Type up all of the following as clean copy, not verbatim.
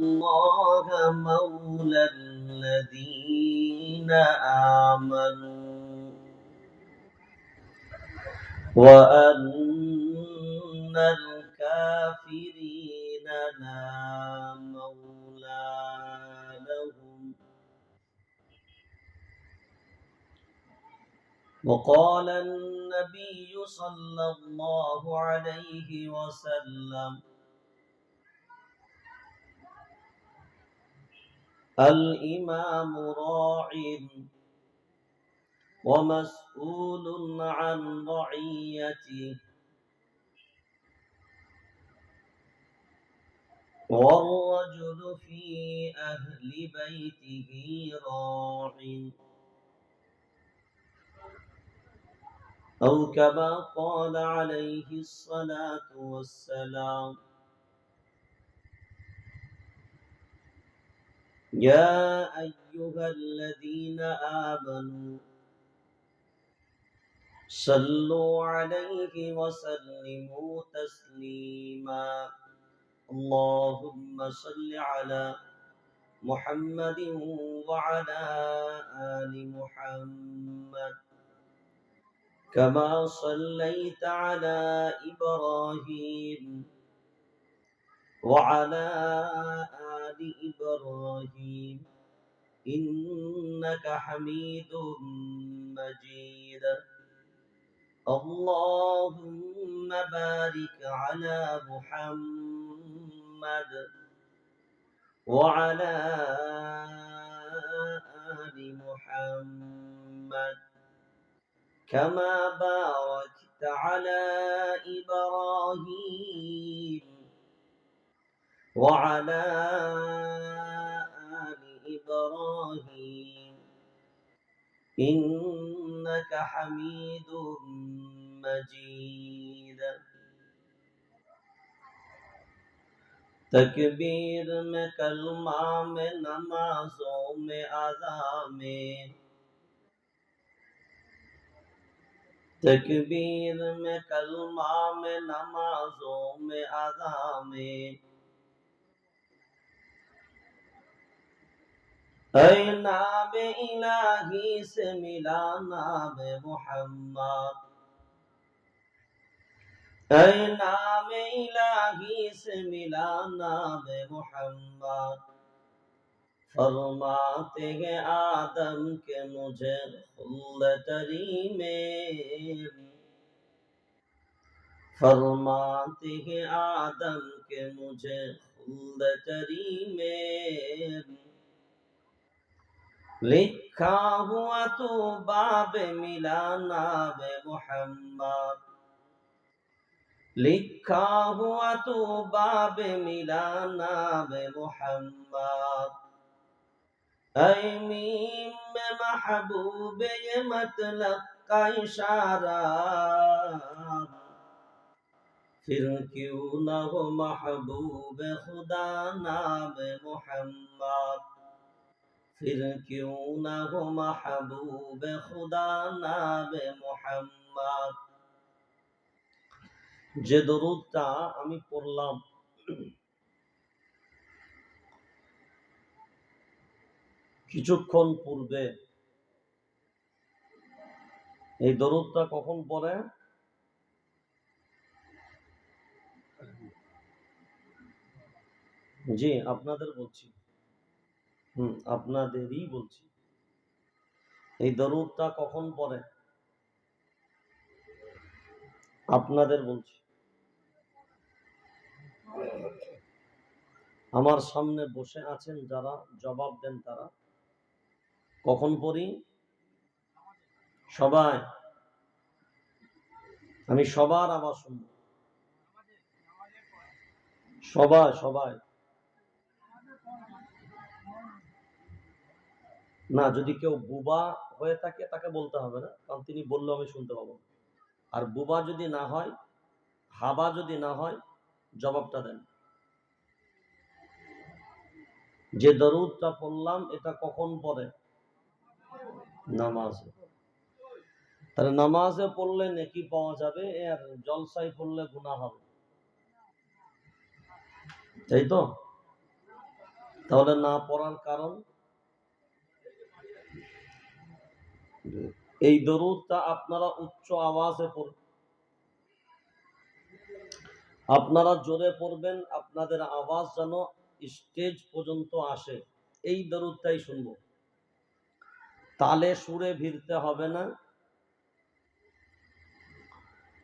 الله مولى الذين آمنوا وأن الكافرين لا مولى لهم. وقال النبي صلى الله عليه وسلم: الإمام راع ومسؤول عن رعيته، والرجل في أهل بيته راع، أو كما قال عليه الصلاة والسلام. يا أيها الذين آمنوا صلوا عليه وسلموا تسليما. اللهم صل على محمد وعلى آل محمد كما صليت على إبراهيم وعلى آل إبراهيم إنك حميد مجيد. اللهم بارك على محمد وعلى آل محمد كما باركت على إبراهيم وعلى آل إبراهيم إنك حميد مجيد. تکبیر میں کلمہ میں نمازوں میں اذان میں، تکبیر میں کلمہ میں نمازوں میں اذان میں، اے نام الہی سے ملا نام محمد، اے نام الہی سے ملا نام محمد، فرماتے ہیں آدم کہ مجھے خلد تری میں، فرماتے ہیں آدم کہ مجھے خلد تری میں، لکھا ہوا تو باب ملا نام محمد، لکھا ہوا تو باب ملا نام محمد، اے میم میں محبوب یہ مطلب کا اشارہ، پھر کیوں نہ ہو محبوب خدا نام محمد، پھر کیوں نہ ہو محبوب خدا نام محمد। যে দরুদটা আমি পড়লাম কিছুক্ষণ পূর্বে, এই দরুদটা কখন পড়ে? জি আপনাদের বলছি, আপনাদেরই বলছি, এই দরুদটা কখন পড়ে? আপনাদের বলছি। আমার সামনে বসে আছেন যারা, জবাব দেন তারা। কখন পড়ি? সবাই, আমি সবার আওয়াজ শুনব। সবাই সবাই না, যদি কেউ বুবা হয়ে থাকে তাকে বলতে হবে না, কারণ তিনি বললেও আমি শুনতে পাবো। আর বুবা যদি না হয়, হাবা যদি না হয়, জবাবটা দেন। যে দরুদটা পড়লাম এটা কখন পড়ে? নামাজে। তাহলে নামাজে পড়লে নেকি পাওয়া যাবে, আর জলসায় পড়লে গুনাহ হবে, তাই তো? তাহলে না পড়ার কারণ, এই দরুদটা আপনারা উচ্চ আওয়াজে পড়বেন, আপনারা জোরে পড়বেন, আপনাদের আওয়াজ যেন স্টেজ পর্যন্ত আসে, এই দরুদটাই শুনবো। তালে সুরে ভিড়তে হবে না,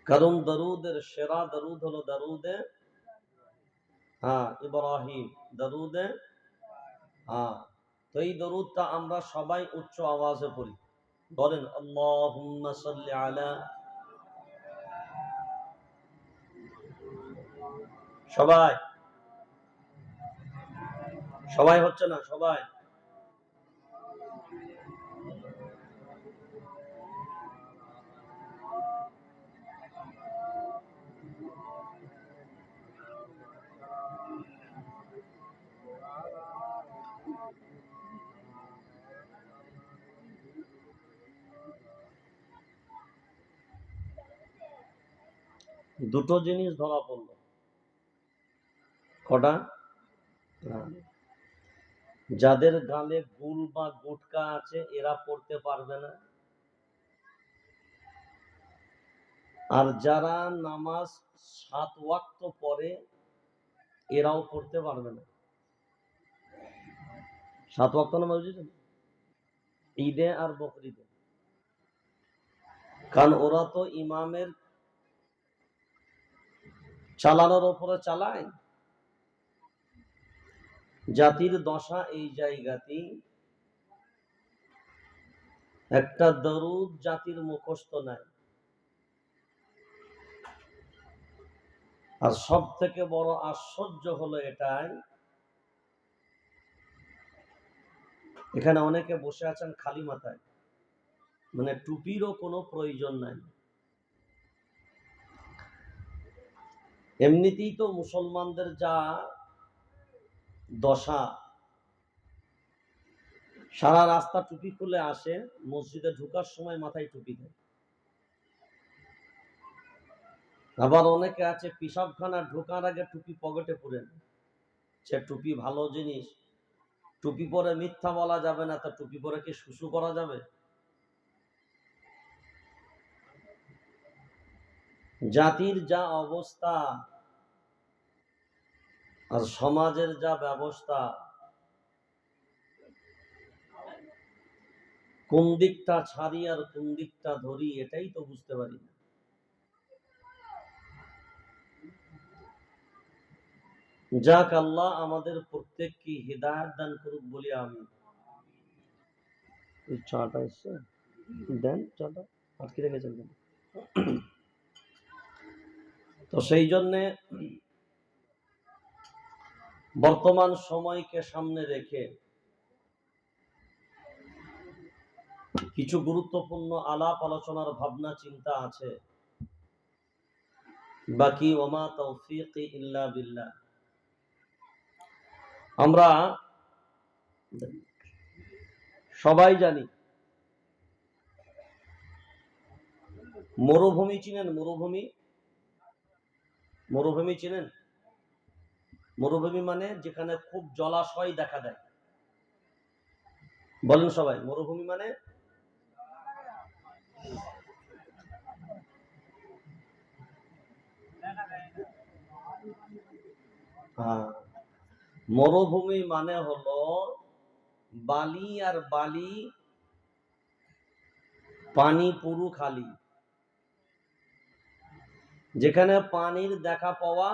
কারণ দরুদের সেরা দরুদ হলো দরুদে ইব্রাহিম, দরুদে তো এই দরুদটা আমরা সবাই উচ্চ আওয়াজে পড়ি। বলেন আল্লাহুম্মা সাল্লি আলা, সবাই সবাই হচ্ছে না, সবাই দুটো জিনিস ধরা পড়লো। কটা? যাদের গালে গুল বা গুটকা আছে এরা পড়তে পারবে না, আর যারা নামাজ 7 ওয়াক্ত পড়ে এরাও পড়তে পারবে না। 7 ওয়াক্ত নামাজ বুঝেছেন, ঈদে আর বকরিদে, কারণ ওরা তো ইমামের চালানোর উপরে চালায়। জাতির দশা এই জায়গাতেই, একটা দরুদ জাতির মুখস্থ নাই, আর সব থেকে বড় আশ্চর্য হলো এটাই, এখানে অনেকে বসে আছেন খালি মাথায়, মানে টুপিরও কোনো প্রয়োজন নাই। এমনিতেই তো মুসলমানদের যা দশা, সারা রাস্তা টুপি খুলে আসে, মসজিদে ঢোকার সময় মাথায় টুপি দেয়। আবার অনেকে আছে পিশাবখানা ঢোকার আগে টুপি পকেটে পুরে নেয়। সে টুপি ভালো জিনিস, টুপি পরে মিথ্যা বলা যাবে না, তা টুপি পরে কি শুশু করা যাবে? জাতির যা অবস্থা আর সমাজের যা ব্যবস্থা, কোন দিকটা ছাড়ি আর কোন দিকটা ধরি এটাই তো বুঝতে পারি না। যাক, আল্লাহ আমাদের প্রত্যেককে হিদায়াত দান করুক বলি আমি। চাটা এসছে, দেন চাটা, আটকে রেখেছেন কেন? তো সেই জন্যে বর্তমান সময়কে সামনে রেখে কিছু গুরুত্বপূর্ণ আলাপ আলোচনার ভাবনা চিন্তা আছে, বাকি ওমা তৌফিক ইল্লা বিল্লাহ। আমরা সবাই জানি মরুভূমি চিনেন? মরুভূমি, মরুভূমি চিনেন? মরুভূমি মানে যেখানে খুব জলাশয় দেখা দেয়। বলেন সবাই, মরুভূমি মানে? মরুভূমি মানে হলো বালি আর বালি, পানি পুরো খালি, যেখানে পানির দেখা পাওয়া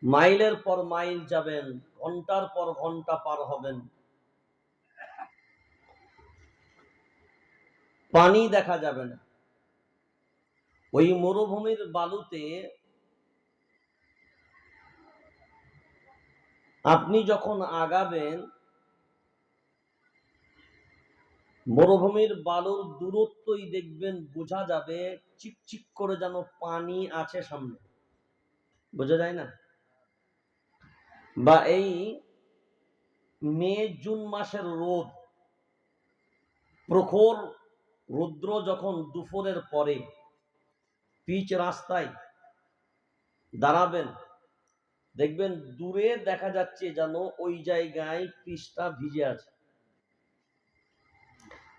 মাইলের পর মাইল যাবেন, ঘন্টার পর ঘন্টা পার হবেন, পানি দেখা যাবে না। ওই মরুভূমির বালুতে আপনি যখন আগাবেন, মরুভূমির বালুর দূরত্বই দেখবেন বোঝা যাবে চিকচিক করে যেন পানি আছে সামনে, বোঝা যায় না? বা এই মে জুন মাসের রোদ, প্রখর রৌদ্র যখন দুপুরের পরে পিচ রাস্তায় দাঁড়াবেন, দেখবেন দূরে দেখা যাচ্ছে যেন ওই জায়গায় পৃষ্ঠা ভিজে আছে,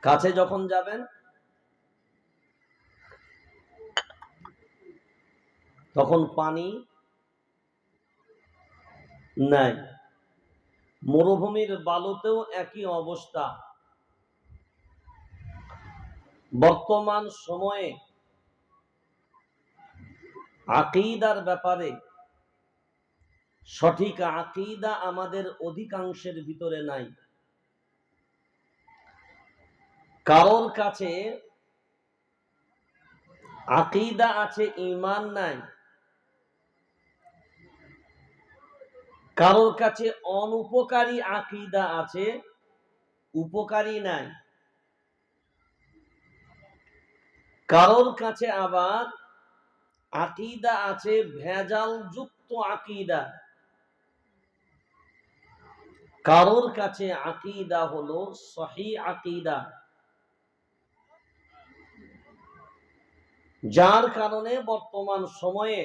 কাছে যখন যাবেন তখন পানি নাই। মরুভূমির বালুতেও একই অবস্থা। বর্তমান সময়ে আকীদার ব্যাপারে সঠিক আকীদা আমাদের অধিকাংশের ভিতরে নাই। কারোর কাছে আকীদা আছে, ঈমান নাই। কারোর কাছে অনুপকারী আকীদা আছে, উপকারী নাই। কারোর কাছে আবার আকীদা আছে ভেজাল যুক্ত আকীদা। কারোর কাছে আকীদা হলো সহিহ আকীদা। যার কারণে বর্তমান সময়ে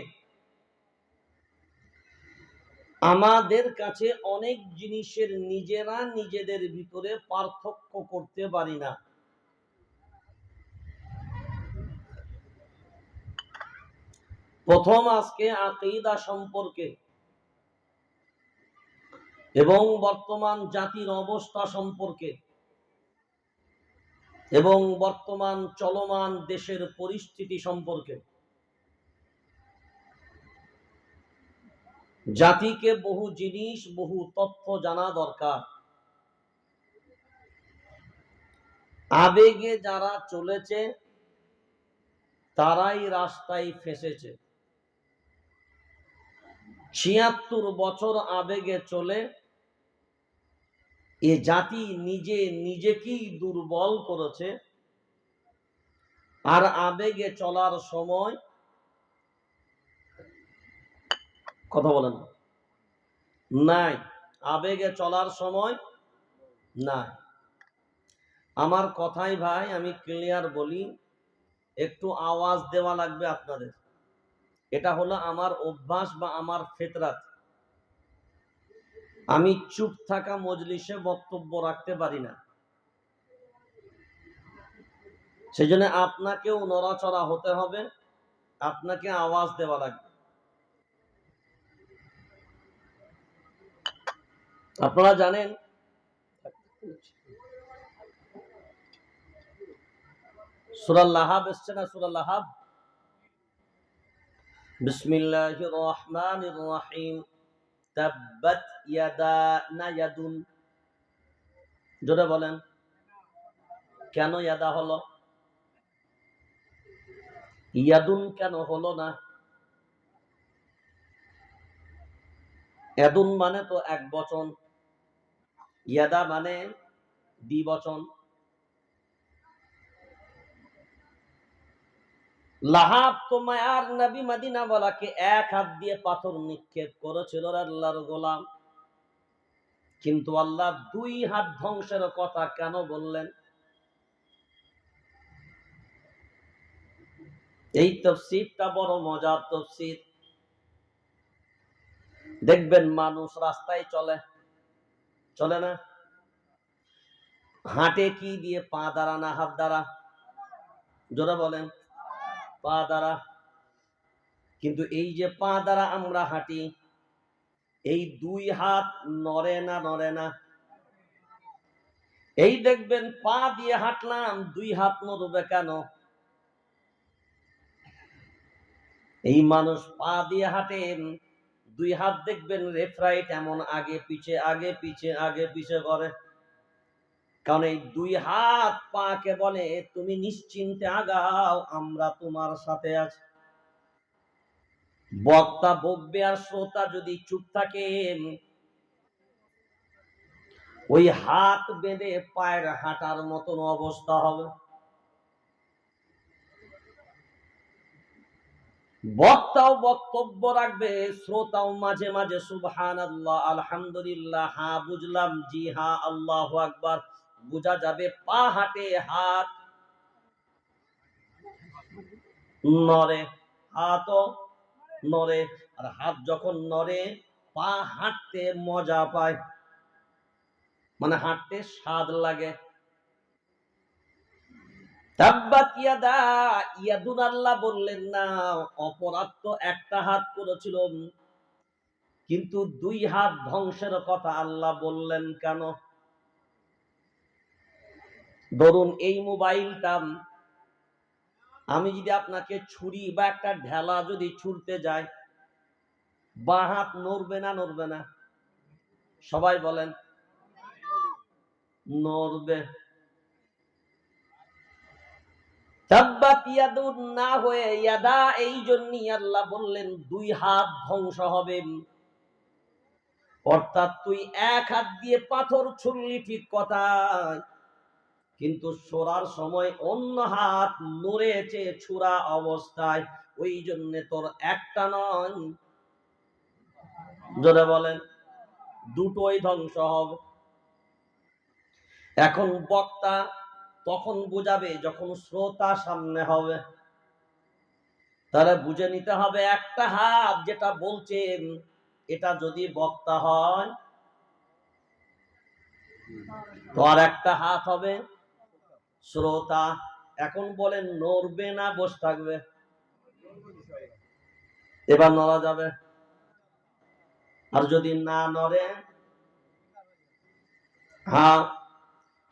আমাদের কাছে অনেক জিনিসের নিজেরা নিজেদের ভিতরে পার্থক্য করতে পারি না। প্রথম আজকে আকীদা সম্পর্কে এবং বর্তমান জাতির অবস্থা সম্পর্কে এবং বর্তমান চলমান দেশের পরিস্থিতি সম্পর্কে জাতিকে বহু জিনিস, বহু তথ্য জানা দরকার। আবেগে যারা চলেছে তারাই রাস্তায় ফেসেছে। ৭৬ বছর আবেগে চলে এ জাতি নিজে নিজেকেই দুর্বল করেছে। আর আবেগে চলার সময় কথা বলেন নাই, আবেগে চলার সময় নাই। আমার কথাই ভাই আমি ক্লিয়ার বলি, একটু আওয়াজ দেওয়া লাগবে আপনাদের। এটা হলো আমার অভ্যাস বা আমার ফিতরাত। আমি চুপ থাকা মজলিসে বক্তব্য রাখতে পারি না, সেজন্য আপনাকেও নড়াচড়া হতে হবে, আপনাকে আওয়াজ দেওয়া লাগবে। আপনারা জানেন সূরা লাহাব এসছে না? সূরা লাহাব, বিসমিল্লাহির রহমানির রহিম, তাব্বাত ইয়াদা না ইয়াদুন। জোরে বলেন, কেন ইয়াদা হলো? ইয়াদুন কেন হলো না? ইয়াদুন মানে তো এক বচন, ইয়াদা মানে দ্বিবচন। লাহাব তো মায়ার নবী মদিনাওয়ালাকে এক হাত দিয়ে পাথর নিক্ষেপ করেছিল আল্লাহর গোলাম, কিন্তু আল্লাহ দুই হাত ধ্বংসের কথা কেন বললেন? এই তাফসীরটা বড় মজার তাফসীর। দেখবেন মানুষ রাস্তায় চলে, চলে না? হাঁটে কি দিয়ে? পা দ্বারা না হাত দ্বারা? জোরে বলেন, পা দ্বারা। কিন্তু এই যে পা দ্বারা আমরা হাঁটি, এই দুই হাত নড়ে না? নড়ে না? এই দেখবেন পা দিয়ে হাঁটলাম, দুই হাত নড়বে কেন? এই মানুষ পা দিয়ে হাঁটেন, দুই হাত দেখবেন লেফট রাইট এমন আগে পিছে আগে পিছে আগে পিছে করে। কারণ এই দুই হাত পাকে বলে তুমি নিশ্চিন্তে আগাও, আমরা তোমার সাথে আছি। বক্তা বকবে আর শ্রোতা যদি চুপ থাকে, ওই হাত বেঁধে পায়ের হাঁটার মতন অবস্থা হবে। বক্তাও বক্তব্য রাখবে, শ্রোতাও মাঝে মাঝে সুবহানাল্লাহ, আলহামদুলিল্লাহ, হ্যাঁ বুঝলাম, জি হ্যাঁ, আল্লাহু আকবার, বোঝা যাবে পা হাঁটে, হাত নড়ে, হাতও নড়ে। আর হাত যখন নড়ে পা হাঁটতে মজা পায়, মানে হাঁটতে স্বাদ লাগে। তাব্বাত ইয়াদা ইয়াদুন, আল্লাহ বললেন না অপরাধ তো একটা হাত করেছিল, কিন্তু দুই হাত ধ্বংসের কথা আল্লাহ বললেন কেন? ধরুন এই মোবাইলটা, আমি যদি আপনাকে ছুরি বা একটা ঢেলা যদি ছুঁড়তে যাই, বাঁ হাত নড়বে না নড়বে না? সবাই বলেন নড়বে। তাব্বাত ইয়াদুন না হয়ে ইয়াদা, এই জন্যই আল্লাহ বললেন দুই হাত ধ্বংস হবে। অর্থাৎ তুই এক হাত দিয়ে পাথর ছুড়লি ঠিক কথা, কিন্তু ছোড়ার সময় অন্য হাত নড়েছে ছুড়া অবস্থায়, ওই জন্য তোর একটা নয়, জোরে বলেন দুটোই ধ্বংস হবে। এখন বক্তা তখন বুঝাবে যখন শ্রোতা সামনে হবে, তারা বুঝে নিতে হবে একটা হাত যেটা বলছেন এটা যদি বক্তা হয় তো আর একটা হাত হবে শ্রোতা। এখন বলেন নড়বে না বসে থাকবে? এবার নড়া যাবে। আর যদি না নড়ে, হ্যাঁ,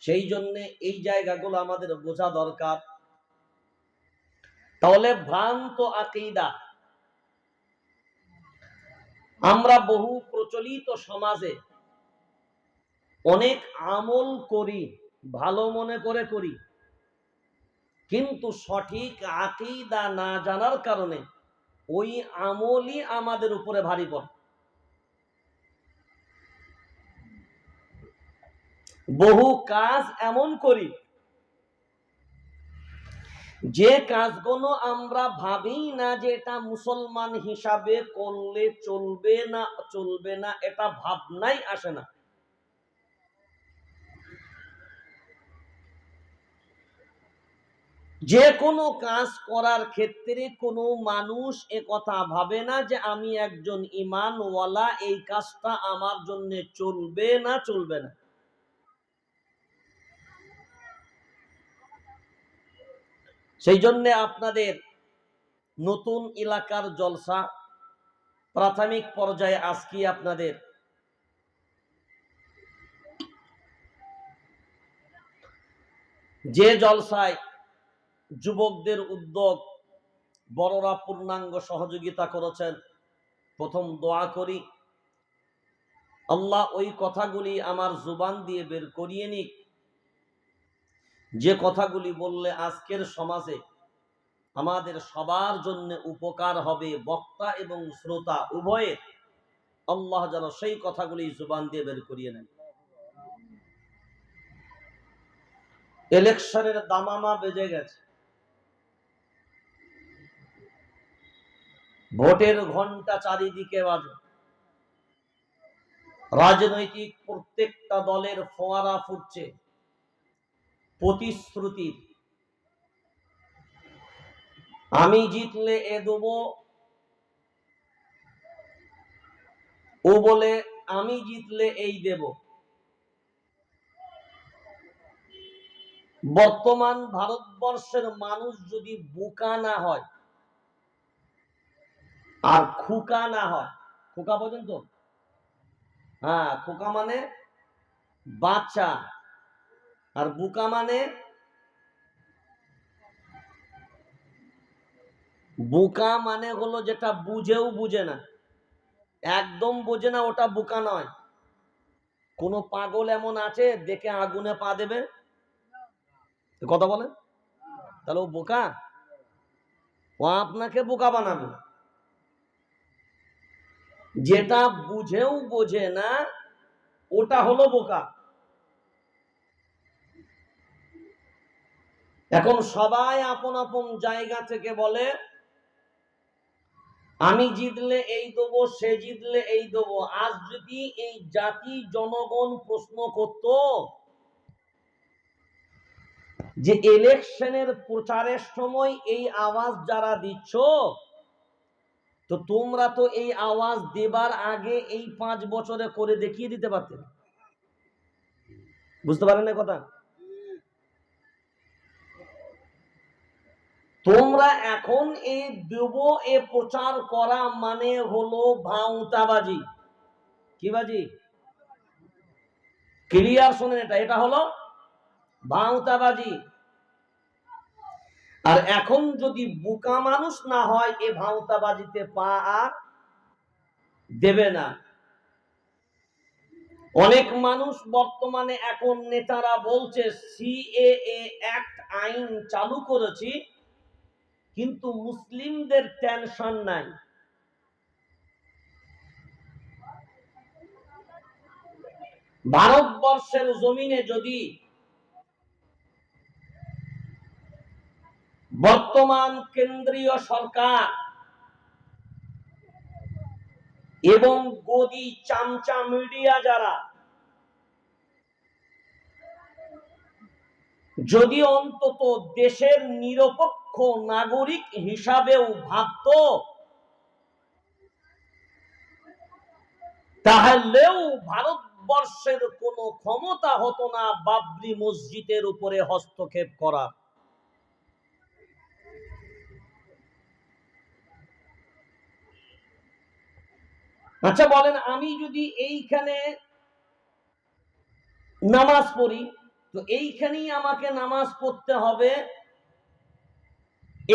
সেই জন্য এই জায়গাগুলো আমাদের বোঝা দরকার। তাহলে ভ্রান্ত আকীদা, আমরা বহু প্রচলিত সমাজে অনেক আমল করি, ভালো মনে করে করি, কিন্তু সঠিক আকীদা না জানার কারণে ওই আমলই আমাদের উপরে ভারী পড়ে। বহু কাজ এমন করি যে কাজগুলো আমরা ভাবি না যে এটা মুসলমান হিসাবে করলে চলবে না, এটা ভাবনাই আসে না। যে কোনো কাজ করার ক্ষেত্রে কোনো মানুষ একথা ভাবে না যে আমি একজন ঈমানওয়ালা, এই কাজটা আমার জন্য চলবে না। সেই জন্য আপনাদের নতুন এলাকার জলসা প্রাথমিক পর্যায়ে আজকে আপনাদের যে জলসায় যুবকদের উদ্যোগ, বড়রা পূর্ণাঙ্গ সহযোগিতা করেছেন, প্রথম দোয়া করি আল্লাহ ওই কথাগুলি আমার জুবান দিয়ে বের করিয়ে নিক, যে কথাগুলি বললে আজকের সমাজে আমাদের সবার জন্য উপকার হবে, বক্তা এবং শ্রোতা উভয়ের। আল্লাহ যেন সেই কথাগুলি জুবান দিয়ে বের করিয়ে নেন। ইলেকশনের দামামা বেজে গেছে, ভোটের ঘন্টা চারিদিকে বাজে, রাজনৈতিক প্রত্যেকটা দলের ফোয়ারা ফুটছে প্রতিশ্রুতির। আমি জিতলে এ দেব, ও বলে আমি জিতলে এই দেব। বর্তমান ভারতবর্ষের মানুষ যদি বোকা না হয় আর খোকা না হয়, খোকা পর্যন্ত, হ্যাঁ, খোকা মানে বাচ্চা আর বোকা মানে, বোকা মানে হলো যেটা বুঝেও বুঝে না, একদম বোঝে না, ওটা বোকা নয়। কোন পাগল এমন আছে দেখে আগুনে পা দেবে? কথা বলেন, তাহলে ও বোকা? ও আপনাকে বোকা বানাবে। যেটা বুঝেও বোঝে না ওটা হলো বোকা। এখন সবাই আপন আপন জায়গা থেকে বলে আমি জিতলে এই দেবো, সে জিতলে এই দেবো। আজ যদি এই জাতি জনগণ প্রশ্ন করত যে ইলেকশনের প্রচারের সময় এই আওয়াজ যারা দিচ্ছ তো তোমরা তো এই আওয়াজ দেবার আগে এই 5 বছরে করে দেখিয়ে দিতে পারতে। বুঝতে পারেন না কথা? তোমরা এখন এই দেব এ প্রচার করা মানে হলো ভাউতাবাজি। কি বাজি? ক্লিয়ার শুনেন, এটা হলো ভাউতাবাজি। আর এখন যদি বোকা মানুষ না হয় এ ভাউতাবাজিতে পা আর দেবে না। অনেক মানুষ বর্তমানে এখন নেতারা বলছে সিএএ অ্যাক্ট আইন চালু করেছি, কিন্তু মুসলিমদের টেনশন নাই। ভারতবর্ষের জমিনে যদি বর্তমান কেন্দ্রীয় সরকার এবং গদি চামচা মিডিয়া যারা যদি অন্তত দেশের নিরপেক্ষ নাগরিক হিসাবেও ভাবত, তাহলেও ভারতবর্ষের কোনো ক্ষমতা হতো না বাবরি মসজিদের উপরে হস্তক্ষেপ করা। আচ্ছা বলেন, আমি যদি এইখানে নামাজ পড়ি, তো এইখানেই আমাকে নামাজ পড়তে হবে।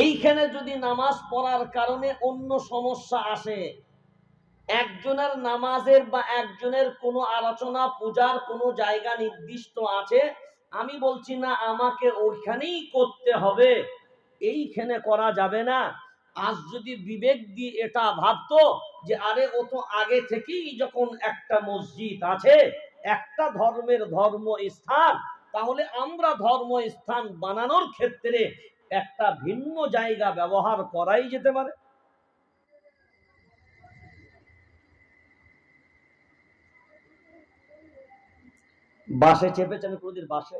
এইখানে যদি নামাজ পড়ার কারণে অন্য সমস্যা আসে, একজনের নামাজের বা একজনের কোনো আলোচনা পূজার কোনো জায়গা নির্দিষ্ট আছে, আমি বলছি না আমাকে ওইখানেই করতে হবে, এইখানে করা যাবে না। আজ যদি বিবেক দিয়ে এটা ভাবতো যে আরে ও তো আগে থেকেই যখন একটা মসজিদ আছে, একটা ধর্মের ধর্ম স্থান, তাহলে আমরা ধর্ম স্থান বানানোর ক্ষেত্রে একটা ভিন্ন জায়গা ব্যবহার করাই যেতে পারে। বাসে চেপেছেন কোনদিন? বাসে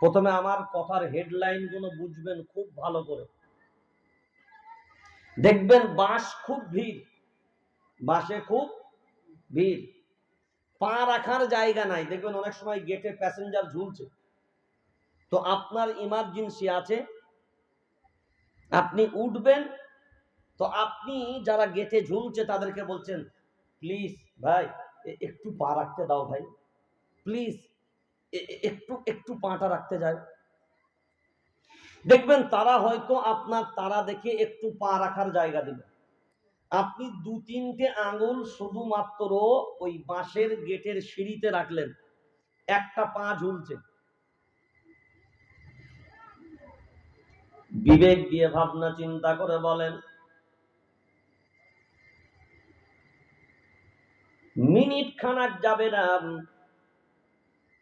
প্রথমে আমার কথার হেডলাইন গুলো বুঝবেন খুব ভালো করে। দেখবেন বাস খুব ভিড়, বাসে খুব ভিড়, পা রাখার জায়গা নাই। দেখবেন অনেক সময় গেটে প্যাসেঞ্জার ঝুলছে, তো আপনার ইমার্জেন্সি আছে, আপনি উঠবেন, তো আপনি যারা গেটে ঝুলছে তাদেরকে বলছেন প্লিজ ভাই একটু পা রাখতে দাও, ভাই প্লিজ একটু একটু পাটা রাখতে যায়। দেখবেন তারা হয়তো আপনার তারা দেখে একটু পা রাখার জায়গা দিবে। আপনি 2-3টে আঙুল শুধুমাত্র ওই বাঁশের গেটের সিঁড়িতে রাখলেন, একটা পা ঝুলছে। বিবেক দিয়ে ভাবনা চিন্তা করে বলেন, মিনিট খানাক যাবে না,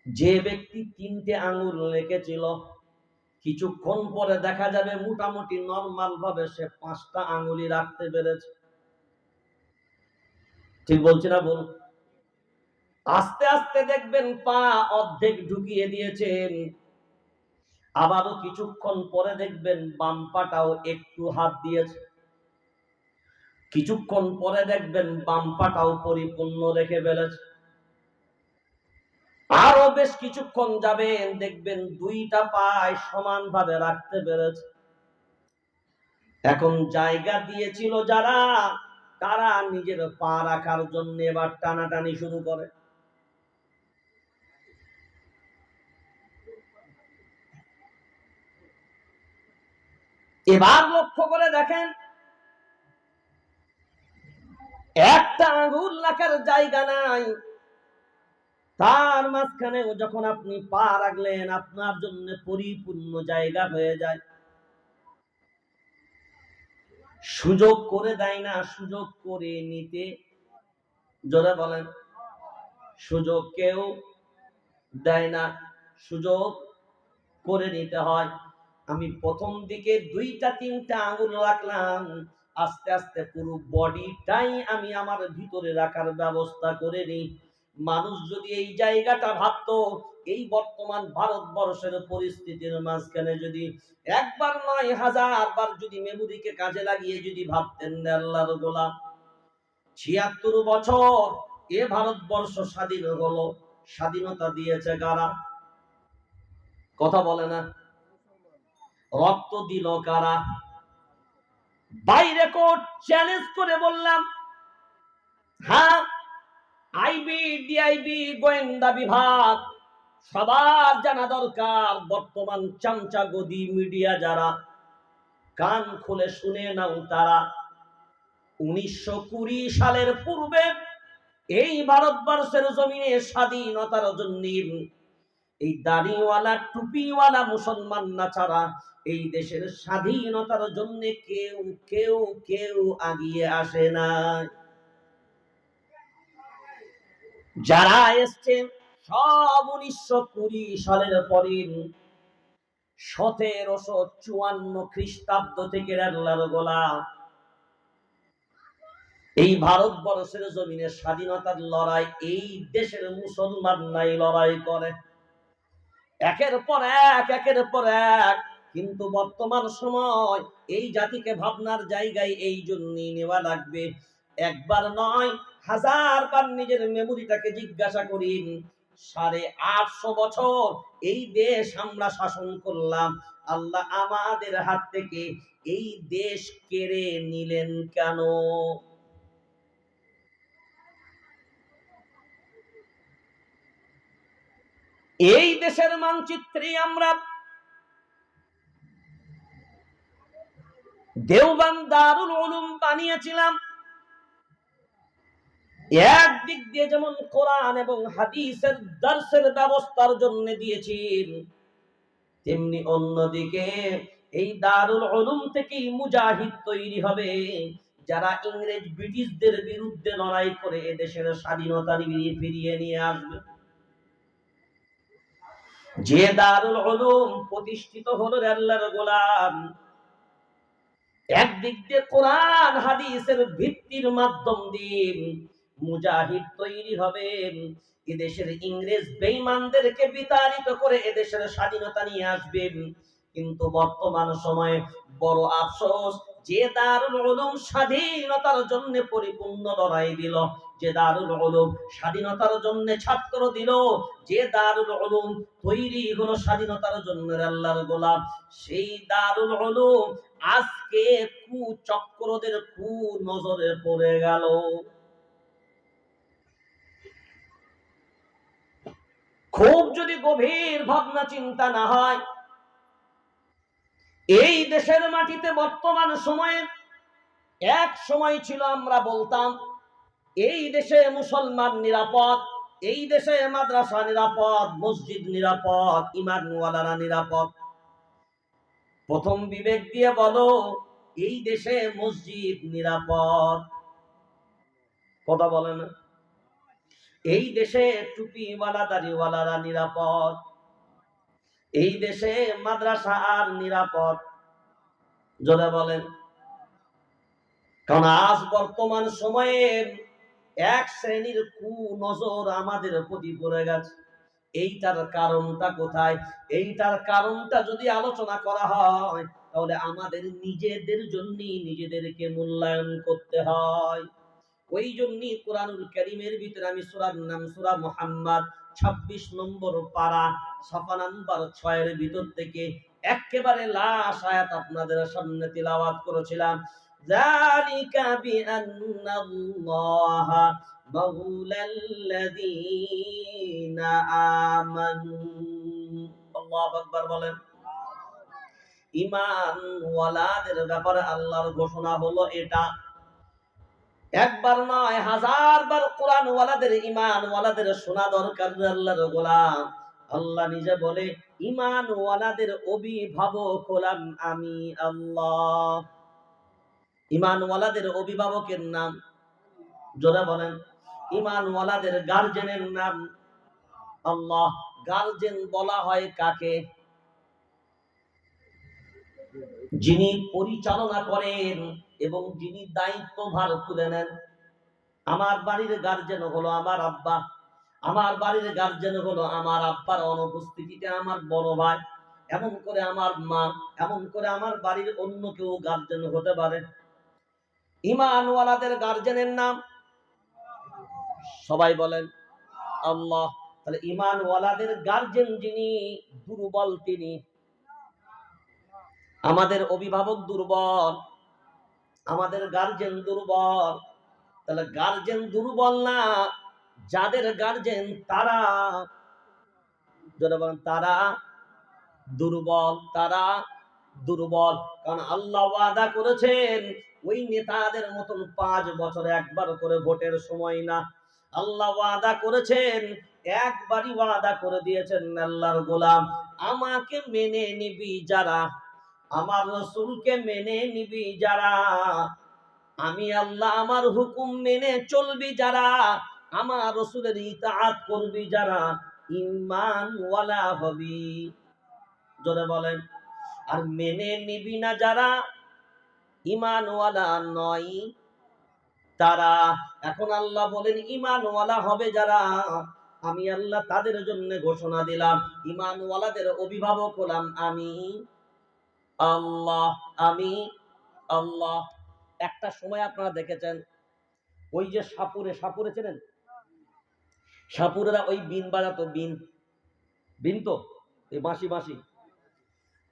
যে ব্যক্তি 3টে আঙুল রেখেছিল, কিছুক্ষণ পরে দেখা যাবে মোটামুটি নরমাল ভাবে সে 5টা আঙুলই রাখতে পেরেছে। ঠিক বলছি না বল? আস্তে আস্তে দেখবেন পা অর্ধেক ঢুকিয়ে দিয়েছেন, আবারও কিছুক্ষণ পরে দেখবেন বাম পাটাও একটু হাত দিয়েছে, কিছুক্ষণ পরে দেখবেন বাম পাটাও পরিপূর্ণ রেখে ফেলেছে, আরো বেশ কিছুক্ষণ যাবেন দেখবেন 2টা পায় সমানভাবে রাখতে পেরেছে। এখন জায়গা দিয়েছিল যারা, তারা নিজের পা রাখার জন্য এবার টানাটানি শুরু করে। এবার লক্ষ্য করে দেখেন, একটা আঙুল রাখার জায়গা নাই, তার মাঝখানে যখন আপনি পা রাখলেন আপনার জন্য পরিপূর্ণ জায়গা হয়ে যায়। সুযোগ করে দেয় না, সুযোগ করে নিতে, জোরে বলেন, সুযোগ কেউ দেয় না, সুযোগ করে নিতে হয়। আমি প্রথম দিকে 2-3টা আঙুল রাখলাম, আস্তে আস্তে পুরো বডিটাই আমি আমার ভিতরে রাখার ব্যবস্থা করে নিই। মানুষ যদি এই জায়গাটা ভাবতো, এই বর্তমান ভারতবর্ষের পরিস্থিতির মাঝখানে যদি একবার নয় হাজার বার যদি মেমোরিকে কাজে লাগিয়ে যদি ভাবতেন, আল্লাহর গোলাম ৭৬ বছর এ ভারতবর্ষ স্বাধীন হলো, স্বাধীনতা দিয়েছে কারা? কথা বলে না। রক্ত দিল কারা? বাইরে কোর্ট চ্যালেঞ্জ করে বললাম, হ্যাঁ, আইবি, ডিআইবি, গোয়েন্দা বিভাগ সবার জানা দরকার। বর্তমান চামচা গদি মিডিয়া যারা, কান খুলে শুনে নাও, তারা ১৯২০ সালের পূর্বে এই ভারতবর্ষের জমিনে স্বাধীনতার জন্য এই দাড়িওয়ালা টুপিওয়ালা মুসলমান না ছাড়া এই দেশের স্বাধীনতার জন্য কেউ কেউ কেউ আগিয়ে আসে না। যারা এসছে সব ১৯২০ সালের পরে ১৭৫৪ খ্রিস্টাব্দ থেকে আল্লাহর গোলাম এই ভারতবর্ষের জমিনে স্বাধীনতার লড়াই এই দেশের মুসলমান নাই লড়াই করে একের পর এক একের পর এক। কিন্তু বর্তমান সময় এই জাতিকে ভাবনার জায়গায় এই জন্যই নেওয়া লাগবে, একবার নয় হাজার বার নিজের মেমোরিটাকে জিজ্ঞাসা করি। ৮৫০ বছর এই দেশ আমরা শাসন করলাম, আল্লাহ আমাদের হাত থেকে এই দেশ কেড়ে নিলেন কেন? এই দেশের মানচিত্রে আমরা দেওবন্দ দারুল উলুম বানিয়েছিলাম। একদিক দিয়ে যেমন কোরআন এবং হাদিসের দর্শের ব্যবস্থার জন্য দিয়েছি, তেমনি অন্যদিকে এই দারুল উলুম থেকেই মুজাহিদ তৈরি হবে, যারা ইংরেজ ব্রিটিশদের বিরুদ্ধে লড়াই করে এদেশের স্বাধীনতা ফিরিয়ে নিয়ে আসবে। যে দারুল উলুম প্রতিষ্ঠিত হলো আল্লাহর গোলাম, একদিক দিয়ে কোরআন হাদিসের ভিত্তির মাধ্যম দিয়ে মুজাহিদ তৈরি হবে, এদেশের ইংরেজ বেঈমানদেরকে বিতাড়িত করে এদেশের স্বাধীনতা নিয়ে আসবে। কিন্তু বর্তমান সময়ে বড় আফসোস, যে দারুল উলুম স্বাধীনতার জন্য পরিপূর্ণ লড়াই দিল, যে দারুল উলুম স্বাধীনতার জন্য ছাত্র দিল, যে দারুল উলুম তৈরি হলো স্বাধীনতার জন্য আল্লাহর গোলাম, সেই দারুল উলুম আজকে কুচক্রদের নজরে পড়ে গেল। খুব যদি গভীর ভাবনা চিন্তা না হয়, এই দেশের মাটিতে বর্তমান সময়ে এক সময় ছিল আমরা বলতাম এই দেশে মুসলমান নিরাপদ, এই দেশে মাদ্রাসা নিরাপদ, মসজিদ নিরাপদ, ইমানওয়ালারা নিরাপদ। প্রথম বিবেক দিয়ে বলো, এই দেশে মসজিদ নিরাপদ? কথা বলে না। এই দেশে টুপিওয়ালা দাড়িওয়ালারা নিরাপদ? এই দেশে মাদ্রাসা আর নিরাপদ? জোরে বলেন। কারণ আজ বর্তমান সময়ে এক শ্রেণীর কুনজর আমাদের প্রতি পড়ে গেছে। এইটার কারণটা কোথায়? এইটার কারণটা যদি আলোচনা করা হয়, তাহলে আমাদের নিজেদের জন্য নিজেদেরকে মূল্যায়ন করতে হয়। ওই জন্যই কোরআনুল কারীমের ভিতরে আমি সূরার নাম সূরা মুহাম্মদ ২৬ নম্বর পারা সাফা নাম্বার ৬ এর ভিতর থেকে একেবারে লাস্ট আয়াত আপনাদের সামনে তিলাওয়াত করেছিলাম। যালিকা বিআন্নাল্লাহা মাওলাল্লাযীনা আমানু। আল্লাহু আকবার বলেন। ঈমান ওয়ালাদের ব্যাপারে আল্লাহর ঘোষণা হলো এটা। একবার নয় হাজার বার কোরআন ওয়ালাদের ঈমান ওয়ালাদের শোনা দরকার আল্লাহর গোলাম। আল্লাহ নিজে বলে ঈমান ওয়ালাদের অভিভাবক হলাম আমি আল্লাহ। ঈমান ওয়ালাদের অভিভাবকের নাম জোরে বলেন। ঈমান ওয়ালাদের গার্জেনের নাম আল্লাহ। গার্জেন বলা হয় কাকে? যিনি পরিচালনা করেন এবং যিনি দায়িত্বভার তুলে নেন। আমার বাড়ির গার্জেন হলো আমার আব্বা, আমার বাড়ির গার্জেন হলো আমার আব্বার অনুপস্থিতিতে আমার বড় ভাই, এমন করে আমার মা, এমন করে আমার বাড়ির অন্য কেউ গার্জেন হতে পারে। ঈমানওয়ালাদের গার্জেনের নাম সবাই বলেন আল্লাহ। তাহলে ঈমানওয়ালাদের গার্জেন যিনি দুর্বল তিনি। আমাদের অভিভাবক দুর্বল, আমাদের গার্জেন দুর্বল। তাহলে গার্জেন দুর্বল না, যাদের গার্জেন তারা, যারা বলেন তারা দুর্বল, তারা দুর্বল। কারণ আল্লাহ ওয়াদা করেছেন ওই নেতাদের মতন 5 বছরে একবার করে ভোটের সময় না। আল্লাহ ওয়াদা করেছেন, একবারই ওয়াদা করে দিয়েছেন, আল্লাহর গোলাম আমাকে মেনে নিবি যারা, আমার রাসূলকে মেনে নিবি যারা, আমি আল্লাহ আমার হুকুম মেনে চলবি যারা, আমার রাসূলের ইতাআত করবি যারা, ঈমানওয়ালা হবি। জোরে বলেন। আর মেনে নিবি না যারা, ঈমানওয়ালা নয় তারা। এখন আল্লাহ বলেন ঈমানওয়ালা হবে যারা, আমি আল্লাহ তাদের জন্য ঘোষণা দিলাম, ঈমানওয়ালাদের অভিভাবক হলাম আমি আল্লাহ। আমি আল্লাহ। একটা সময় আপনারা দেখেছেন ওই যে সাপুরে, সাপুরে চেনেন? সাপুরেরা ওই বিন বাজাতো, বিন, বিন তো এই বাঁশি, বাঁশি।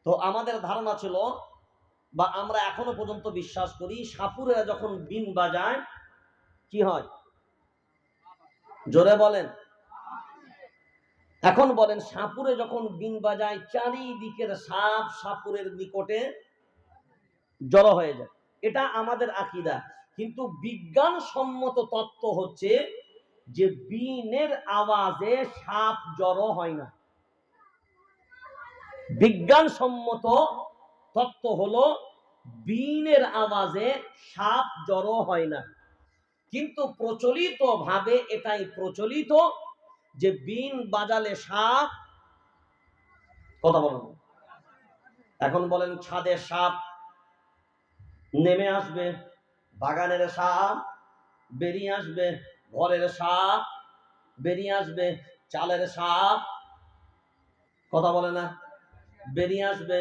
তো আমাদের ধারণা ছিল বা আমরা এখনো পর্যন্ত বিশ্বাস করি, সাপুরেরা যখন বিন বাজায় কি হয়? জোরে বলেন। এখন বলেন, সাপুরে যখন বিন বাজায় চারিদিকের সাপ সাপুরের নিকটে জড়ো হয়ে যায়। এটা আমাদের আকীদা। কিন্তু বিজ্ঞানসম্মত তত্ত্ব হচ্ছে যে বিনের আওয়াজে সাপ জড়ো হয় না। বিজ্ঞানসম্মত তত্ত্ব হলো বিনের আওয়াজে সাপ জড়ো হয় না। কিন্তু প্রচলিত ভাবে এটাই প্রচলিত যে বিন বাজালে সাপ, কথা বলেন, এখন বলেন ছাদের সাপ নেমে আসবে, বাগানের সাপ বেরিয়ে আসবে, ঘরের সাপ বেরিয়ে আসবে, চালের সাপ, কথা বলে না, বেরিয়ে আসবে।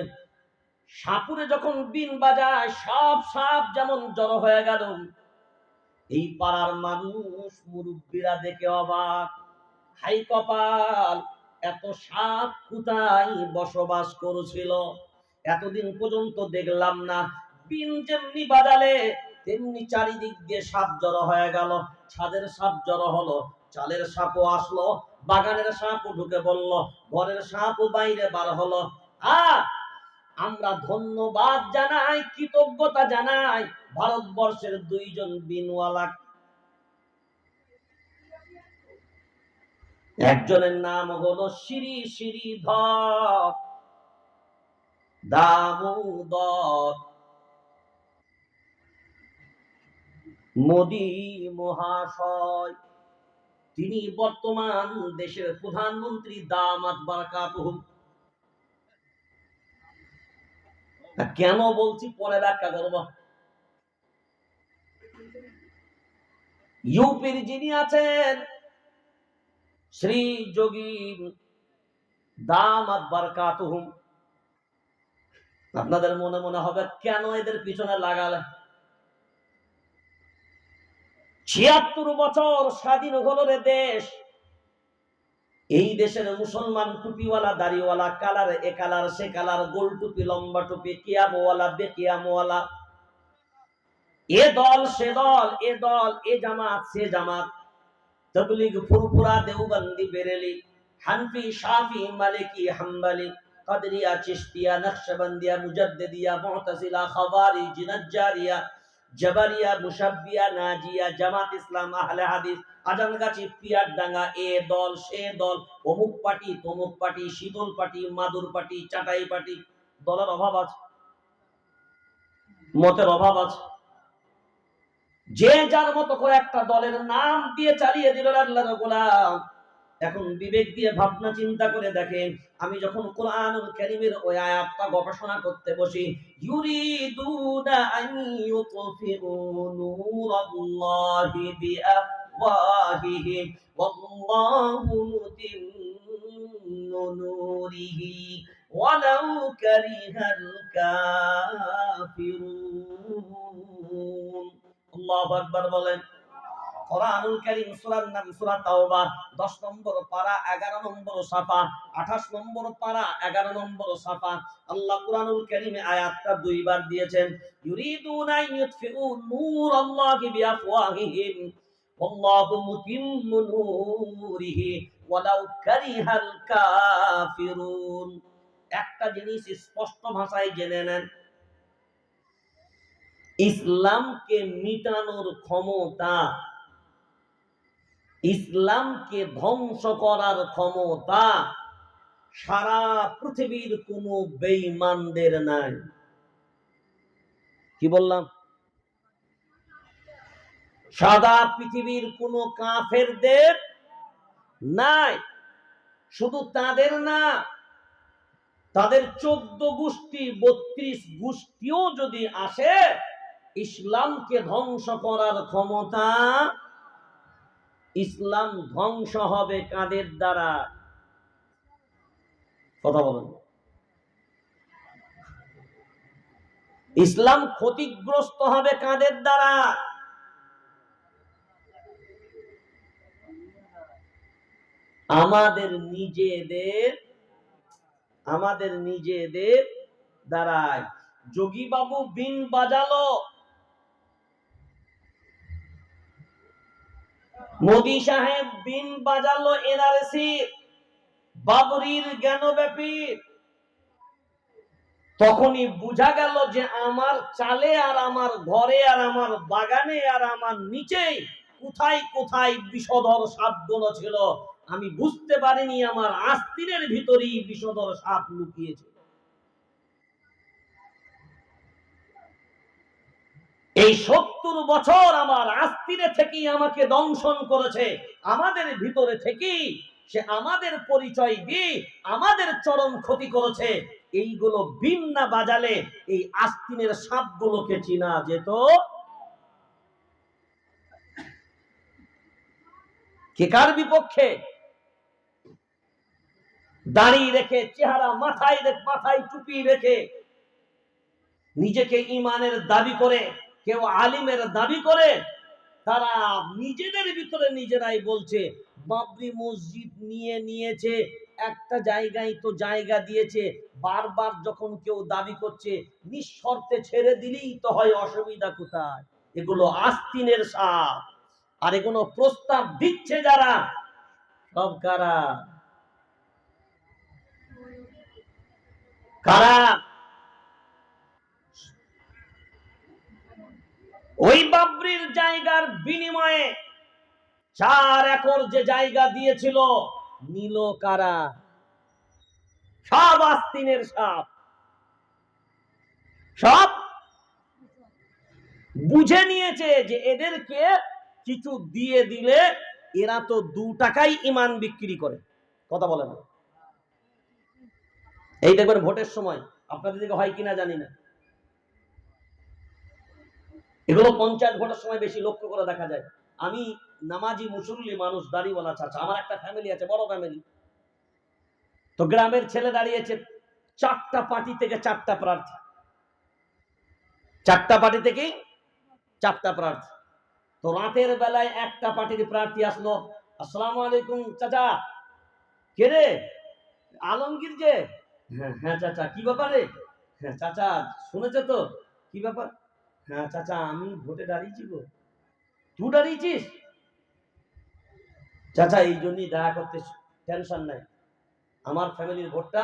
সাপুরে যখন বিন বাজায় সব সাপ যেমন জড়ো হয়ে গেল, এই পাড়ার মানুষ মুরব্বীরা দেখে অবাক, হাই কপাল, এত সাপ কোথায় বসবাস করেছিল, এতদিন পর্যন্ত দেখলাম না। বিন যেমনি বাজালে তেমনি চারিদিক দিয়ে সাপ জড়ো হয়ে গেল। ছাদের সাপ জড়ো হলো, চালের সাপও আসলো, বাগানের সাপও ঢুকে বলল, ঘরের সাপও বাইরে বার হলো। আর আমরা ধন্যবাদ জানাই, কৃতজ্ঞতা জানাই ভারতবর্ষের 2 জন বিনওয়ালা। একজনের নাম হলো শ্রী শ্রীধর দামোদর মোদী মহাশয়, তিনি বর্তমান দেশের প্রধানমন্ত্রী দামাত বারাকাতুহু। কেন বলছি পরে ব্যাখ্যা করব। ইউপির যিনি আছেন শ্রী যোগী দামাত বারাকাতুহু, আপনাদের মনে মনে হবে কেন এদের পিছনে লাগালে। ৭৬ বছর স্বাধীন হলো রে দেশ, এই দেশের মুসলমান টুপিওয়ালা দাড়িওয়ালা, কালার এ কালার সে কালার, গোল টুপি লম্বা টুপি, কিয়ামওয়ালা বেকিয়ামওয়ালা, এ দল সে দল, এ দল এ জামাত সে জামাত, তাবলীগ ফুরফুরা দেওবন্দি বেরেলি, হানফি শাফি মালিকি হাম্বলি, কাদরিয়া চিশতিয়া নকশবন্দিয়া মুজাদ্দিদিয়া মু'তাজিলা খাওয়ারিজ নাজ্জারিয়া জাবারিয়া মুশাব্বিয়া নাজিয়া জামাত ইসলাম আহলে হাদিস আজানগাছি পিয়ারডাঙ্গা, এ দল সে দল, অমুক পার্টি তমুক পার্টি, শীতল পার্টি মাদুর পার্টি চাটাই পার্টি। দলের অভাব আছে, মতের অভাব আছে। যে যার মতো করে একটা দলের নাম দিয়ে চালিয়ে দিল আল্লাহর গোলাম। এখন বিবেক দিয়ে ভাবনা চিন্তা করে দেখেন, আমি যখন কোরআনুল কারীমের ওই আয়াতটা গবেষণা করতে বসি, ইউরিদুনা আন ইউতফিউ নূরাল্লাহি বিআফওয়াহিহিম আল্লাহু মুতিম্মু নূরিহি ওয়ালাউ কারিহাল কাফিরুন। আল্লাহু আকবার বলেন। কোরআনুল কারীম সূরার নাম সূরা তাওবা 10 নম্বর পারা 11 নম্বর সাফা 28 নম্বর পারা 11 নম্বর সাফা। আল্লাহ কোরআনুল কারীমে আয়াতটা দুইবার দিয়েছেন। ইউরিদুনা ইউতফিউ নূরাল্লাহি বিআফওয়াহিহিম ওয়াল্লাহু মুতিম্মু নূরিহি ওয়ালাউ কারিহাল কাফিরুন। একটা জিনিস স্পষ্ট ভাষায় জেনে নেন, ইসলামকে মিটানোর ক্ষমতা, ইসলামকে ধ্বংস করার ক্ষমতা সারা পৃথিবীর কোন বেঈমানদের নাই। কি বললাম? সারা পৃথিবীর কোন কাফেরদের নাই। শুধু তাদের না, তাদের 14 গোষ্ঠী 32 গোষ্ঠীও যদি আসে, ইসলামকে ধ্বংস করার ক্ষমতা, ইসলাম ধ্বংস হবে কাদের দ্বারা? কথা বলেন। ইসলাম ক্ষতিগ্রস্ত হবে কাদের দ্বারা? আমাদের নিজেদের দ্বারাই। যোগী বাবু বিন বাজালো, মোদি সাহেব বিন বাজালো এনআরসি, বাবরির জ্ঞানব্যাপী, তখনই বোঝা গেল যে আমার চালে আর আমার ঘরে আর আমার বাগানে আর আমার নিচেই কোথায় কোথায় বিষধর সাপগুলো ছিল। আমি বুঝতে পারিনি আমার আস্তিনের ভিতরেই বিষধর সাপ লুকিয়েছে। এই 70 বছর আমার আস্তিনে থেকেই আমাকে দংশন করেছে। আমাদের ভিতরে থেকেই সে আমাদের পরিচয় দিয়ে আমাদের চরম ক্ষতি করেছে। এইগুলো বিন না বাজালে এই আস্তিনের সাপগুলোকে চিনা যেত। কে কার বিপক্ষে? দাড়ি রেখে, চেহারা মাথায় টুপি রেখে, নিজেকে ইমানের দাবি করে, কেউ আলিমের দাবি করে, তারা নিজেদের ভিতরে নিজেরাই বলছে বাবরি মসজিদ নিয়েছে, একটা জায়গায় তো জায়গা দিয়েছে, বারবার যখন কেউ দাবি করছে নিঃশর্তে ছেড়ে দিলেই তো হয়, অসুবিধা কোথায়? এগুলো আস্তিনের সাপ। আর এগুলো প্রস্তাব দিচ্ছে যারা, সব কারা? কারা? ওই বাবরির জায়গার বিনিময়ে 4 একর যে জায়গা দিয়েছিল, নিল কারা? সব আস্তিনের সাপ। সব বুঝে নিয়েছে যে এদেরকে কিছু দিয়ে দিলে এরা তো 2 টাকায় ইমান বিক্রি করে। কথা বলে না? এই দেখবেন ভোটের সময়, আপনাদের দিকে হয় কিনা জানি না, এগুলো পঞ্চায়েত ভোটের সময় বেশি লক্ষ্য করে দেখা যায়। আমি নামাজি মুসল্লি মানুষ, দাড়িওয়ালা চাচা, আমার একটা ফ্যামিলি আছে, বড় ফ্যামিলি। তো গ্রামের ছেলে দাঁড়িয়েছে 4টা পার্টি থেকে 4টা প্রার্থী, 4টা পার্টি থেকে 4টা প্রার্থী। তো রাতের বেলায় একটা পার্টির প্রার্থী আসলো, আসসালামু আলাইকুম চাচা। কে রে? আলমগীর যে? হ্যাঁ হ্যাঁ চাচা, কি ব্যাপারে? হ্যাঁ চাচা শুনেছ তো? কি ব্যাপার? হ্যাঁ চাচা আমি ভোটে দাঁড়িয়েছি গো। তুই দাঁড়িয়েছিস? চাচা এই জন্যই দেখা করতে, টেনশন নাই, আমার ফ্যামিলির ভোটটা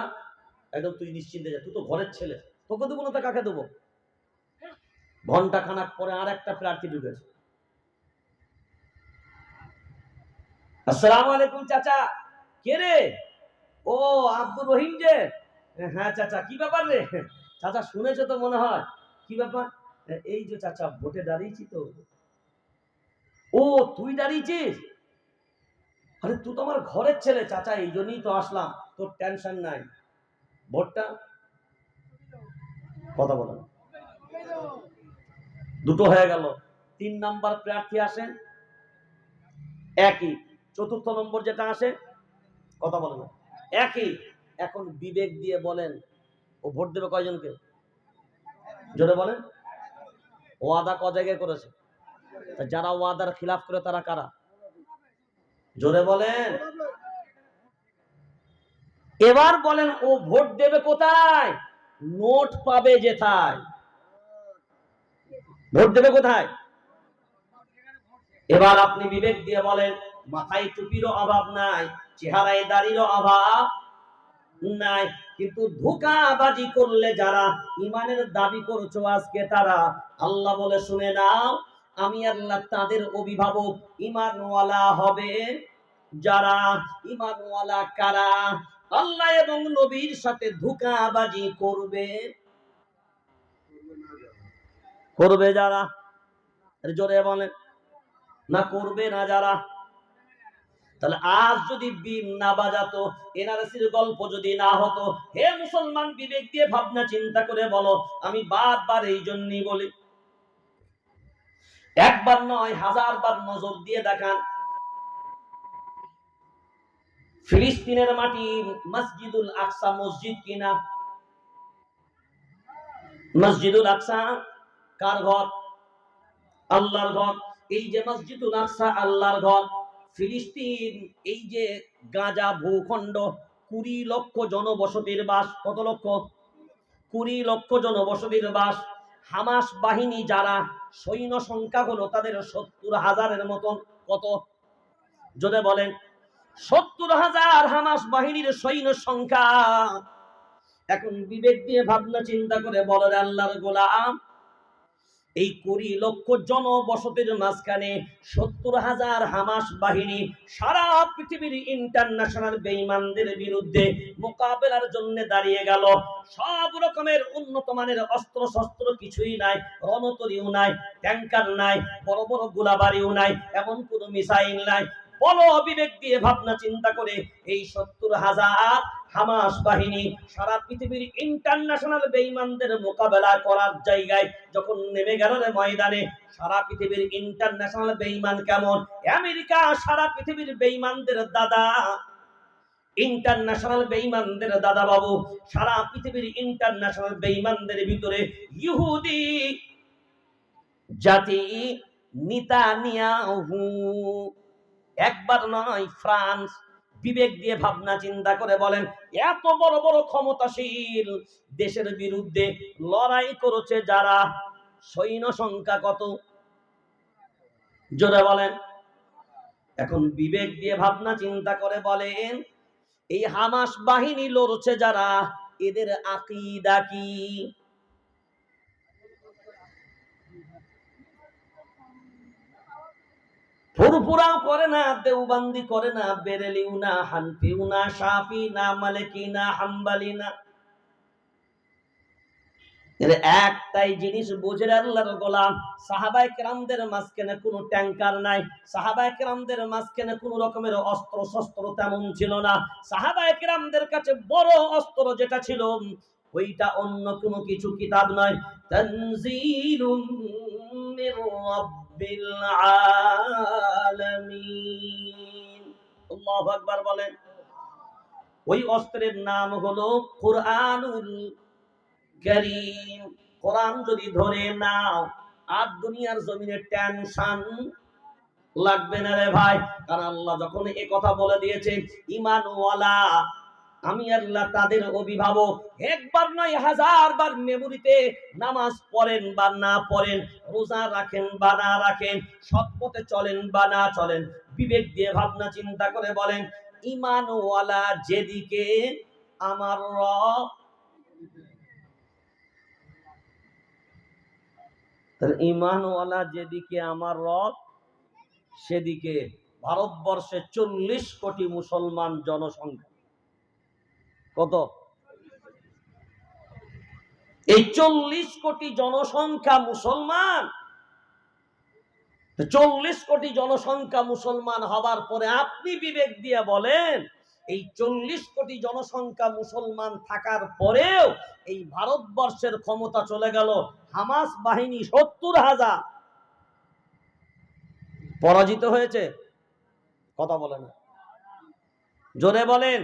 একদম তুই নিশ্চিন্তে যা, তুই তো ঘরের ছেলে, তোকে দেবো না তা কাকে দেবো? ঘন্টা খানাক পরে আর একটা প্রার্থী ঢুকেছে, আসসালামু আলাইকুম চাচা। কে রে? ও আব্দুর রহিম যে? হ্যাঁ চাচা, কি ব্যাপার রে? চাচা শুনেছো তো মনে হয়, কি ব্যাপার? এই যে চাচা ভোটে দাঁড়িয়েছি তো। ও তুই দাঁড়িয়েছিস? আরে তুই তো আমার ঘরের ছেলে চাচা, এই জন্যই তো আসলাম, তোর টেনশন নাই, ভোটটা। কথা বলেন। দুটো হয়ে গেল। 3 নাম্বার প্রার্থী আসেন, একই চতুর্থ নম্বর যেটা আসে, কথা বলে না, একই। এখন বিবেক দিয়ে বলেন, ও ভোট দেবে কয়জনকে? জোরে বলেন। ওয়াদা ক জায়গায় করেছে? যারা ওয়াদার খিলাফ করে তারা কারা? জোরে বলেন। এবার বলেন, ও ভোট দেবে কোথায়? নোট পাবে যেথায়। ভোট দেবে কোথায়? এবার আপনি বিবেক দিয়ে বলেন, মাথায় টুপিরও অভাব নাই, চেহারায় দাড়িরও অভাব নাই, কিন্তু ধোঁকাবাজি করলে যারা ইমানের দাবি করছো আজকে তারা, আল্লাহ বলে শুনে নাও, আমি আল্লাহ তাদের অভিভাবক। ইমানওয়ালা হবে যারা। ইমানওয়ালা কারা? আল্লাহ এবং নবীর সাথে ধোঁকাবাজি করবে যারা। জোরে বলেন না, করবে না যারা। তাহলে আজ যদি বিন না বাজাতো, এনআরসির গল্প যদি না হতো, হে মুসলমান, বিবেক দিয়ে ভাবনা চিন্তা করে বলো। আমি বারবার এই জন্যই বলি, একবার নয় হাজারবার নজর দিয়ে দেখান, ফিলিস্তিনের মাটি মসজিদুল আকসা মসজিদ কিনা? মসজিদুল আকসা কার ঘর? আল্লাহর ঘর। এই যে মসজিদুল আকসা আল্লাহর ঘর, ফিলিস্তিন এই যে গাজা ভূখণ্ড, 20 লক্ষ জনবসতির বাস। কত লক্ষ? 20 লক্ষ জনবসতির বাস। হামাস বাহিনী যারা, সৈন্য সংখ্যা হলো তাদের 70,000-এর মতন। কত? যদি বলেন 70,000 হামাস বাহিনীর সৈন্য সংখ্যা। এখন বিবেক দিয়ে ভাবনা চিন্তা করে বলেন, আল্লাহর গোলাম, এই 20 লক্ষ জনবসতির মাঝখানে 70,000 হামাস বাহিনী সারা পৃথিবীর ইন্টারন্যাশনাল বেঈমানদের বিরুদ্ধে মোকাবেলার জন্য দাঁড়িয়ে গেল। সব রকমের উন্নত মানের অস্ত্র শস্ত্র কিছুই নাই, রণতরীও নাই, ট্যাঙ্কার নাই, বড় বড় গোলাবারিও নাই, এমন কোনো মিসাইল নাই। বলো বিবেক দিয়ে ভাবনা চিন্তা করে, এই 70,000 হামাস বাহিনী সারা পৃথিবীর ইন্টারন্যাশনাল বেঈমানদের মোকাবেলা করার জায়গায় যখন নেমে গেল রে ময়দানে, সারা পৃথিবীর ইন্টারন্যাশনাল বেঈমান কেমন? আমেরিকা সারা পৃথিবীর বেঈমানদের দাদা, ইন্টারন্যাশনাল বেঈমানদের দাদা বাবু। সারা পৃথিবীর ইন্টারন্যাশনাল বেঈমানদের ভিতরে ইহুদি জাতি নেতানিয়াহু, একবার নয় ফ্রান্স। বিবেক দিয়ে ভাবনা চিন্তা করে বলেন, এত বড় বড় ক্ষমতাশীল দেশের বিরুদ্ধে লড়াই করেছে যারা, সৈন্য সংখ্যা কত? জোরে বলেন। এখন বিবেক দিয়ে ভাবনা চিন্তা করে বলেন, এই হামাস বাহিনী লড়ছে যারা, এদের আকীদা কি? ফুরফুরাও করে না, দেওবান্দি করে না, বেরেলিও না, হানফিও না, শাফি না, মালিকি না, হাম্বলি না। এর একটাই জিনিস বুঝে, আল্লাহর গোলাম, সাহাবায়ে কেরামদের মাঝখানে কোনো ট্যাঙ্কার নাই, সাহাবায়ে কেরামদের মাঝখানে কোনো রকমের অস্ত্র শস্ত্র তেমন ছিল না। সাহাবায়ে কেরামদের কাছে বড় অস্ত্র যেটা ছিল, ওইটা অন্য কোনো কিছু কিতাব নয়, তানজিলুম মির রাব্বিল আলামিন। আল্লাহু আকবার বলেন। ওই অস্ত্রের নাম হলো কুরআনুল কারীম। কোরআন যদি ধরে নাও, আর দুনিয়ার জমিনে টেনশন লাগবে না রে ভাই। কারণ আল্লাহ যখন এই কথা বলে দিয়েছে, ঈমানওয়ালা আমি আল্লাহ তাদের অভিভাবক। একবার নয় হাজারবার মেমোরিতে নামাজ পড়েন বা না পড়েন, রোজা রাখেন বা না রাখেন, সৎ পথে চলেন বা না চলেন, বিবেক দিয়ে ভাবনা চিন্তা করে বলেন, ঈমানওয়ালা যেদিকে আমার রব। ঈমানওয়ালা যেদিকে আমার রব, সেদিকে ভারতবর্ষে 40 কোটি মুসলমান জনসংখ্যা। কত? এই 40 কোটি জনসংখ্যা মুসলমান। 40 কোটি জনসংখ্যা মুসলমান হবার পরে আপনি বিবেক দিয়ে বলেন, এই 40 কোটি জনসংখ্যা মুসলমান থাকার পরেও এই ভারতবর্ষের ক্ষমতা চলে গেল হামাস বাহিনী 70,000। পরাজিত হয়েছে কথা বলে না, জোরে বলেন।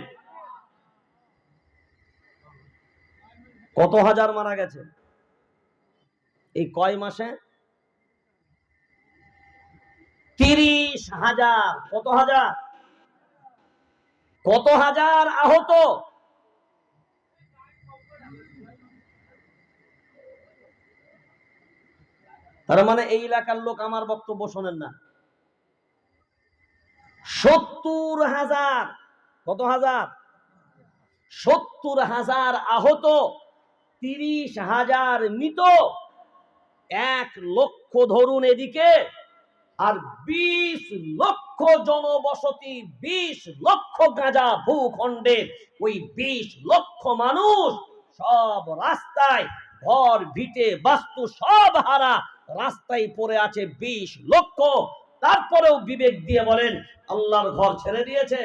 কত হাজার মারা গেছে এই কয় মাসে? 30,000। কত হাজার? কত হাজার আহত? তার মানে এই এলাকার লোক আমার বক্তব্য শোনেন না। 70,000। কত হাজার? 70,000 আহত, 30,000 মৃত, 1 লক্ষ ধরুন এদিকে, আর 20 লক্ষ জনবসতি, 20 লক্ষ গাঁজা ভূখণ্ডে, ওই 20 লক্ষ মানুষ সব রাস্তায়, ঘর ভিটে বাস্তু সব হারা, রাস্তায় পড়ে আছে 20 লক্ষ। তারপরেও বিবেক দিয়ে বলেন আল্লাহর ঘর ছেড়ে দিয়েছে?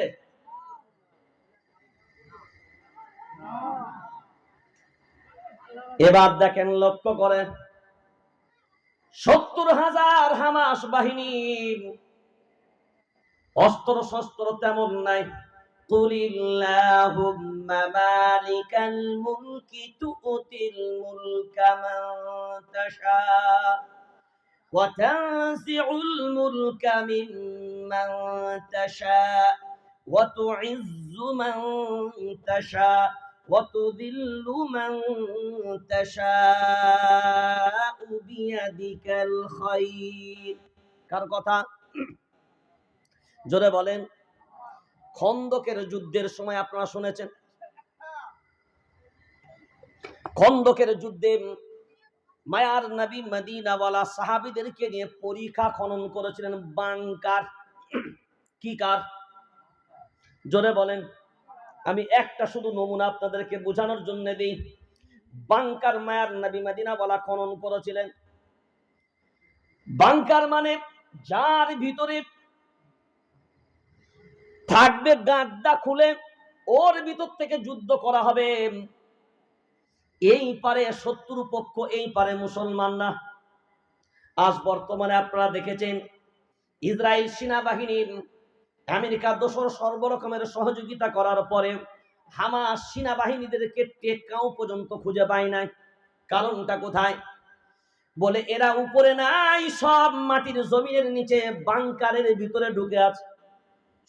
এবার দেখেন, লক্ষ্য করেন, 70,000 হামাস বাহিনী, অস্ত্র শস্ত্র তেমন নাই। কুলিল্লাহুম্মা মালিকাল মুলকি তুতিল মুলকা মান তাশা ওয়া তানজিউল মুলকা মিম্মান তাশা ওয়া তুইজ্জু মান তাশা ওয়া তুযিল্লু মান তাশা বিয়াদিকাল খায়র। কার কথা? জোরে বলেন। খন্দকের যুদ্ধের সময় আপনারা শুনেছেন, খন্দকের যুদ্ধে মায়ার নবী মদিনাওয়ালা সাহাবীদেরকে নিয়ে পরীক্ষা খনন করেছিলেন বাংকার। কি কার? জোরে বলেন। আমি একটা শুধু নমুনা আপনাদেরকে বোঝানোর জন্য দিই। বাংকার মায়ার নবী মদিনাওয়ালা খনন করেছিলেন। বাংকার মানে যার ভিতরে থাকবে গাড্ডা খুলে, ওর ভিতর থেকে যুদ্ধ করা হবে। এই পারে শত্রু পক্ষ, এই পারে মুসলমানরা। আজ বর্তমানে আপনারা দেখেছেন ইসরায়েল সেনাবাহিনী আমেরিকা দোসর সর্বরকমের সহযোগিতা করার পরে হামাস সেনাবাহিনীদেরকে টেক্কাও পর্যন্ত খুঁজে পায় নাই। কারণটা কোথায়? বলে এরা উপরে নাই, সব মাটির জমিনের নিচে বাংকারের ভিতরে ঢুকে আছে।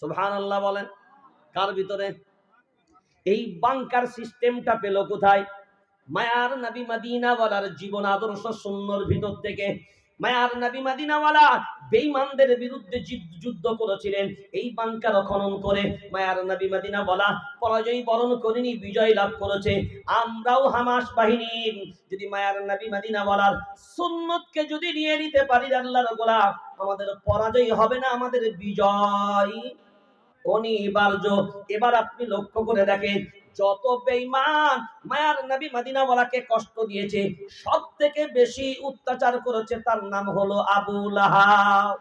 সুবহানাল্লাহ বলেন। কার ভিতরে? এই বাংকার সিস্টেমটা পেল কোথায়? মায়ার নবী মদিনাওয়ালার জীবন আদর্শ সুন্নর ভিতর থেকে। মায়ার নবী মদিনাওয়ালা বেঈমানদের বিরুদ্ধে যুদ্ধ করেছিলেন এই বাংকার খনন করে। মায়ার নবী মদিনাওয়ালা পরাজয় বরণ করেনি, বিজয় লাভ করেছে। আমরাও হামাস বাহিনী যদি মায়ার নবী মদিনাওয়ালার সুন্নতকে যদি নিয়ে নিতে পারি আল্লাহর গোলাম, আমাদের পরাজয় হবে না, আমাদের বিজয় অনিবার্য। এবার আপনি লক্ষ্য করে দেখেন, যত বেঈমান মায়ার নবী মদিনাওয়ালাকে কষ্ট দিয়েছে, সব থেকে বেশি অত্যাচার করেছে তার নাম হলো আবু লাহাব।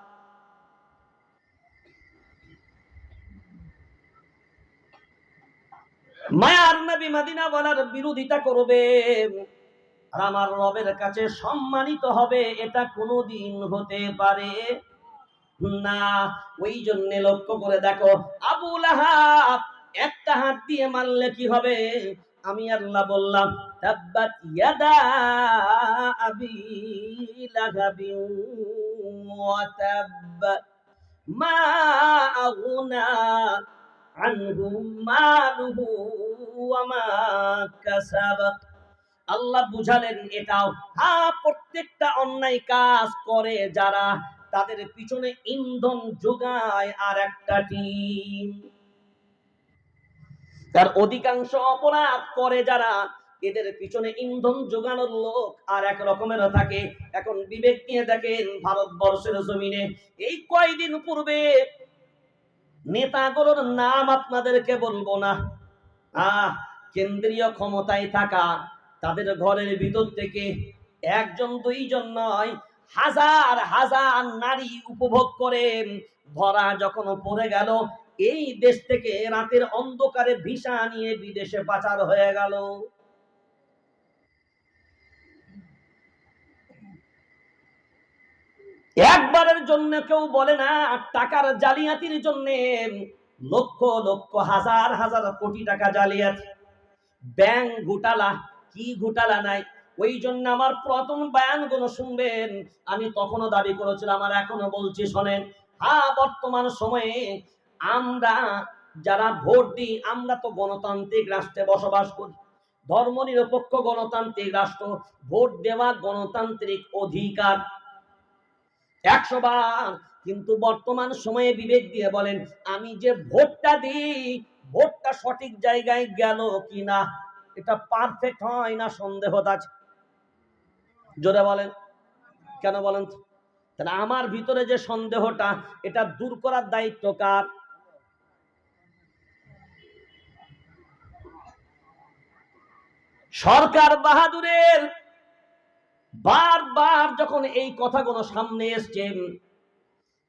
মায়ার নবী মদিনাওয়ালার বিরোধিতা করবে আর আমার রবের কাছে সম্মানিত হবে, এটা কোনোদিন হতে পারে না। ওই জন্য লক্ষ্য করে দেখো, আবু লাহাব একটা হাত দিয়ে মারলে কি হবে? আমি আল্লাহ বললাম তাব্বাত ইয়াদা আবি লাহাবিন ওয়া তাব মা আগুনা আনহু মালুহু ওয়া মা কাসাব। আল্লাহ বুঝালেন এটাও, হ্যাঁ, প্রত্যেকটা অন্যায় কাজ করে যারা, তাদের পিছনে ইন্ধন যোগায় আর একটা টিম। তার অধিকাংশ অপরাধ করে যারা, এদের পিছনে ইন্ধন যোগানোর লোক আর এক রকমের থাকে। এখন বিবেক নিয়ে দেখেন, ভারতবর্ষের জমিনে এই কয়দিন পূর্বে নেতাগুলোর নাম আপনাদেরকে বলবো না, কেন্দ্রীয় ক্ষমতায় থাকা, তাদের ঘরের ভিতর থেকে একজন দুইজন নয়, হাজার হাজার নারী উপভোগ করে ধরা যখন পড়ে গেল, এই দেশ থেকে রাতের অন্ধকারে ভিসা নিয়ে বিদেশে পাচার হয়ে গেল। একবারের জন্য কেউ বলে না টাকার জালিয়াতির জন্য লক্ষ লক্ষ হাজার হাজার কোটি টাকা জালিয়াতি, ব্যাংক ঘোটালা, কি ঘোটালা নাই। ওই জন্য আমার প্রথম বয়ানগুলো শুনবেন, আমি তখনও দাবি করেছিলাম, আর এখনো বলছি শোনেন। হ্যাঁ, বর্তমান সময়ে আমরা যারা ভোট দিই, আমরা তো গণতান্ত্রিক রাষ্ট্রে বসবাস করি, ধর্মনিরপেক্ষ গণতান্ত্রিক রাষ্ট্র, ভোট দেওয়া গণতান্ত্রিক অধিকার 100 বার। কিন্তু বর্তমান সময়ে বিবেক দিয়ে বলেন, আমি যে ভোটটা দিই, ভোটটা সঠিক জায়গায় গেল কিনা, এটা পারফেক্ট হয় না সন্দেহ আছে। জোরে বলেন, কেন বলেন? তাহলে আমার ভিতরে যে সন্দেহটা, এটা দূর করার দায়িত্ব কার? সরকার বাহাদুরের। বারবার যখন এই কথাগুলো সামনে এসছে,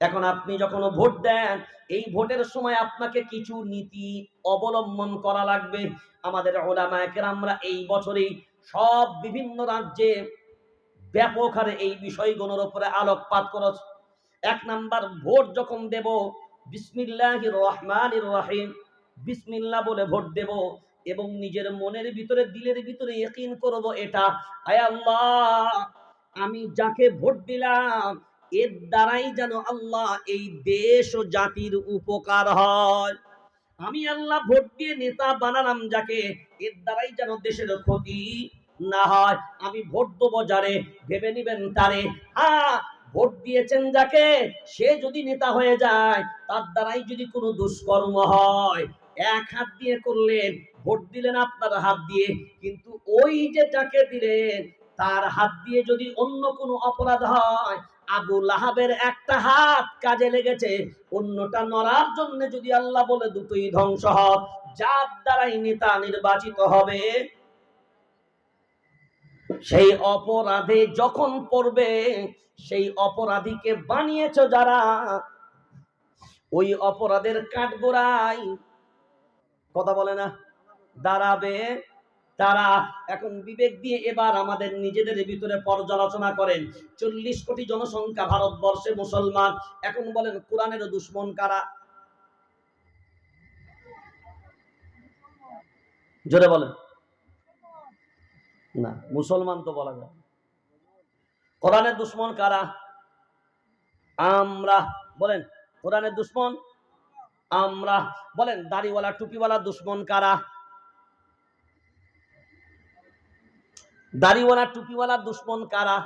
এখন আপনি যখন ভোট দেন, এই ভোটের সময় আপনাকে কিছু নীতি অবলম্বন করা লাগবে। আমাদের উলামায়ে কেরামরা এই বছরেই সব বিভিন্ন রাজ্যে ব্যাপক হারে এই বিষয়গুলোর উপরে আলোকপাত করেছে। 1 নাম্বার, ভোট যখন দেব, বিসমিল্লাহির রহমানির রহিম, বিসমিল্লাহ বলে ভোট দেব, এবং নিজের মনের ভিতরে, দিলের ভিতরে ইয়াকিন করব, এটা আয় আল্লাহ, আমি যাকে ভোট দিলাম এর দ্বারাই যেন আল্লাহ এই দেশ ও জাতির উপকার হয়। আমি আল্লাহ ভোট দিয়ে নেতা বানালাম যাকে, এর দ্বারাই যেন দেশের ক্ষতি না হয়। আমি ভোট দেবো যারে, ভেবে নিবেন তারে। হ্যাঁ, ভোট দিয়েছেন যাকে, সে যদি নেতা হয়ে যায়, তার দ্বারাই যদি কোনো দুষ্কর্ম হয়, এক হাত দিয়ে করলেন, ভোট দিলেন আপনার হাত দিয়ে, কিন্তু ওই যে যাকে দিলেন তার হাত দিয়ে যদি অন্য কোনো অপরাধ হয়, আবু লাহাবের একটা হাত কাজে লেগেছে, অন্যটা নড়ার জন্য যদি আল্লাহ বলে দুটোই ধ্বংস হয়, যার দ্বারাই নেতা নির্বাচিত হবে, সেই অপরাধে যখন পড়বে, সেই অপরাধীকে বানিয়েছ যারা, ওই অপরাধের কাঠগোড়ায়, কথা বলে না, দাঁড়াবে তারা। এখন বিবেক দিয়ে এবার আমাদের নিজেদের ভিতরে পর্যালোচনা করেন। 40 কোটি জনসংখ্যা ভারতবর্ষে মুসলমান। এখন বলেন, কোরআনের দুশ্মন কারা? জোরে বলেন। না, মুসলমান তো বলা যায়। কোরআনের দুশ্মন কারা? আমরা। বলেন, কোরআনের দুশ্মন আমরা। বলেন, দাড়িওয়ালা টুপিওয়ালা দুশ্মন কারা? দাড়িওয়ালা টুপিওয়ালা দুশ্মন কারা?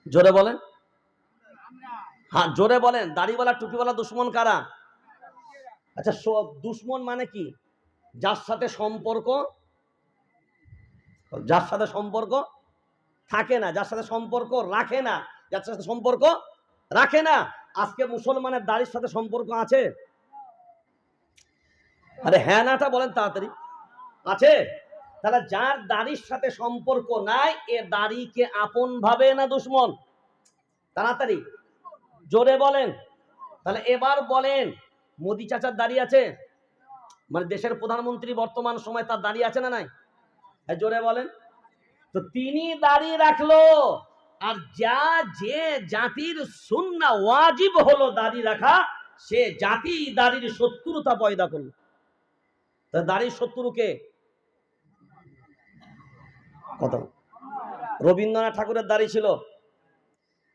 জোরে বলেন। হ্যাঁ, জোরে বলেন, দাড়িওয়ালা টুপিওয়ালা দুশ্মন কারা? আচ্ছা, দুশ্মন মানে কি? যার সাথে সম্পর্ক, যার সাথে সম্পর্ক থাকে না, যার সাথে সম্পর্ক রাখে না, যার সাথে সম্পর্ক রাখে না। আজকে মুসলমানের দাড়ির সাথে সম্পর্ক আছে? আরে হ্যাঁ নাটা বলেন তাড়াতাড়ি। আছে? তাহলে যার দাড়ির সাথে সম্পর্ক নাই, এ দাড়িকে আপন ভাবে না দুশ্মন? তাড়াতাড়ি জোরে বলেন। তাহলে এবার বলেন, মোদি চাচার দাড়ি আছে? মানে দেশের প্রধানমন্ত্রী বর্তমান সময়, তার দাড়ি আছে না নাই? জোরে বলেন। তো তিনি দাড়ি রাখলো, আর যে জাতির সুন্নাহ ওয়াজিব হলো দাড়ি রাখা, সে জাতি দাড়ির শত্রুতা পয়দা করলো। তা দাড়ির শত্রুকে কত? রবীন্দ্রনাথ ঠাকুরের দাড়ি ছিল।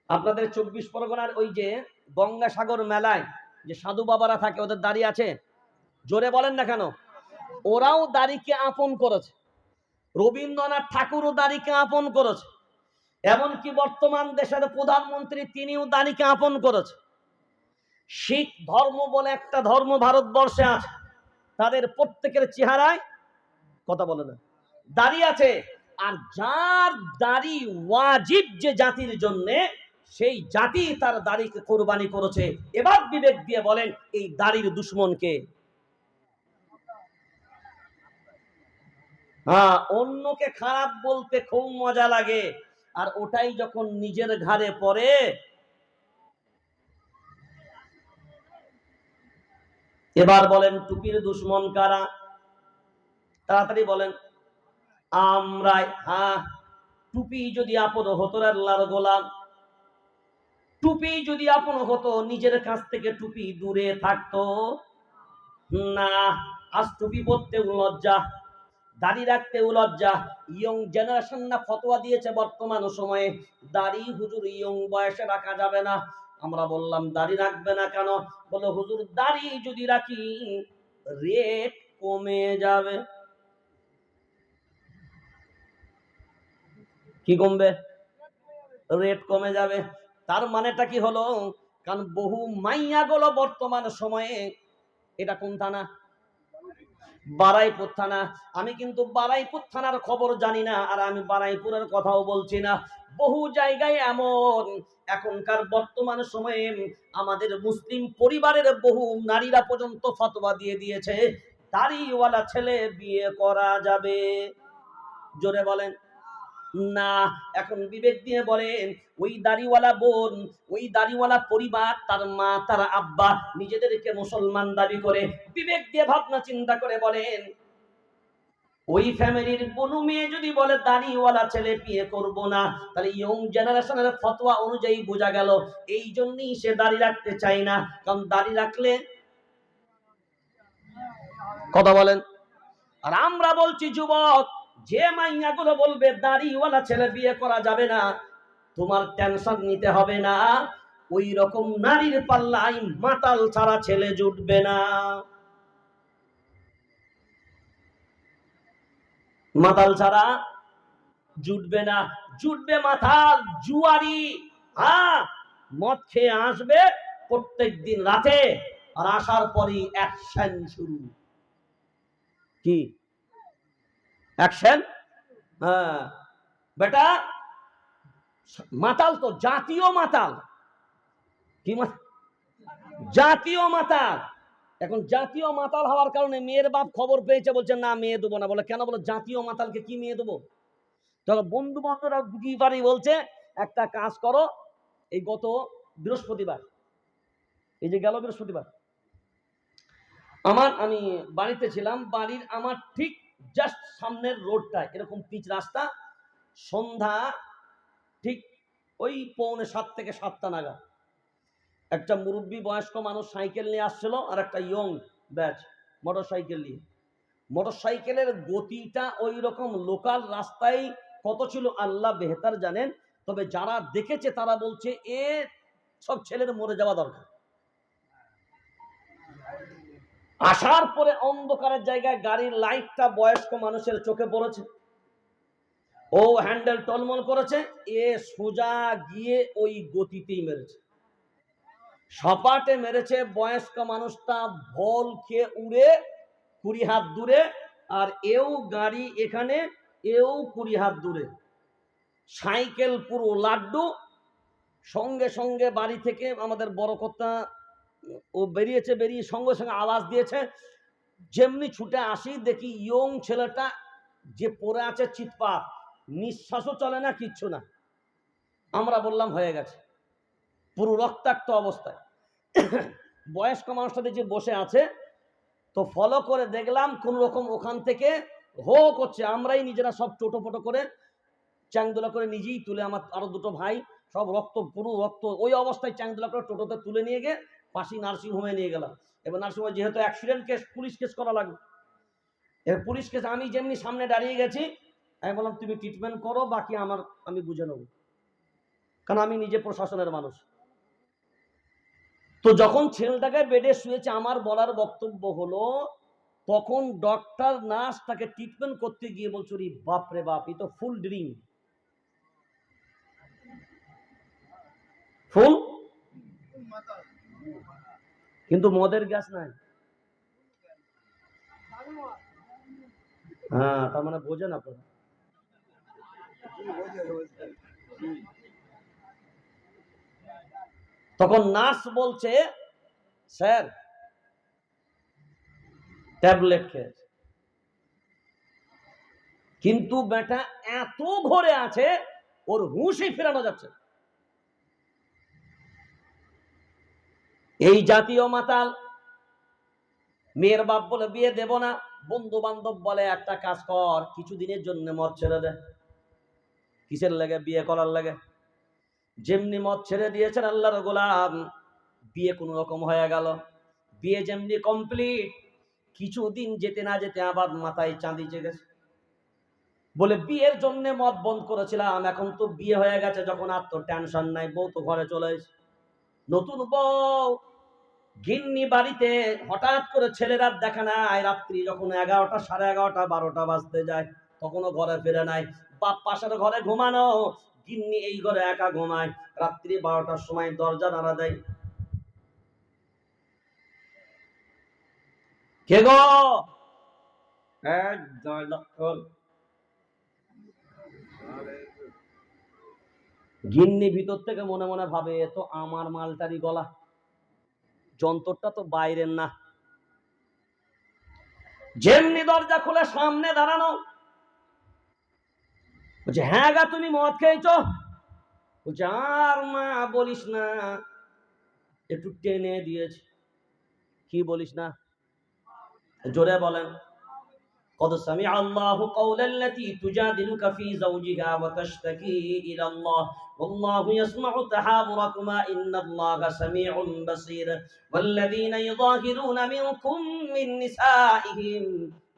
আপনাদের 24 পরগনার ওই যে গঙ্গাসাগর মেলায় যে সাধু বাবারা থাকে, ওদের দাড়ি আছে? জোরে বলেন না কেন? ওরাও দাড়িকে আপন করেছে, রবীন্দ্রনাথ ঠাকুরও দাড়িকে আপন করেছে, এমনকি বর্তমান দেশের প্রধানমন্ত্রী তিনিও দাড়িকে আপন করেছে। শিখ ধর্ম বলে একটা ধর্ম ভারতবর্ষে আছে, তাদের প্রত্যেকের চেহারায়, কথা বলে না, দাড়ি আছে। আর যার দাড়ি ওয়াজিব যে জাতির জন্য, সেই জাতি তার দাড়িকে কোরবানি করেছে। এবার বিবেক দিয়ে বলেন, এই দাড়ির দুশ্মনকে? হ্যাঁ, অন্যকে খারাপ বলতে খুব মজা লাগে, আর ওটাই যখন নিজের ঘাড়ে পড়ে। এবার বলেন, টুপির দুশ্মন কারা? তাড়াতাড়ি বলেন। আমরাই। হ্যাঁ, টুপি যদি আপন হতো আল্লাহর গোলাম, টুপি যদি আপন হতো, নিজের কাছ থেকে টুপি দূরে থাকতো না। আজ টুপি পরতেও লজ্জা, দাড়ি রাখতেও লজ্জা। ইয়ং জেনারেশন না ফতোয়া দিয়েছে বর্তমান সময়ে, দাড়ি হুজুর ইয়ং বয়সে রাখা যাবে না। আমরা বললাম দাড়ি রাখবে না কেন? বলে হুজুর দাড়ি যদি রাখি রেট কমে যাবে। কি কমবে? রেট কমে যাবে। তার মানেটা কি হলো? কারণ বহু মাইয়া গুলো বর্তমান সময়ে, এটা কোন থানা? বারাইপুর থানা। আমি কিন্তু বারাইপুর থানার খবর জানি না, আর আমি বারাইপুরের কথাও বলছি না। বহু জায়গায় এমন এখনকার বর্তমান সময়ে আমাদের মুসলিম পরিবারের বহু নারীরা পর্যন্ত ফতোয়া দিয়ে দিয়েছে দাড়িওয়ালা ছেলে বিয়ে করা যাবে। জোরে বলেন না। এখন বিবেক দিয়ে বলেন, ওই দাড়িওয়ালা বোন, ওই দাড়িওয়ালা পরিবার, তার মা তার আব্বা নিজেদেরকে মুসলমান দাবি করে, বিবেক দিয়ে ভাবনা চিন্তা করে বলেন, ওই ফ্যামিলির কোনো মেয়ে যদি বলে দাড়িওয়ালা ছেলে বিয়ে করব না, তাহলে ইয়ং জেনারেশনের ফতোয়া অনুযায়ী বোঝা গেল এই জন্যই সে দাড়ি রাখতে চায় না। কারণ দাড়ি রাখলে, কথা বলেন। আর আমরা বলছি যুবক, যে মাইয়াগুলো বলবে দাড়িওয়ালা ছেলে বিয়ে করা যাবে না, তোমার টেনশন নিতে হবে না, ওই রকম নারীর পাল্লায় মাতাল ছাড়া ছেলে জুটবে না। মাতাল ছাড়া জুটবে না, জুটবে মাতাল জুয়ারি। হ্যাঁ, মদ খেয়ে আসবে প্রত্যেক দিন রাতে, আর আসার পরই অ্যাকশন শুরু। কি অ্যাকশন? হ্যাঁ বেটা, মাতাল তো জাতীয় মাতাল। কি জাতীয় মাতাল। এখন জাতীয় মাতাল হওয়ার কারণে মেয়ের বাপ খবর পেয়েছে, বলছে না মেয়ে দেবো না। বলে কেন? বলে জাতীয় মাতালকে কি মেয়ে দেবো? তখন বন্ধু বান্ধবরা বুঝি পারি বলছে একটা কাজ করো, এই গত বৃহস্পতিবার, এই যে গেল বৃহস্পতিবার, আমি বাড়িতে ছিলাম, বাড়ির আমার ঠিক জাস্ট সামনের রোডটা এরকম পিচ রাস্তা, সন্ধ্যা ঠিক ওই 6:45 থেকে 7টা নাগাদ একটা মুরব্বী বয়স্ক মানুষ সাইকেল নিয়ে আসছিল, আর একটা ইয়ং ব্যাচ মোটর সাইকেল নিয়ে। মোটর সাইকেলের গতিটা ওই রকম লোকাল রাস্তায় কত ছিল আল্লাহ বেহতার জানেন, তবে যারা দেখেছে তারা বলছে এ সব ছেলের মরে যাওয়া দরকার। আসার পরে অন্ধকারের জায়গায় গাড়ির লাইটটা বয়স্ক মানুষের চোখে পড়েছে, ও হ্যান্ডেল টলমল করেছে, এ সোজা গিয়ে ওই গতিতেই মেরেছে, সপাটে মেরেছে। বয়স্ক মানুষটা ভল খেয়ে উড়ে 20 হাত দূরে, আর এও গাড়ি এখানে, এও 20 হাত দূরে, সাইকেল পুরো লাড্ডু। সঙ্গে সঙ্গে বাড়ি থেকে আমাদের বড় কর্তা ও বেরিয়েছে, বেরিয়ে সঙ্গে সঙ্গে আওয়াজ দিয়েছে। যেমনি ছুটে আসি দেখি ইয়ং ছেলেটা যে পড়ে আছে চিৎপাত, নিঃশ্বাসও চলে না, কিচ্ছু না। আমরা বললাম হয়ে গেছে, পুরো রক্তাক্ত অবস্থায়। বয়স্ক মানুষটা যে বসে আছে, তো ফলো করে দেখলাম কোন রকম ওখান থেকে হো করছে, আমরাই নিজেরা সব টোটো ফোটো করে চ্যাংদোলা করে নিজেই তুলে, আমার আরো দুটো ভাই সব রক্ত, পুরো রক্ত, ওই অবস্থায় চ্যাংদোলা করে টোটোতে তুলে নিয়ে গিয়ে পাশি নার্সিং হোমে নিয়ে গেলাম। এবার নার্সিং হোমে যেহেতু অ্যাক্সিডেন্ট কেস, পুলিশ কেস করা লাগবে। এর পুলিশ কেস আমি যেমনি সামনে দাঁড়িয়ে গেছি, আমি বললাম তুমি ট্রিটমেন্ট করো, বাকি আমি বুঝে নেব, কারণ আমি নিজে প্রশাসনের মানুষ। তো যখন ছেলেটাকে বেডে শুয়েছে, আমার বলার বক্তব্য হলো, তখন ডক্টর নার্স তাকে ট্রিটমেন্ট করতে গিয়ে বলছো রে বাপ রে বাপ, এ তো ফুল ড্রিঙ্ক, ফুল, কিন্তু মদের গ্যাস নাই। হ্যাঁ, তার মানে বোঝেন আপনারা। তখন নার্স বলছে স্যার ট্যাবলেট খেয়েছে, কিন্তু বেটা এত ভরে আছে ওর হুঁশই ফেরানো যাচ্ছে। এই জাতীয় মাতাল। মেয়ের বাপ বলে বিয়ে দেব না, বন্ধু বান্ধব বলে একটা কাজ কর, কিছুদিনের জন্য মদ ছেড়ে দে, কিসের লাগে? বিয়ে করার লাগে। যেমনি মদ ছেড়ে দিয়েছেন আল্লাহর গোলাম, বিয়ে কোন রকম হয়ে গেল। বিয়ে যেমনি কমপ্লিট, কিছুদিন যেতে না যেতে আবার মাথায় চাঁদি জেগেছে। বলে বিয়ের জন্য মদ বন্ধ করেছিলাম, এখন তো বিয়ে হয়ে গেছে, যখন আর তো টেনশন নাই, বউ তো ঘরে চলে এসেছে। নতুন বউ, গিন্নি বাড়িতে, হঠাৎ করে ছেলেরা দেখা নাই, রাত্রি যখন 11টা, 11:30, 12টা বাজতে যায়, তখনও ঘরে ফিরে নাই। বাপ পাশের ঘরে ঘুমানো, গিন্নি এই ঘরে একা ঘুমায়। রাত্রি 12টার সময় দরজা নাড়া দেয়, কে গো? গিন্নি ভিতর থেকে মনে মনে ভাবে, এ তো আমার মালটারি গলা, যন্ত্রটা তো বাইরের না। যেমনি দরজা খুলে সামনে দাঁড়ানো, বলছে হ্যাঁ গা, তুমি মদ খেয়েছো? বলছে আর মা বলিস না, একটু টেনে দিয়েছে। কি বলিস না? জোরে বলেন। قد سمع الله قول التي تجادلك في زوجها وتشتكي إلى الله والله يسمع تحاوركما إن الله سميع بصير والذين يظاهرون منكم من نسائهم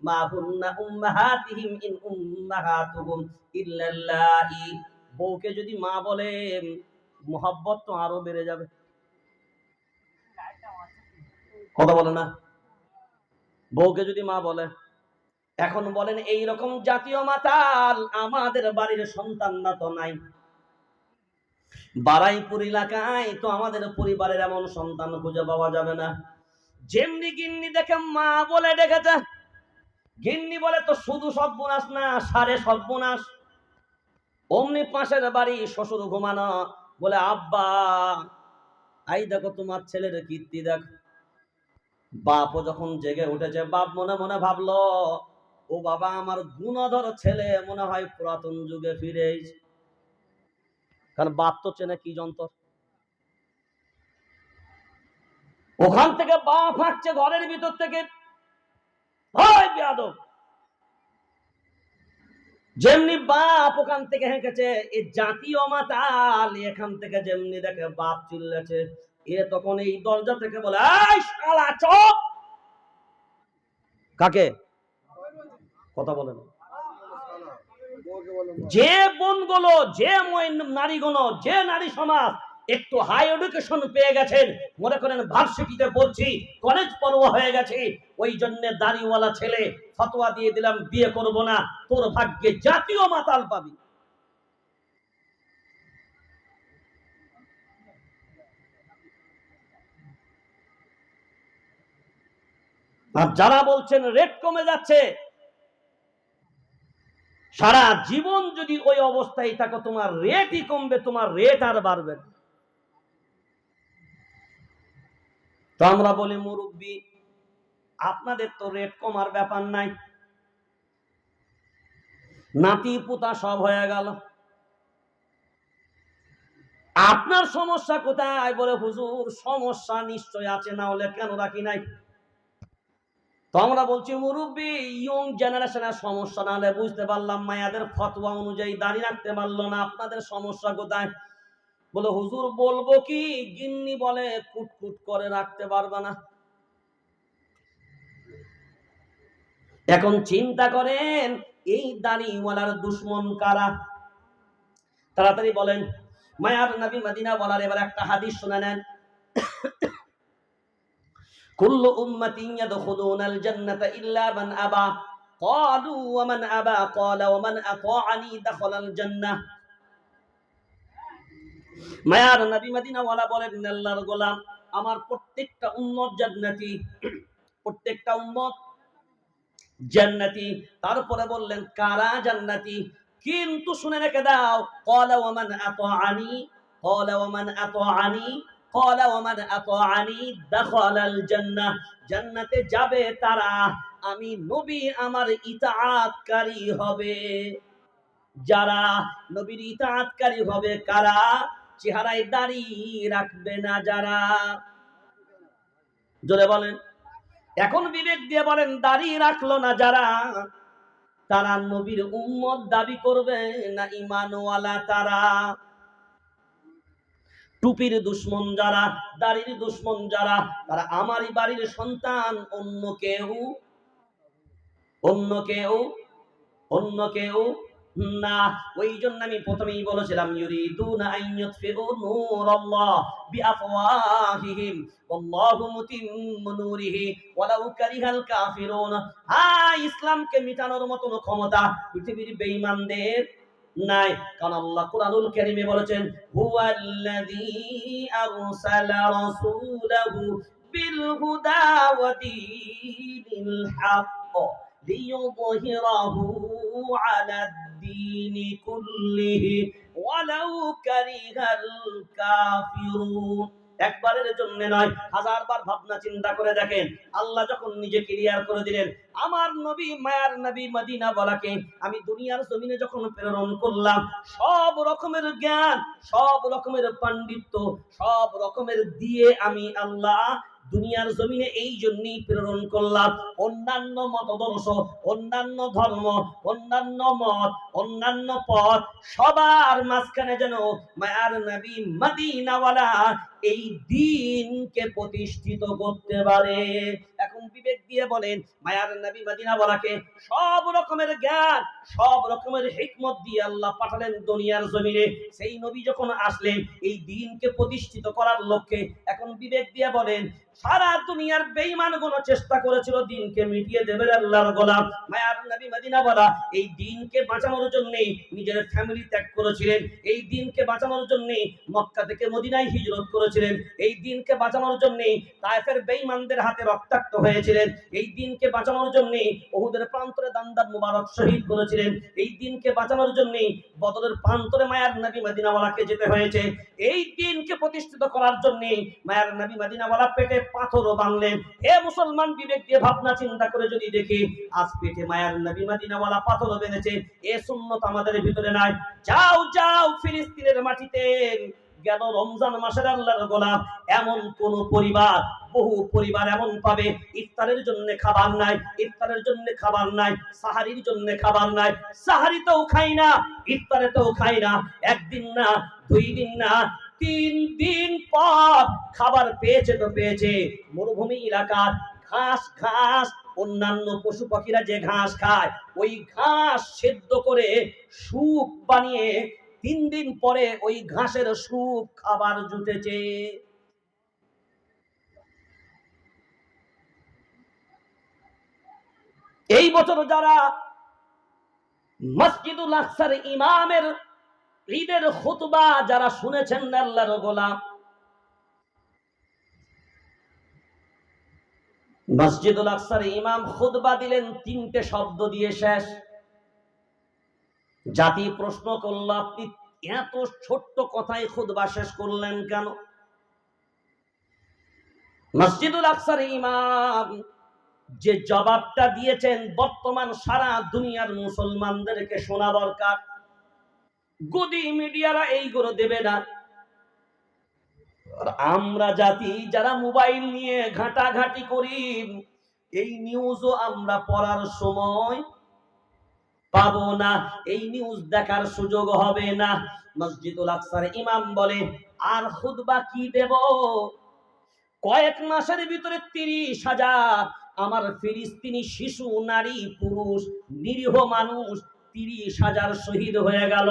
ما هن أمهاتهم إن أمهاتهم إلا اللائي। বউকে যদি মা বলে, মোহাব্বত তো আরো বেড়ে যাবে। কথা বলে না? বউকে যদি মা বলে, এখন বলেন এই রকম জাতীয় মাতাল আমাদের বাড়ির সন্তানরা তো নাই। বারাইপুর এলাকায় তো আমাদের পরিবারের এমন সন্তান খুঁজে পাওয়া যাবে না। যেমনি গিন্নি দেখে মা বলে ডেকেছে, গিন্নি বলে তো শুধু সর্বনাশ না, সারে সর্বনাশ। অমনি পাশের বাড়ি শ্বশুর ঘুমানো, বলে আব্বা আই দেখো তোমার ছেলের কীর্তি দেখ। বাপও যখন জেগে উঠেছে, বাপ মনে মনে ভাবলো, ও বাবা, আমার গুণধর ছেলে মনে হয় পুরাতন যুগে ফিরে এসেছে। কারণ বাপ তো চেনে কি যন্ত্র। ওখান থেকে বাপ হাঁকছে ঘরের ভিতর থেকে, হয় বেয়াদব। যেমনি বাপ ওখান থেকে হেঁকেছে, এই জাতীয় মাতাল এখান থেকে যেমনি দেখে বাপ চিল্লেছে, এ তখন এই দরজা থেকে বলে, এই শালা চুপ। কাকে? কথা বলেন। যে বোনগুলো, যে নারীগুলো, যে নারী সমাজ একটু হাই এডুকেশন পেয়ে গেছেন, মনে করেন ভার্সিটিতে পড়ছি, কলেজ পড়ুয়া হয়ে গেছে, ওই জন্য দাড়িওয়ালা ছেলে ফতোয়া দিয়ে দিলাম বিয়ে করব না, তোর ভাগ্যে জাতীয় মাতাল পাবি। আর যারা বলছেন রেট কমে যাচ্ছে, সারা জীবন যদি ওই অবস্থায় থাকো, তোমার রেটই কমবে, তোমার রেট আর বাড়বে। তো আমরা বলি, মুরব্বী আপনাদের তো রেট কমার ব্যাপার নাই, নাতি পুতা সব হয়ে গেল, আপনার সমস্যা কোথায়? বলে হুজুর সমস্যা নিশ্চয় আছে, না হলে কেন রাখি নাই। তো আমরা বলছি, মুরব্বী ইয়ং জেনারেশনের সমস্যা না হলে বুঝতে পারলাম, মায়াদের ফতোয়া অনুযায়ী দাঁড়িয়ে রাখতে পারলো না, আপনাদের সমস্যা কোথায়? বলে হুজুর বলবো কি, গিন্নি বলে কুটকুট করে রাখতে পারবে না। এখন চিন্তা করেন, এই দাড়িওয়ালার দুশ্মন কারা? তাড়াতাড়ি বলেন। মায়ার নবী মদিনা বলার এবার একটা হাদিস শুনে নেন। কুল্লু উম্মতি ইয়াদখুলুনাল জান্নাতা ইল্লা মান আবা ক্বালু ওয়া মান আবা ক্বালা ওয়া মান আতাআনি দাখালাল জান্নাহ। মায়ার নবী মদিনা ওয়ালা বলেন, আল্লাহর গোলাম, আমার প্রত্যেকটা উম্মত জান্নাতি, প্রত্যেকটা উম্মত জান্নাতি। তারপরে বললেন কারা জান্নাতি? কিন্তু শুনে রেখে দাও, ক্বালা ওয়া মান আতাআনি, ক্বালা ওয়া মান আতাআনি, ক্বালা ওয়া মান আতাআনি দাখালাল জান্নাহ। জান্নাতে যাবে তারা, আমি নবী আমার ইতাআতকারী হবে যারা। নবীর ইতাআতকারী হবে কারা? চেহারায় দাড়ি রাখবে না যারা। জোরে বলেন। এখন বিবেক দিয়ে বলেন, দাড়ি রাখলো না যারা, তারা নবীর উম্মত দাবি করবে না ঈমানওয়ালা তারা? টুপির দুশমন যারা, দাড়ির দুশমন যারা, তারা আমারই বাড়ির সন্তান, অন্য কেউ অন্য কেউ অন্য কেউ না। ওই জন্য আমি প্রথমেই বলেছিলাম ইউরিদুনা আন ইউতফিউ নূরাল্লাহ বিআফওয়াহিহিম ওয়াল্লাহু মুতিম্মু নূরিহি ওয়ালাউ কারিহাল কাফিরুন। হ্যাঁ, ইসলামকে মিটানোর মতো ক্ষমতা পৃথিবীর বেঈমানদের নাই। কারণ আল্লাহ কুরআনুল কারীমে বলেছেন হুয়াল্লাযী আরসালা রাসূলাহু বিল হুদা ওয়া দীনিল হক লিইয়ুযহিরাহু আলাদ দীনি কুল্লিহি ওয়ালাউ কারিহাল কাফিরুন। একবারের জন্য নয়, হাজারবার ভাবনা চিন্তা করে দেখেন। আল্লাহ যখন নিজে ক্লিয়ার করে দিলেন, আমার নবী, মায়ার নবী মদিনা ওয়ালাকে আমি দুনিয়ার জমিনে যখন প্রেরণ করলাম, সব রকমের জ্ঞান, সব রকমের পাণ্ডিত্য, সব রকমের দিয়ে আমি আল্লাহ দুনিয়ার জমিনে এই জন্যই প্রেরণ করলাম। অন্যান্য মতাদর্শ, অন্যান্য ধর্ম, অন্যান্য মত, অন্যান্য পথ সবার মাঝখানে যেন মায়ার নবী মদিনাওয়ালা এই দ্বীনকে প্রতিষ্ঠিত করতে পারে। এখন বিবেক দিয়ে বলেন, মায়ার নবী মদিনাওয়ালাকে সব রকমের জ্ঞান, সব রকমের হিকমত দিয়ে আল্লাহ পাঠালেন দুনিয়ার জমিনে। সেই নবী যখন আসলেন এই দ্বীনকে প্রতিষ্ঠিত করার লক্ষ্যে, এখন বিবেক দিয়ে বলেন, সারা দুনিয়ার বেঈমানগুলো চেষ্টা করেছিল দ্বীনকে মিটিয়ে দেবে আল্লাহর গোলাম। মায়ার নবী মদিনাওয়ালা এই দ্বীনকে বাঁচানোর জন্য নিজের ফ্যামিলি ত্যাগ করেছিলেন। এই দ্বীনকে বাঁচানোর জন্য মক্কা থেকে মদিনায় হিজরত করেছিলেন। এই দ্বীনকে বাঁচানোর জন্য তায়েফের বেঈমানদের হাতে রক্তাক্ত হয়েছিলেন। এই দ্বীনকে বাঁচানোর জন্য উহুদের প্রান্তরে দান্দার মুবারক শহীদ করেছিলেন। এই দ্বীনকে বাঁচানোর জন্য বদরের প্রান্তরে মায়ার নবী মদিনাওয়ালাকে যেতে হয়েছে। এই দ্বীনকে প্রতিষ্ঠিত করার জন্য মায়ার নবী মদিনাওয়ালা পেটে পাথরও বাঁধলেন। হে মুসলমান, বিবেক দিয়ে ভাবনা চিন্তা করে যদি দেখি, আজ পেটে মায়ার নবী মদিনাওয়ালা পাথরও বেঁধেছে, এ সুন্নত আমাদের ভিতরে নাই। যাও যাও ফিলিস্তিনের মাটিতে গেল রমজান মাসের আল্লাহর গোলাম, এমন কোন পরিবার, বহু পরিবার এমন পাবে ইফতারের জন্য খাবার নাই, ইফতারের জন্য খাবার নাই, সাহারির জন্য খাবার নাই, সাহারিতেও খাই না, ইফতারেতেও খাই না। একদিন না, 2 দিন না, 3 দিন পর খাবার পেয়েছে তো পেয়েছে। মরুভূমি এলাকার ঘাস ঘাস অন্যান্য পশু পাখিরা যে ঘাস খায়, ওই ঘাস সেদ্ধ করে স্যুপ বানিয়ে 3 দিন পরে ওই ঘাসের স্যুপ খাবার জুটেছে। এই বছর যারা মসজিদুল আকসার ইমামের ঈদের খুতবা যারা শুনেছেন আল্লাহর গোলাম, মসজিদুল আকসার ইমাম খুতবা দিলেন 3টে শব্দ দিয়ে শেষ। জাতি প্রশ্ন করল, আপনি এত ছোট্ট কথায় খুতবা শেষ করলেন কেন? মসজিদুল আকসার ইমাম যে জবাবটা দিয়েছেন, বর্তমান সারা দুনিয়ার মুসলমানদেরকে শোনা দরকার। গদি মিডিয়ারা এইগুলো দেবে না। আমরা জাতি যারা মোবাইল নিয়ে ঘাটাঘাটি করি, এই নিউজও আমরা পড়ার সময় পাবো না, এই নিউজ দেখার সুযোগ হবে না। মসজিদুল আকসার ইমাম বলে, আর খুতবা কি দেব? কয়েক মাসের ভিতরে 30,000 আমার ফিলিস্তিনি শিশু, নারী, পুরুষ, নিরীহ মানুষ 30,000 শহীদ হয়ে গেল।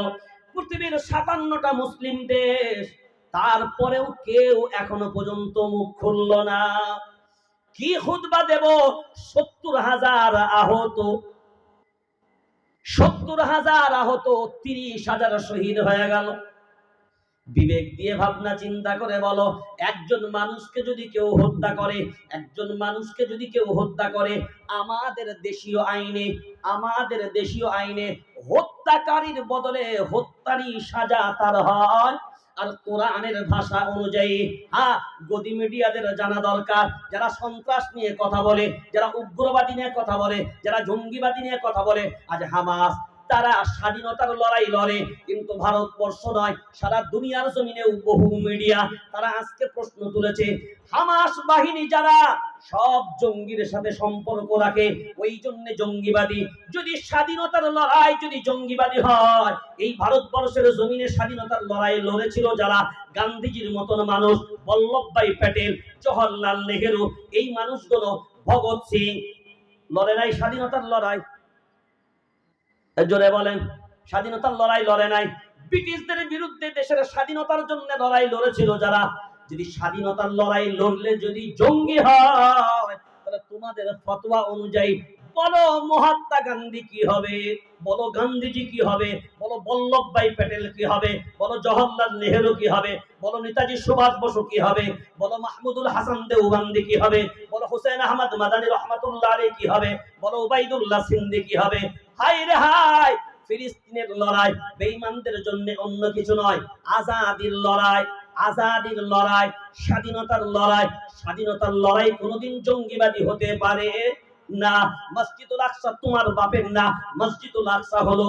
পৃথিবীর 57টা মুসলিম দেশ, তারপরেও কেউ এখনো পর্যন্ত মুখ খুলল না। কি খুতবা দেব? 70,000 আহত, 70,000 আহত, 30,000 শহীদ হয়ে গেল। বিবেক দিয়ে ভাবনা চিন্তা করে বলো, একজন মানুষকে যদি কেউ হত্যা করে, একজন মানুষকে যদি কেউ হত্যা করে, আমাদের দেশীয় আইনে হত্যাকারীর বদলে হত্যারই সাজা তার হয়। আর কোরআনের ভাষা অনুযায়ী, গদি মিডিয়াদের জানা দরকার, যারা সন্ত্রাস নিয়ে কথা বলে, যারা উগ্রবাদী নিয়ে কথা বলে, যারা জঙ্গিবাদী নিয়ে কথা বলে, আজ হামাস, তারা স্বাধীনতার লড়াই লড়ে, কিন্তু ভারতবর্ষ নয়, সারা দুনিয়ার জমিনে বহু মিডিয়া তারা আজকে প্রশ্ন তুলেছে, হামাস বাহিনী যারা সব জঙ্গির সাথে সম্পর্ক রাখে, ওই জন্য জঙ্গিবাদী। যদি স্বাধীনতার লড়াই যদি জঙ্গিবাদী হয়, এই ভারতবর্ষের জমিনে স্বাধীনতার লড়াই লড়েছিল যারা, গান্ধীজির মতন মানুষ, বল্লভভাই প্যাটেল, জওহরলাল নেহেরু, এই মানুষগুলো, ভগৎ সিং, লড়ে নাই স্বাধীনতার লড়াই? জোরে বলেন, স্বাধীনতার লড়াই লড়ে নাই। ব্রিটিশদের বিরুদ্ধে দেশের স্বাধীনতার জন্য লড়াই লড়েছিল যারা, যদি স্বাধীনতার লড়াই লড়লে যদি জঙ্গি হয়, তাহলে তোমাদের ফতোয়া অনুযায়ী বলো মহাত্মা গান্ধী কি হবে, বলো গান্ধীজি কি হবে, বলো বল্লভভাই প্যাটেল কি হবে, বলো জওহরলাল নেহেরু কি হবে, বলো নেতাজি সুভাষ বসু কি হবে, বলো মাহমুদুল হাসান দেওবন্দি কি হবে, বলো হুসেন আহমদ মাদানী রহমাতুল্লাহ আলাইহি কি হবে, বলো উবাইদুল্লাহ সিন্ধি কি হবে। হায় রে হায়, ফিলিস্তিনের লড়াই বেঈমানদের জন্য অন্য কিছু নয়, আজাদির লড়াই, আজাদির লড়াই, স্বাধীনতার লড়াই। স্বাধীনতার লড়াই কোনোদিন জঙ্গিবাদী হতে পারে না। মসজিদুল আকসা তোমার বাপের না, মসজিদুল আকসা হলো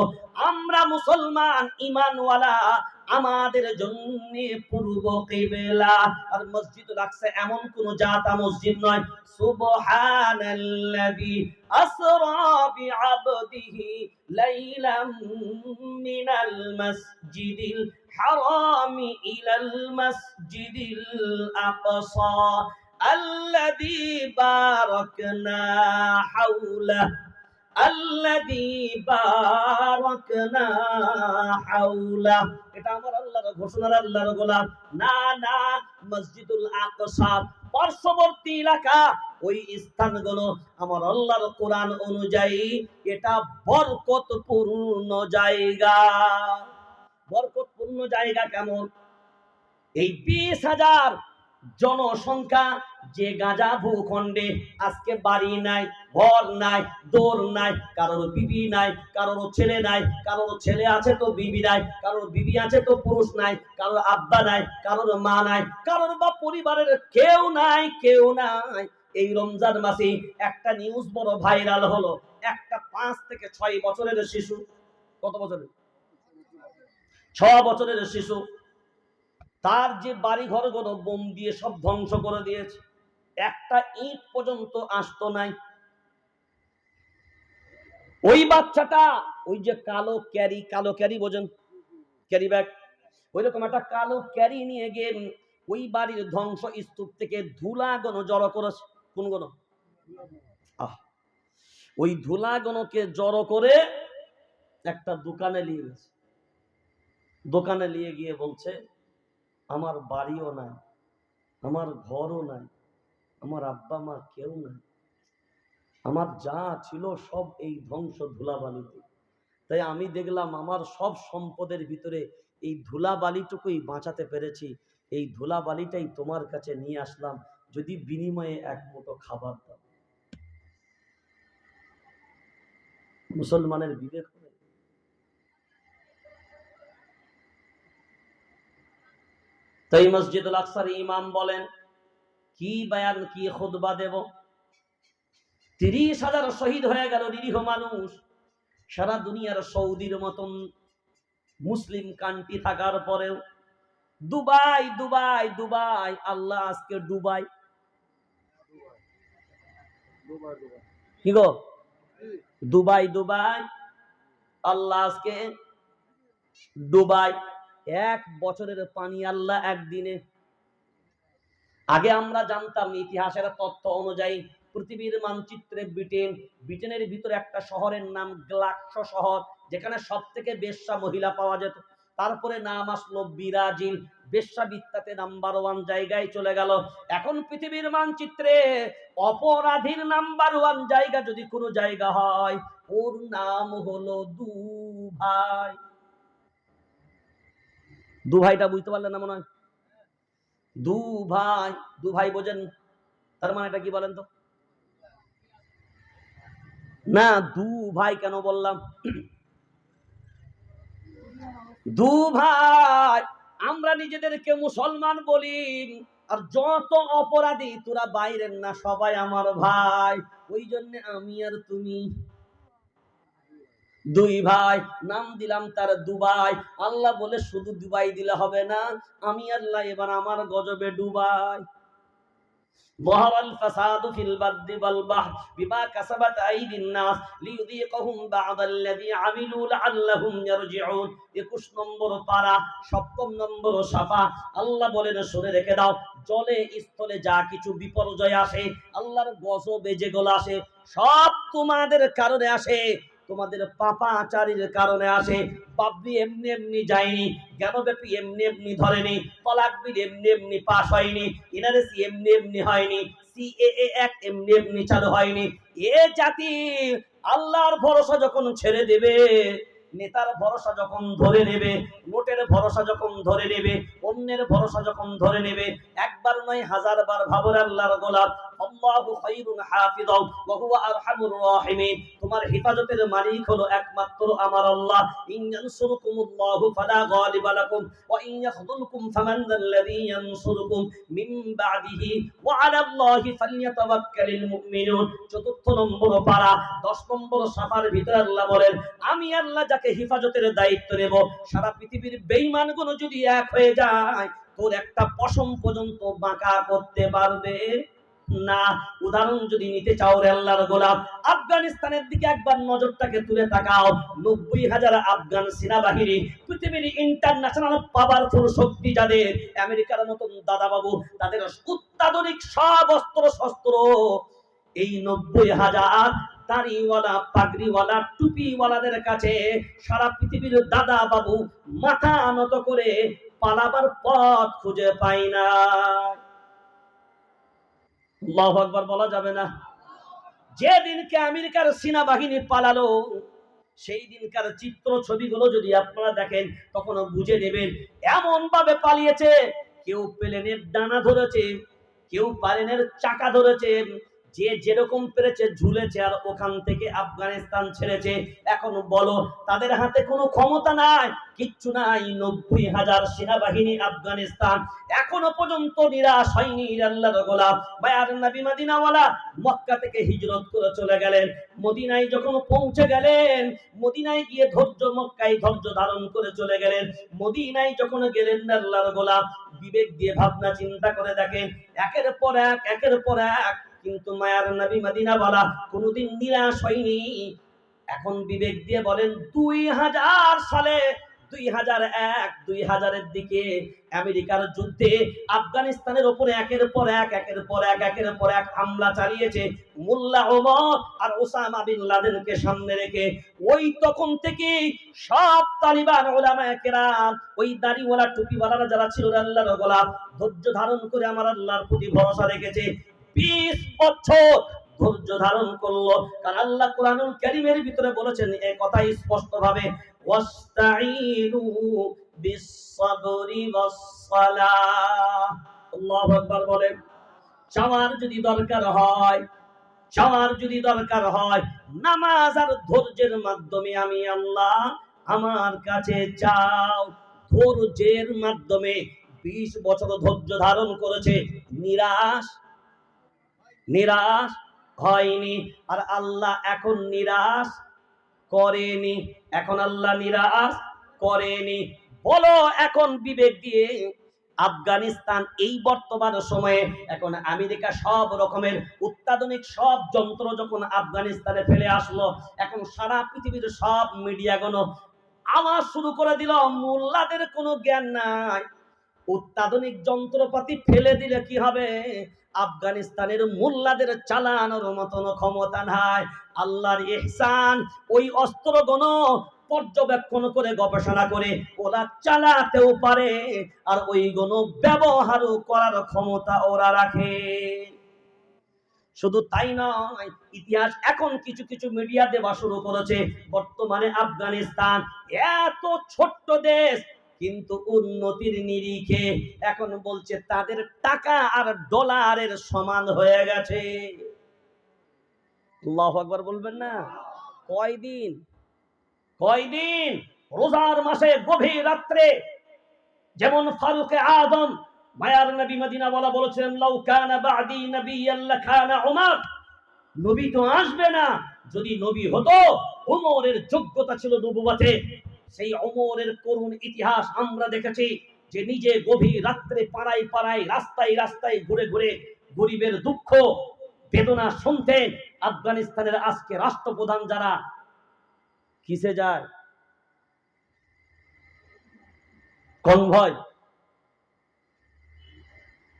আমরা মুসলমান ঈমানওয়ালা, আমাদের জন্য পূর্ব কিবলা। আর মসজিদুল আকসা এমন কোন জাতা মসজিদ নয়। সুবহানাল্লাযী আসরা বিআবদিহি লাইলাম মিনাল মাসজিদিল হারামি ইলাল মাসজিদিল আকসা الذي باركنا حوله الذي باركنا حوله। এটা আমার আল্লাহর ঘোষণা, আল্লাহর গোলাম। না না, মসজিদুল আকসা পার্শ্ববর্তী এলাকা, ওই স্থানগুলো আমার আল্লাহর কোরআন অনুযায়ী এটা বরকতপূর্ণ জায়গা। বরকতপূর্ণ জায়গা কেমন? এই 20,000 জনসংখ্যা যে গাজা ভূখণ্ডে আজকে বাড়ি নাই, ঘর নাই, দৌড় নাই, কারোর বিবি নাই, কারোর ছেলে নাই, কারোর ছেলে আছে তো বিবি নাই, কারোর বিবি আছে তো পুরুষ নাই, কারোর আব্বা নাই, কারোর মা নাই, কারোর বা পরিবারের কেউ নাই, কেউ নাই। এই রমজান মাসে একটা নিউজ বড় ভাইরাল হলো, একটা 5 থেকে 6 বছরের শিশু, কত বছরের? 6 বছরের শিশু, তার যে বাড়ি ঘরগুলো বোম দিয়ে সব ধ্বংস করে দিয়েছে, একটা ইট পর্যন্ত আসতো নাই। ওই বাচ্চাটা, ওই যে কালো ক্যারি বোঝেন, ক্যারি ব্যাগ, ওই রকম একটা কালো ক্যারি নিয়ে গিয়ে ওই বাড়ির ধ্বংস স্তূপ থেকে ধুলাগণ জড়ো করেছে। কোন গণ? ওই ধুলাগণকে জড়ো করে একটা দোকানে নিয়ে গেছে। দোকানে নিয়ে গিয়ে বলছে, আমার বাড়িও নাই, আমার ঘরও নাই, আমার আব্বা মা কেউ নাই, আমার যা ছিল সব এই ধ্বংস ধুলাবালিতে। তাই আমি দেখলাম আমার সব সম্পদের ভিতরে এই ধুলাবালিটুকুই বাঁচাতে পেরেছি, এই ধুলাবালিটাই তোমার কাছে নিয়ে আসলাম, যদি বিনিময়ে এক মুঠো খাবার দাও। মুসলমানের বিবেক হবে? তাই মসজিদুল আকসার ইমাম বলেন, কি বয়ান, কি খুতবা দেব? 30,000 শহীদ হয়ে গেল নিরীহ মানুষ। সারা দুনিয়ার সৌদির মতন মুসলিম কান্ট্রি থাকার পরেও দুবাই দুবাই দুবাই, আল্লাহ আজকে দুবাই, কি গো দুবাই দুবাই, আল্লাহ আজকে দুবাই। 1 বছরের পানি আল্লাহ একদিনে। আগে আমরা জানতাম ইতিহাসের তথ্য অনুযায়ী পৃথিবীর মানচিত্রে ব্রিটেনের ভিতরে একটা শহরের নাম গ্লাক্সো শহর, যেখানে সব থেকে বেশ্যা মহিলা পাওয়া যেত। তারপরে নাম আসলো ব্রাজিল, বেশ্যাবিদ্যাতে নাম্বার 1 জায়গায় চলে গেল। এখন পৃথিবীর মানচিত্রে অপরাধীর নাম্বার 1 জায়গা যদি কোনো জায়গা হয়, ওর নাম হলো দুবাই। দুবাইটা বুঝতে পারলেন না মনে হয়? দুবাই, দুবাই বোঝেন? তার মানে এটা কি বলেন তো? না, দুবাই কেন বললাম? দুবাই, আমরা নিজেদেরকে মুসলমান বলি, আর যত অপরাধী তোরা বাইরের না, সবাই আমার ভাই। ওই জন্য আমি আর তুমি দুই ভাই, নাম দিলাম তার দুবাই। আল্লাহ বলে শুধু দুবাই দিলে হবে না, আমি আল্লাহ এবার আমার গজবে ডুবাই। ظهر الفساد في البر والبحر بما كسبت أيدي الناس ليذيقهم بعض الذي عملوا لعلهم يرجعون। 21 নম্বর পারা, 7 নম্বর সাফা। আল্লাহ বলেন শুনে রেখে দাও, জলে স্থলে যা কিছু বিপর্যয় আসে, আল্লাহর গজবে যেগুলো আসে, সব তোমাদের কারণে আসে, তোমাদের পাপাচারীর কারণে আসে। বাবরি এমনি এমনি যায়নি, জ্ঞানব্যাপী এমনি এমনি ধরেনি, তলাক বিল এমনি এমনি পাস হয়নি, এনআরসি এমনি এমনি হয়নি, সিএএ অ্যাক্ট এমনি এমনি চালু হয়নি। এ জাতি আল্লাহর ভরসা যখন ছেড়ে দেবে, নেতার ভরসা যখন ধরে নেবে, নোটের ভরসা যখন ধরে নেবে, অন্যের ভরসা যখন ধরে নেবে, একবার নয় হাজারবার ভাবর আল্লাহর গোলাম, আল্লাহু খায়রুন হাফিযা ওয়া হুয়া আরহামুর রাহিমিন। তোমার হেফাজতের মালিক হলো একমাত্র আমার আল্লাহ। ইন ইয়ানসুরকুমুল্লাহু ফালা গালিবা লাকুম ওয়া ইন ইয়াখযুলকুম ফামান যাল্লাযী ইয়ানসুরকুম মিন বা'দিহি ওয়া আলাল্লাহি ফালইয়াতাওয়াক্কালিল মুমিনুন। 4 নম্বর পারা, 10 নম্বর সাফার ভিতরে আল্লাহ বলেন, আমি আল্লাহ যাকে হেফাজতের দায়িত্ব নেব, সারা পৃথিবীর বেঈমানগুলো যদি এক হয়ে যায়, তোর একটা পশম পর্যন্ত বাঁকা করতে পারবে না। উদাহরণ যদি নিতে চাও রে আল্লাহর গোলাম, আফগানিস্তানের দিকে একবার নজরটাকে তুলে তাকাও। 90,000 আফগান সেনাবাহিনী, পৃথিবীর ইন্টারন্যাশনাল পাওয়ারফুল শক্তি যাদের, আমেরিকার মতন দাদা বাবু, তাদের অত্যাধুনিক সব অস্ত্র শস্ত্র এই 90,000 দাড়িওয়ালা পাগড়িওয়ালা টুপিওয়ালাদের কাছে সারা পৃথিবীর দাদা বাবু মাথা নত করে পালাবার পথ খুঁজে পায় না। আল্লাহু আকবার বলা যাবে না? যেদিনকে আমেরিকার সেনাবাহিনী পালালো, সেই দিনকার চিত্র ছবিগুলো যদি আপনারা দেখেন, তখন বুঝে নেবেন এমন ভাবে পালিয়েছে। কেউ প্লেনের ডানা ধরেছে, কেউ প্লেনের চাকা ধরেছে, যে যেরকম পেরেছে ঝুলেছে, আর ওখান থেকে আফগানিস্তান ছেড়েছে। এখন বলো, তাদের হাতে কোনো ক্ষমতা নাই, কিচ্ছু নাই। 90,000 সেনাবাহিনী আফগানিস্তান এখনো পর্যন্ত নিরাশ হয়নি। আল্লাহর গোলাম মায়ার নবী মদিনাওয়ালা মক্কা থেকে হিজরত করে চলে গেলেন। মদিনায় যখন পৌঁছে গেলেন, মদিনায় গিয়ে মক্কায় ধৈর্য ধারণ করে চলে গেলেন। মদিনায় যখন গেলেন, আল্লাহর গোলাম বিবেক দিয়ে ভাবনা চিন্তা করে দেখেন, একের পর এক একের পর এক, কিন্তু মায়ার নবী মদিনাওয়ালা কোনোদিন নিরাশ হয়নি। এখন বিবেক দিয়ে বলেন, 2000 সালে, 2001, 2000-এর দিকে আমেরিকার যুদ্ধে আফগানিস্তানের উপরে একের পর এক একের পর এক একের পর এক হামলা চালিয়েছে মোল্লা ওমর আর ওসামা বিন লাদেনকে সামনে রেখে। ওই তখন থেকে সব তালিবান উলামায়ে কেরাম, ওই দাড়িওয়ালা টুপিওয়ালারা যারা ছিল, আল্লাহর গোলাম, ধৈর্য ধারণ করে আমার আল্লাহর প্রতি ভরসা রেখেছে। 20 বছর ধৈর্য ধারণ করলো। কারণ আল্লাহ কুরআনুল কারীমের ভিতরে বলেছেন এই কথা স্পষ্ট ভাবে, ওয়াস্তাঈনু বিস-সাবরি ওয়াস-সালাহ। আল্লাহু আকবার বলেন। চাওয়ার যদি দরকার হয়, চাওয়ার যদি দরকার হয়, নামাজ আর ধৈর্যের মাধ্যমে আমি আল্লাহ আমার কাছে চাও। ধৈর্যের মাধ্যমে 20 বছর ধৈর্য ধারণ করেছে, নিরাশ নিরাশ হয়নি। আর আল্লাহ এখন নিরাশ করেনি, এখন আল্লাহ নিরাশ করেনি। বলো এখন বিবেক দিয়ে, আফগানিস্তান এই বর্তমান সময়ে এখন আমেরিকা সব রকমের অত্যাধুনিক সব যন্ত্র যখন আফগানিস্তানে ফেলে আসলো, এখন সারা পৃথিবীর সব মিডিয়াগুলো আওয়াজ শুরু করে দিল, মোল্লাদের কোনো জ্ঞান নাই। অত্যাধুনিক যন্ত্রপাতি ফেলে দিলে কি হবে? আফগানিস্তানের মোল্লাদের চালানোর মতন ক্ষমতা নাই। আল্লাহর ইহসান, ওই অস্ত্রগুলো পর্যবেক্ষণ করে গবেষণা করে ওরা চালাতেও পারে, আর ওইগুলো ব্যবহারও করার ক্ষমতা ওরা রাখে। শুধু তাই নয়, ইতিহাস এখন কিছু কিছু মিডিয়া দেওয়া শুরু করেছে, বর্তমানে আফগানিস্তান এত ছোট্ট দেশ, কিন্তু উন্নতির নিরিখে এখন বলছে তাদের টাকা আর ডলারের সমান হয়ে গেছে। আল্লাহু আকবার বলবেন না? কয়দিন কয়দিন রোজার মাসে গভীর রাত্রে, যেমন ফারুকে আযম মায়ার নবী মদিনাওয়ালা বলেছেন, লাউ কানা বাদি নবিয়্যান লাকানা উমর। নবী তো আসবে না, যদি নবী হতো ওমরের যোগ্যতা ছিল নবুয়তে। সেই ওমরের করুণ ইতিহাস আমরা দেখেছি, যে নিজে গভীর রাত্রে পাড়ায় পাড়ায় রাস্তায় রাস্তায় ঘুরে ঘুরে গরিবের দুঃখ বেদনা শুনতেন। আফগানিস্তানের আজকে রাষ্ট্রপ্রধান যারা কিসে যায়? কনভয়,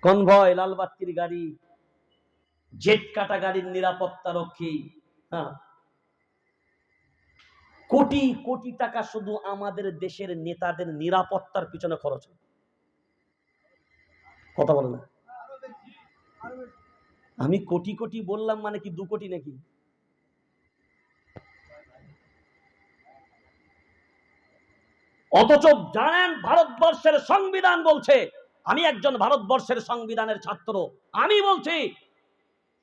কনভয়, লালবাত্তির গাড়ি, জেট কাটা গাড়ির নিরাপত্তা রক্ষী। হ্যাঁ, কোটি কোটি টাকা শুধু আমাদের দেশের নেতাদের নিরাপত্তার পিছনে খরচ হয়। কথা বলে না। আমি কোটি কোটি বললাম মানে কি 2 কোটি নাকি? অথচ জানেন ভারতবর্ষের সংবিধান বলছে, আমি একজন ভারতবর্ষের সংবিধানের ছাত্র, আমি বলছি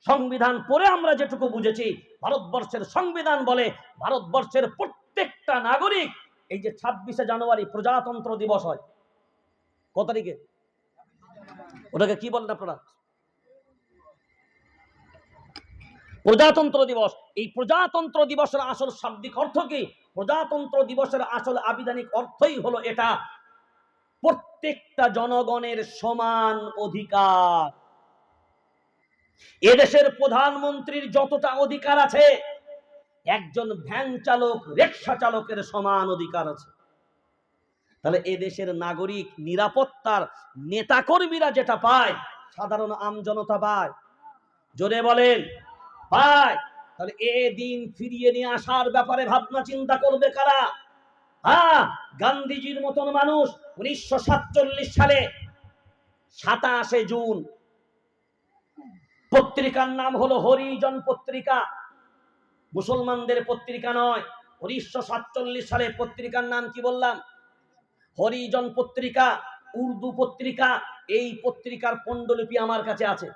সংবিধান পড়ে আমরা যেটুকু বুঝেছি, ভারতবর্ষের সংবিধান বলে ভারতবর্ষের প্রত্যেকটা নাগরিক, এই যে 26শে জানুয়ারি প্রজাতন্ত্র দিবস হয়, কত তারিখে? ওটাকে কি বলেন আপনারা? প্রজাতন্ত্র দিবস। এই প্রজাতন্ত্র দিবসের আসল শাব্দিক অর্থ কি? প্রজাতন্ত্র দিবসের আসল আবিধানিক অর্থই হলো এটা, প্রত্যেকটা জনগণের সমান অধিকার। এদেশের প্রধানমন্ত্রীর যতটা অধিকার আছে, একজন ভ্যান চালক, রিকশা চালকের সমান অধিকার আছে। তাহলে এদেশের নাগরিক নিরাপত্তার নেতাকর্মীরা যেটা পায়, সাধারণ আমজনতা পায়? জোরে বলেন পায়। তাহলে এই দিন ফিরিয়ে নিয়ে আসার ব্যাপারে ভাবনা চিন্তা করবে কারা? হ্যাঁ, গান্ধীজির মতন মানুষ 1947 সালে 27শে জুন, পত্রিকার নাম হলো হরিজন পত্রিকা, মুসলমানদের পত্রিকা নয়। 1947 সালে পত্রিকার নাম কি বললাম? হরিজন পত্রিকা, উর্দু পত্রিকা। এই পত্রিকার পণ্ডলিপি আমার কাছে আছে।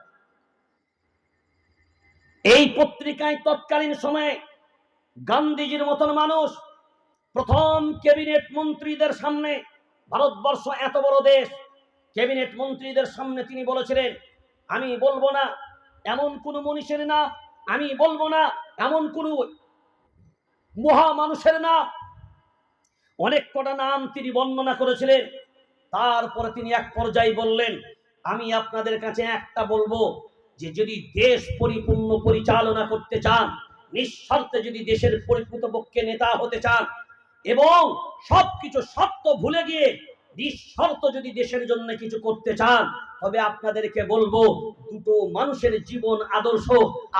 এই পত্রিকায় তৎকালীন সময়ে গান্ধীজির মতন মানুষ প্রথম ক্যাবিনেট মন্ত্রীদের সামনে, ভারতবর্ষ এত বড় দেশ, ক্যাবিনেট মন্ত্রীদের সামনে তিনি বলেছিলেন, আমি বলবো না এমন কোন মনীষীর নাম, আমি বলবো না এমন কোন মহা মানুষের নাম, অনেক কটা নাম তিনি বর্ণনা করেছিলেন। তারপরে তিনি এক পর্যায়ে বললেন, আমি আপনাদের কাছে একটা বলবো, যে যদি দেশ পরিপূর্ণ পরিচালনা করতে চান, নিঃস্বার্থে যদি দেশের প্রকৃতপক্ষে নেতা হতে চান, এবং সবকিছু শর্ত ভুলে গিয়ে নিঃস্বার্থ যদি দেশের জন্য কিছু করতে চান, তবে আপনাদেরকে বলবো দুটো মানুষের জীবন আদর্শ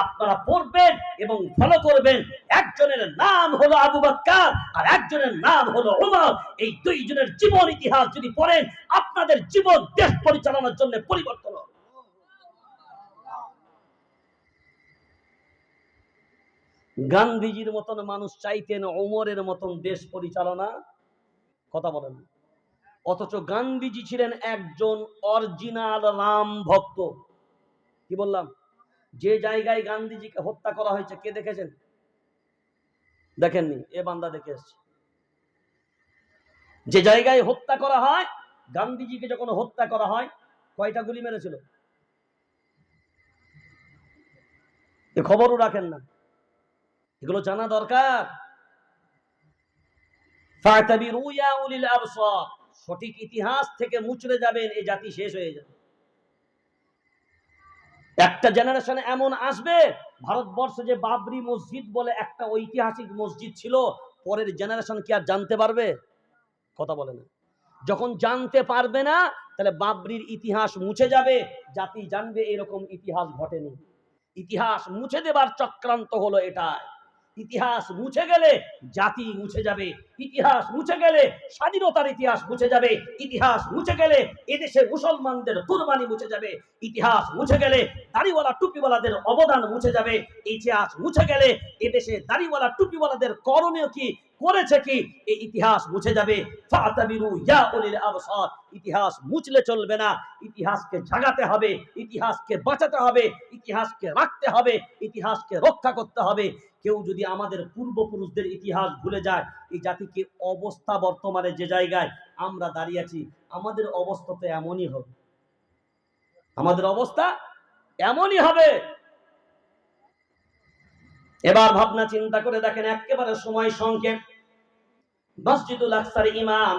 আপনারা পড়বেন এবং ফলো করবেন। একজনের নাম হলো আবু বকর আর একজনের নাম হলো ওমর। এই দুইজনের জীবন ইতিহাস যদি পড়েন, আপনাদের জীবন দেশ পরিচালনার জন্য পরিবর্তন হবে। গান্ধীজির মতন মানুষ চাইতেন ওমরের মতন দেশ পরিচালনা। কথা বলেন। অথচ গান্ধীজি ছিলেন একজন অরিজিনাল রাম ভক্ত। কি বললাম? যে জায়গায় গান্ধীজিকে হত্যা করা হয়েছে, কে দেখেছেন? দেখেননি? এ বান্দা দেখে এসছে। যে জায়গায় হত্যা করা হয়, গান্ধীজিকে যখন হত্যা করা হয়, কয়টা গুলি মেরেছিল? এ খবরও রাখেন না, এগুলো জানা দরকার। সঠিক ইতিহাস থেকে মুচড়ে যাবেন, এই জাতি শেষ হয়ে যাবে। একটা জেনারেশন এমন আসবে, ভারতবর্ষে যে বাবরি মসজিদ বলে একটা ঐতিহাসিক মসজিদ ছিল, পরের জেনারেশন কি আর জানতে পারবে? কথা বলে না। যখন জানতে পারবে না, তাহলে বাবরির ইতিহাস মুছে যাবে, জাতি জানবে এরকম ইতিহাস ঘটেনি। ইতিহাস মুছে দেবার চক্রান্ত হলো এটা। ইতিহাস মুছে গেলে জাতি মুছে যাবে, ইতিহাস মুছে গেলে স্বাধীনতার ইতিহাস মুছে যাবে, ইতিহাস মুছে গেলে এদেশের মুসলমানদের কুরবানি মুছে যাবে, ইতিহাস মুছে গেলে দাড়িওয়ালা টুপিওয়ালাদের অবদান মুছে যাবে, ইতিহাস মুছে গেলে এদেশে দাড়িওয়ালা টুপিওয়ালাদের করণীয় কি, করেছে কি, এই ইতিহাস মুছে যাবে। ফাতাবিরু ইয়া উলিল আবসার। ইতিহাস মুছলে চলবে না, ইতিহাসকে জাগাতে হবে, ইতিহাসকে বাঁচাতে হবে, ইতিহাসকে রাখতে হবে, ইতিহাসকে রক্ষা করতে হবে। কেউ যদি আমাদের পূর্বপুরুষদের ইতিহাস ভুলে যায়, এই জাতিকে অবস্থা বর্তমানে যে জায়গায় আমরা দাঁড়িয়ে আছি, আমাদের অবস্থা তো এমনই হবে। আমাদের অবস্থা এমনই হবে। এবার ভাবনা চিন্তা করে দেখেন, একেবারে সময় সংক্ষেপ। মসজিদুল আকসার ইমাম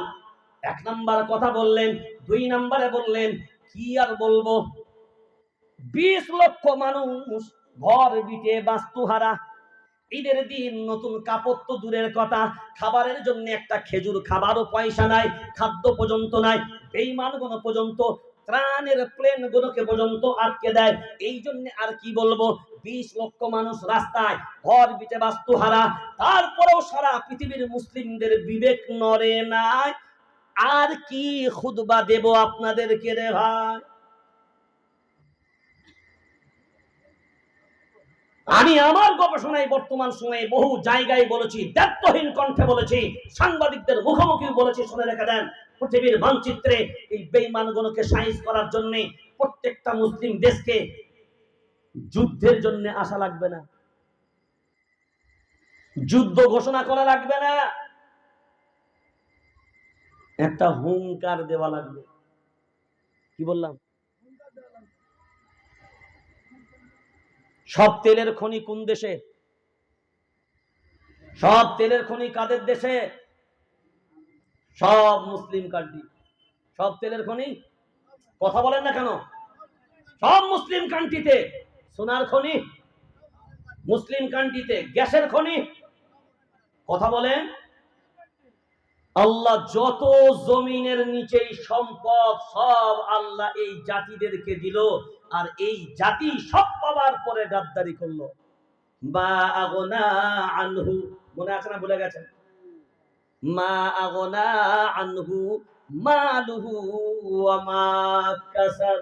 1 নাম্বার কথা বললেন, 2 নাম্বারে বললেন কি আর বলবো, 20 লক্ষ মানুষ ঘর বিটে বাস্তুহারা, ঈদের দিন নতুন কাপড় তো দূরের কথা, খাবারের জন্য একটা খেজুর খাবারও পয়সা নাই, খাদ্য পর্যন্ত নাই। বেঈমানগুলো পর্যন্ত ত্রাণের প্লেন গুলোকে পর্যন্ত আটকে দেয়। এই জন্য আর কি বলবো, 20 লক্ষ মানুষ রাস্তায়, ঘর বিটে বাস্তুহারা, তারপরেও সারা পৃথিবীর মুসলিমদের বিবেক নড়ে নাই। আর কি খুতবা দেব আপনাদেরকে রে ভাই। আমি আমার গবেষণায় বর্তমান সময়ে বহু জায়গায় বলেছি, দায়িত্বহীন কণ্ঠে বলেছি, সাংবাদিকদের মুখোমুখি বলেছি, শুনে রেখে দেন। পৃথিবীর মানচিত্রে এই বেঈমানগুলোকে সাইজ করার জন্য প্রত্যেকটা মুসলিম দেশকে যুদ্ধের জন্য আসা লাগবে না, যুদ্ধ ঘোষণা করা লাগবে না, একটা হুঙ্কার দেওয়া লাগবে। কি বললাম? সব তেলের খনি কোন দেশে? সব তেলের খনি কাদের দেশে? সব মুসলিম কান্ট্রি। সব তেলের খনি, কথা বলেন না কেন? সব মুসলিম কান্ট্রিতে। সোনার খনি মুসলিম কান্ট্রিতে, গ্যাসের খনি, কথা বলেন। আল্লাহ যত জমিনের নিচেই সম্পদ সব আল্লাহ এই জাতিদেরকে দিল, আর এই জাতি সব পাওয়ার পরে গাদ্দারি করলো। মা আগনা আনহু, মনে আছে না? ভুলে গেছেন? মা আগনা আনহু মালুহু ওয়া মা কাসাব।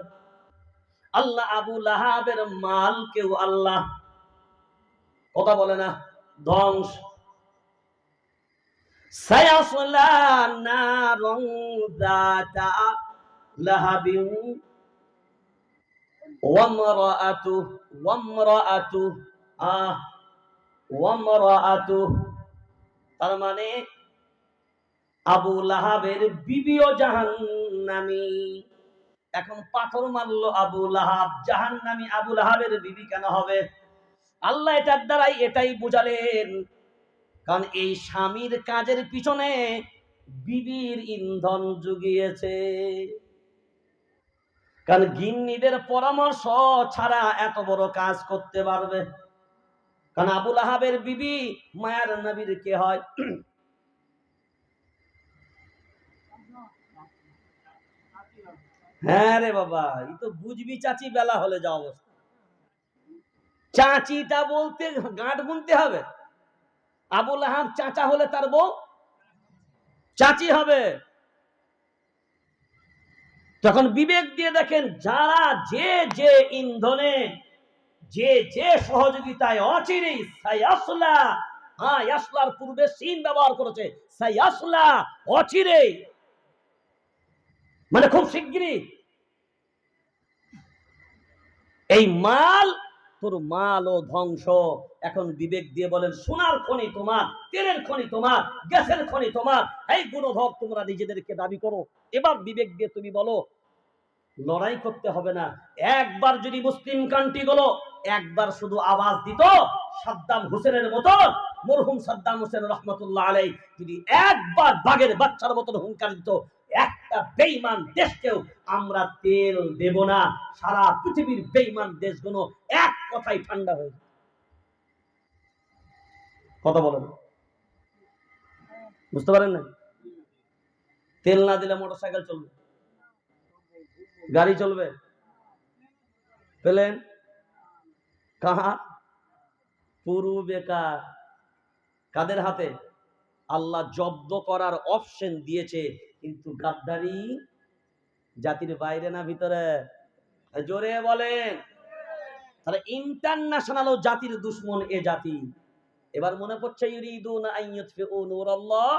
আল্লাহ আবু লাহাবের মাল কেউ আল্লাহ, কথা বলে না, ধ্বংস। সায়াসলা নারন যাতা লাহাবিন ওয়া মারাআতু তার মানে আবু লাহাবের বিবিও জাহান্নামী। এখন পাথর মারলো আবু লাহাব, জাহান্নামী আবু লাহাবের বিবি কেন হবে? আল্লাহ এটার দ্বারাই এটাই বুঝালেন, কারণ এই স্বামীর কাজের পিছনে বিবির ইন্ধন জুগিয়েছে। কারণ গিন্নিদের পরামর্শ ছাড়া এত বড় কাজ করতে পারবে? কারণ আবু লাহাবের বিবি মায়ার নবীর কে হয়? হ্যাঁ রে বাবা, এই তো বুঝবি চাচি, বেলা হলে যা অবস্থা। চাচিটা বলতে গাঁট গুনতে হবে। আবু লাহাব চাচা হলে তার বউ চাচি হবে। তখন বিবেক দিয়ে দেখেন, যারা যে যে ইন্ধনে, যে যে সহযোগিতায়, অচিরেই সায়াসলা, হ্যাঁ ইয়াসলার পূর্বে সিন ব্যবহার করেছে, সায়াসলা, অচিরেই মানে খুব শিগগিরই। এই মাল, তোর মাল ও ধ্বংস। এখন বিবেক দিয়ে বলেন, সোনার খনি তোমার, তেলের খনি তোমার, গ্যাসের খনি তোমার, এই গুণধর তোমরা নিজেদেরকে দাবি করো। এবার বিবেক দিয়ে তুমি বলো, লড়াই করতে হবে না। একবার যদি মুসলিম কান্ট্রি গুলো একবার শুধু আওয়াজ দিত, সাদ্দাম হোসেনের মতো, মরহুম সাদ্দাম হোসেন রহমতুল্লাহ আলাই যদি একবার বাঘের বাচ্চার মতন হুঙ্কার দিত, একটা বেঈমান দেশকেও আমরা তেল দেব না, সারা পৃথিবীর বেঈমান দেশগুলো এক কথাই ঠান্ডা হয়ে যাবে। কথা বলেন, বুঝতে পারেন না? তেল না দিলে মোটরসাইকেল চলবে, গাড়ি চলবে, প্লেন কাহা? পুরো বেকার। কাদের হাতে? আল্লাহ জব্দ করার অপশন দিয়েছে, কিন্তু গাদ্দারি জাতির বাইরে না ভিতরে? জোরে বলেন। তাহলে ইন্টারন্যাশনাল ও জাতির দুশ্মন এ জাতি। এবার মনে পড়ছে, ইউরিদুনা আন ইউতফিউ নূরাল্লাহ,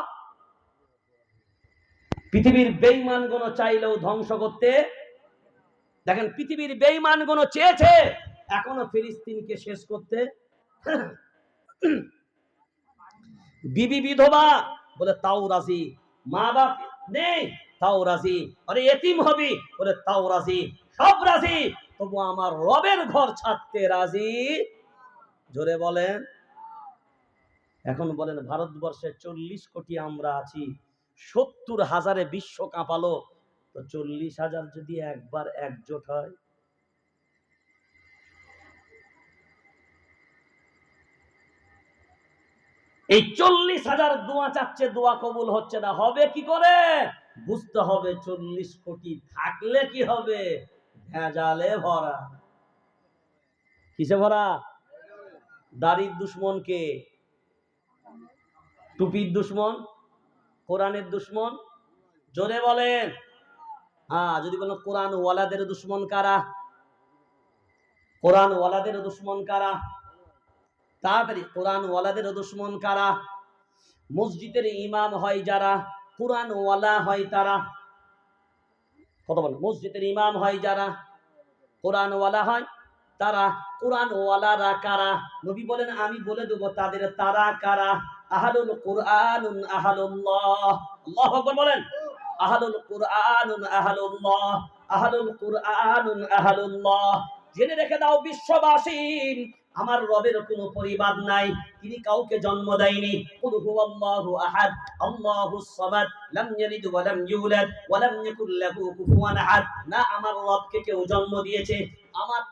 পৃথিবীর বেঈমানগুলো চাইলেও ধ্বংস করতে। দেখেন, পৃথিবীর বেঈমানগুলো চেয়েছে এখনো ফিলিস্তিনকে শেষ করতে। বিবি বিধবা বলে তাও রাজি, মা বাপ নেই তাও রাজি, আরে এতিম হবি বলে তাও রাজি, সব রাজি, তবু আমার রবের ঘর ছাড়তে রাজি। জোরে বলেন। এখন বলেন ভারতবর্ষে 40 কোটি আমরা আছি, 70,000-এ বিশ্ব কাঁপালো, তো 40,000 যদি একবার একজোট হয়, এই 40,000 দোয়া চাচ্ছে, দোয়া কবুল হচ্ছে না, হবে কি করে? বুঝতে হবে 40 কোটি থাকলে কি হবে? ভেজালে ভরা। কিসে ভরা? দাড়ির দুশ্মন কে? টুপির দুশ্মন? কোরআনের দুশ্মন? জোরে বলেন। হ্যাঁ, যদি বলেন কোরআন ওয়ালাদের দুশ্মন কারা? কোরআন ওয়ালাদের দুশ্মন কারা? তাড়াতাড়ি, কোরআন ওয়ালাদের দুশ্মন কারা? মসজিদের ইমাম হয় যারা, কোরআন ওয়ালা হয় তারা। কথা বলেন, মসজিদের ইমাম হয় যারা, কোরআন ওয়ালা হয় তারা। কোরআন ওয়ালারা কারা? নবী বলেন আমি বলে দেব তাদের তারা কারা। আহলুল কুরআনুন আহলুল্লাহ। আল্লাহু আকবার বলেন। আহলুল কুরআনুন আহলুল্লাহ, আহলুল কুরআনুন আহলুল্লাহ। জেনে রেখে দাও বিশ্ববাসী, আমার রবের কোনো পরিবার নাই, তিনি কাউকে জন্ম দেয়নি। কুল হুয়াল্লাহু আহাদ, আল্লাহুস সামাদ, লাম ইয়ালিদ ওয়া লাম ইউলাদ ওয়া লাম ইয়াকুল লাহু কুফুয়ান আহাদ। না আমার রবকে কেউ জন্ম দিয়েছে,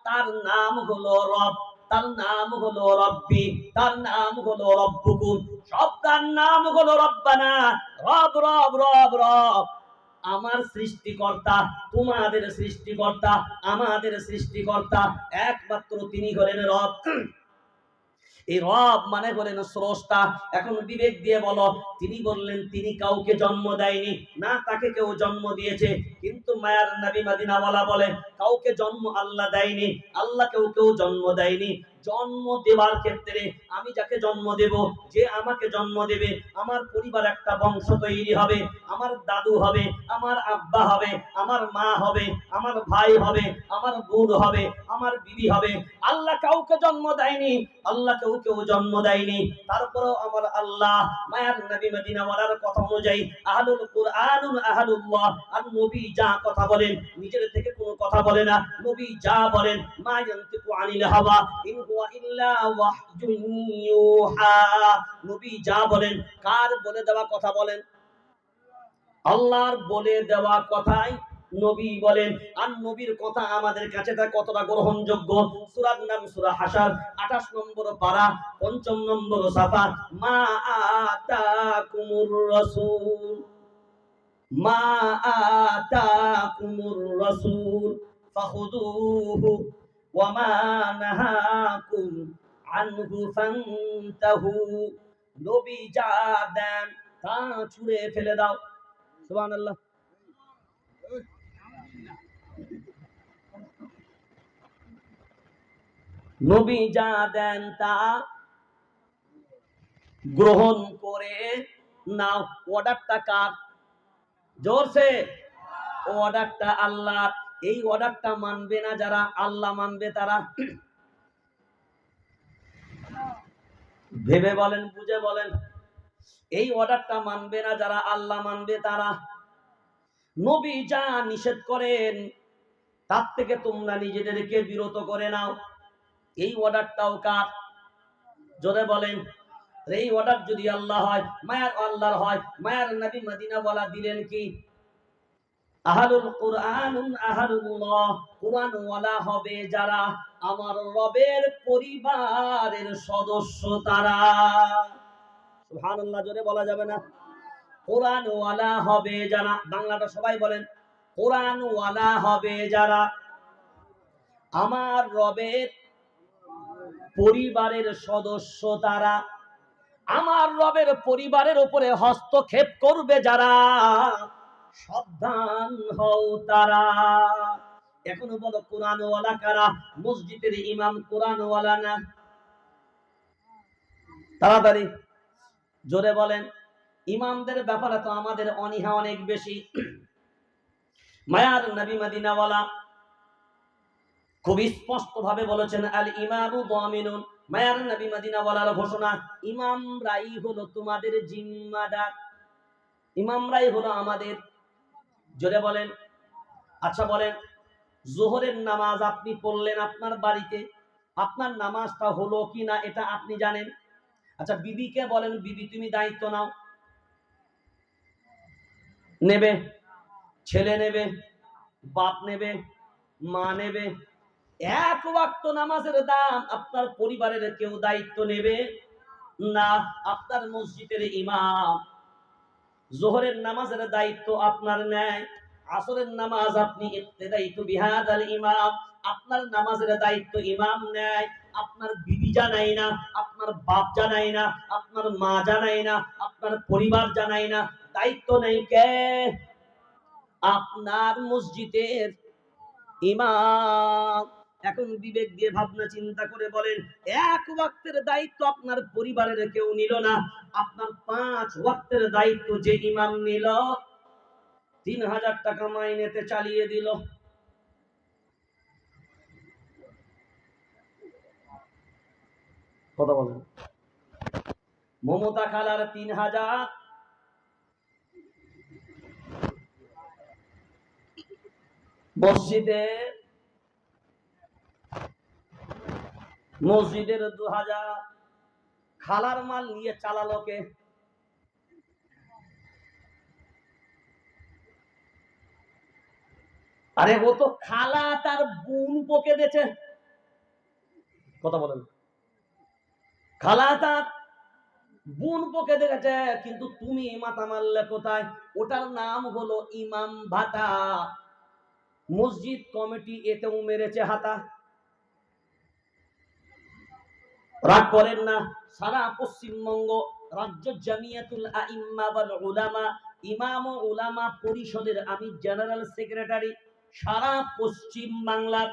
তার নাম হলো রব, তার নাম হলো রব্বি, তার নাম হলো রব্বুকুম, সব তার নাম হলো রব্বানা। রব রব রব রব, আমার সৃষ্টিকর্তা, তোমাদের সৃষ্টিকর্তা, আমাদের সৃষ্টিকর্তা, একমাত্র তিনি হলেন রব। এই রব মানে হলেন স্রষ্টা। এখন বিবেক দিয়ে বলো, তিনি বললেন তিনি কাউকে জন্ম দেয়নি, না তাকে কেউ জন্ম দিয়েছে। কিন্তু মায়ার নবী মদিনাওয়ালা বলে কাউকে জন্ম আল্লাহ দেয়নি, আল্লাহ কেউ জন্ম দেয়নি। জন্ম দেওয়ার ক্ষেত্রে আমি যাকে জন্ম দেব, যে আমাকে জন্ম দেবে, আমার পরিবার একটা বংশ তৈরি হবে, আমার দাদু হবে, আমার আব্বা হবে, আমার মা হবে, আমার ভাই হবে, আমার বোন হবে, আমার বিবি হবে। আল্লাহ কাউকে জন্ম দেয়নি, আল্লাহ কেউ জন্ম দেয়নি। তারপরেও আমার আল্লাহ মায়ার নবী মদিনাওয়ালার কথা অনুযায়ী আহলুল কুরআনুন আহলুল্লাহ, আর নবী যা কথা বলেন নিজের থেকে কোনো কথা বলে না। নবী যা বলেন, মা ইয়ানতিকু আনিল হাওয়া ইন হুয়া ইল্লা ওয়াহয়ুন ইউহা। নবী যা বলেন, কার বলে দেওয়া কথা বলেন? আল্লাহর বলে দেওয়া কথাই নবী বলেন। আর নবীর কথা আমাদের কাছে তা কতটা গ্রহণযোগ্য? সূরার নাম সূরা হাসর, 28 নম্বর পারা, 5 নম্বর সাফা। মা আতাকুমুর রাসূল, মা আতাকুমুর রাসূল ফাখুযুহু ওয়া মা নাহাকুম আনহু ফান্তাহু। নবী যা দেন তা ছুঁড়ে ফেলে দাও। সুবহানাল্লাহ। নবী যা দেন তা গ্রহণ করে নাও। অর্ডারটা কার? জোরসে। অর্ডারটা আল্লাহ। এই অর্ডারটা মানবে না যারা, আল্লাহ মানবে তারা। ভেবে বলেন, বুঝে বলেন। এই অর্ডারটা মানবে না যারা, আল্লাহ মানবে তারা। নবী যা নিষেধ করেন তার থেকে তোমরা নিজেদেরকে বিরত করে নাও। এই অর্ডারটাও কার? জোরে বলেন। এই অর্ডার যদি আল্লাহ হয়, মায়ার আল্লাহর হয়, মায়ার নবী মদিনাওয়ালা দিলেন কি? আহলুল কুরআনুন আহলুল্লাহ, কুরআন ওয়ালা হবে যারা, আমার রবের পরিবারের সদস্য তারা। সুবহানাল্লাহ, জোরে বলা যাবে না? কোরআন ওয়ালা হবে যারা, বাংলাটা সবাই বলেন, কোরআন ওয়ালা হবে যারা আমার রবের পরিবারের সদস্য তারা। আমার রবের পরিবারের উপরে হস্তক্ষেপ করবে যারা, সাবধান হও তারা। এখনো বলো কোরআন ওয়ালা কারা? মসজিদের ইমাম কোরআন ওয়ালা না? তাড়াতাড়ি জোরে বলেন। ইমামদের ব্যাপারে তো আমাদের অনীহা অনেক বেশি। মায়ার নবী মদিনাওয়ালা খুব স্পষ্ট ভাবে বলেছেন, আল ইমামু দামিনুন। মায়ার নবী মদিনাওয়ালার ঘোষণা, ইমামরাই হলো তোমাদের জিম্মাদার, ইমামরাই হলো আমাদের। জোরে বলেন। আচ্ছা বলেন, যোহরের নামাজ আপনি পড়লেন আপনার বাড়িতে, আপনার নামাজটা হলো কি না এটা আপনি জানেন? আচ্ছা বিবিকে বলেন, বিবি তুমি দায়িত্ব নাও, নেবে? ছেলে নেবে, বাপ নেবে, মা নেবে? এক ওয়াক্ত নামাজের দাম আপনার পরিবারের কেউ দায়িত্ব নেবে না। আপনার মসজিদের ইমাম জোহরের নামাজের দায়িত্ব আপনার নেয়, আসরের নামাজ আপনি ইক্তেদাইতু বিহাদাল ইমাম, আপনার নামাজের দায়িত্ব ইমাম নেয়। আপনার বিবি জানায় না, আপনার বাপ জানায় না, আপনার মা জানায় না, আপনার পরিবার জানায় না, দায়িত্ব নেই কে? আপনার মসজিদের ইমাম। এখন বিবেক দিয়ে ভাবনা চিন্তা করে বলেন, এক ওয়াক্তের দায়িত্ব আপনার পরিবারের কেউ নিল না, আপনার 5 ওয়াক্তের দায়িত্ব যে ইমাম নিল, 3000 টাকা মাইনেতে চালিয়ে দিল। কথা বলেন। মমতা খালার 3000, মসজিদের 2000, খালার মাল নিয়ে চালালো কে? আরে ও তো খালা তার বোন বকে দিয়েছে। কথা বলেন। খালা তার বোন বকে দেখেছে, কিন্তু তুমি মাথা মারলে কোথায়? ওটার নাম হলো ইমাম ভাতা। মসজিদ কমিটি এতেও মেরেছে হাতা। রাগ করেন না, সারা পশ্চিমবঙ্গ রাজ্য জামিয়াতুল আইম্মা ওয়াল উলামা, ইমাম ও উলামা পরিষদের আমি জেনারেল সেক্রেটারি। সারা পশ্চিম বাংলার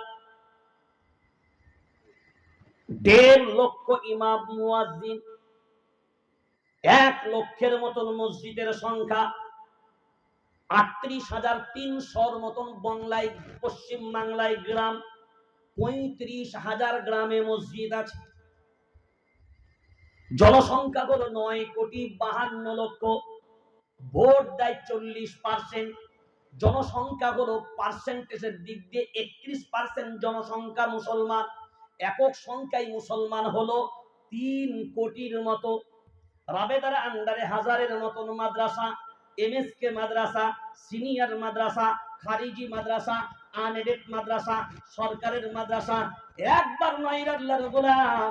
1.5 লক্ষ ইমাম মুয়াজ্জিন, 1 লক্ষের মতন মসজিদের সংখ্যা, 38,300 মতন বাংলায়, পশ্চিম বাংলায় গ্রাম, 35,000 গ্রামে মসজিদ আছে। জনসংখ্যা হলো 9,52,00,000, ভোট দেয় 40%। জনসংখ্যা হলো পার্সেন্টেজের দিক দিয়ে 31% জনসংখ্যা মুসলমান। একক সংখ্যায় মুসলমান হলো 3 কোটির মতো। রাবেদার আন্ডারে 1000-এর মতন মাদ্রাসা, এমএসকে মাদ্রাসা, সিনিয়র মাদ্রাসা, খারিজি মাদ্রাসা, আনএডেড মাদ্রাসা, সরকারের মাদ্রাসা। একবার নয় আল্লাহর গোলাম,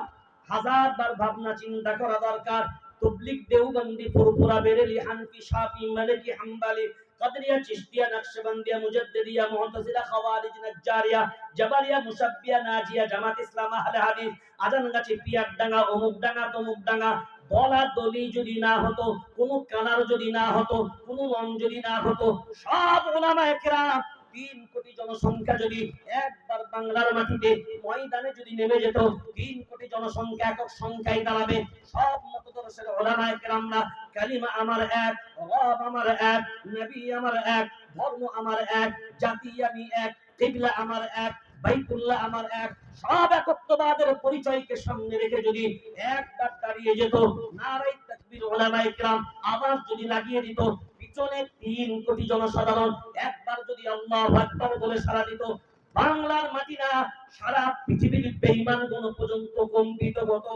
1000বার ভাবনা চিন্তা করা দরকার। তাবলীগ, দেওবন্দি, ফুরফুরা, বেরেলি, হানফি, শাফি, মালিকি, হাম্বলি, কাদরিয়া, চিশতিয়া, নকশবন্দিয়া, মুজাদ্দিদিয়া, মুতাজিলা, খাওয়ারিজ, নাজ্জারিয়া, জাবারিয়া, মুসাব্বিয়া, নাজিয়া, জামাত ইসলাম, আহলে হাদিস, আজানগাছি, পিয়ারডাঙ্গা, অমুকডাঙ্গা, তমুকডাঙ্গা, দলা দলি যদি না হতো, কোন কানার যদি না হতো, কোন লন যদি না হতো, সব উলামায়ে কেরাম 3 কোটি জনসংখ্যা যদি একবার বাংলার মাটিতে ময়দানে যদি নেমে যেত, 3 কোটি জনসংখ্যা একক সংখ্যায় দাঁড়াবে। সব মতদর্শের উলামায়ে কেরামরা, কালিমা আমার এক, রব আমার এক, নবী আমার এক, ধর্ম আমার এক, জাতি আমি এক, কিবলা আমার এক, বাইতুল্লাহ আমার এক, সব একত্ববাদের পরিচয়কে সামনে রেখে যদি একবার দাঁড়িয়ে যেত, নারায়ে তাকবীর উলামায়ে কেরাম আওয়াজ যদি লাগিয়ে দিত, পিছনে 3 কোটি জনসাধারণ একবার যদি আল্লাহু আকবার বলে সাড়া দিত, বাংলার মাটি না সারা পৃথিবীর বেঈমানগণ পর্যন্ত কম্পিত হতো।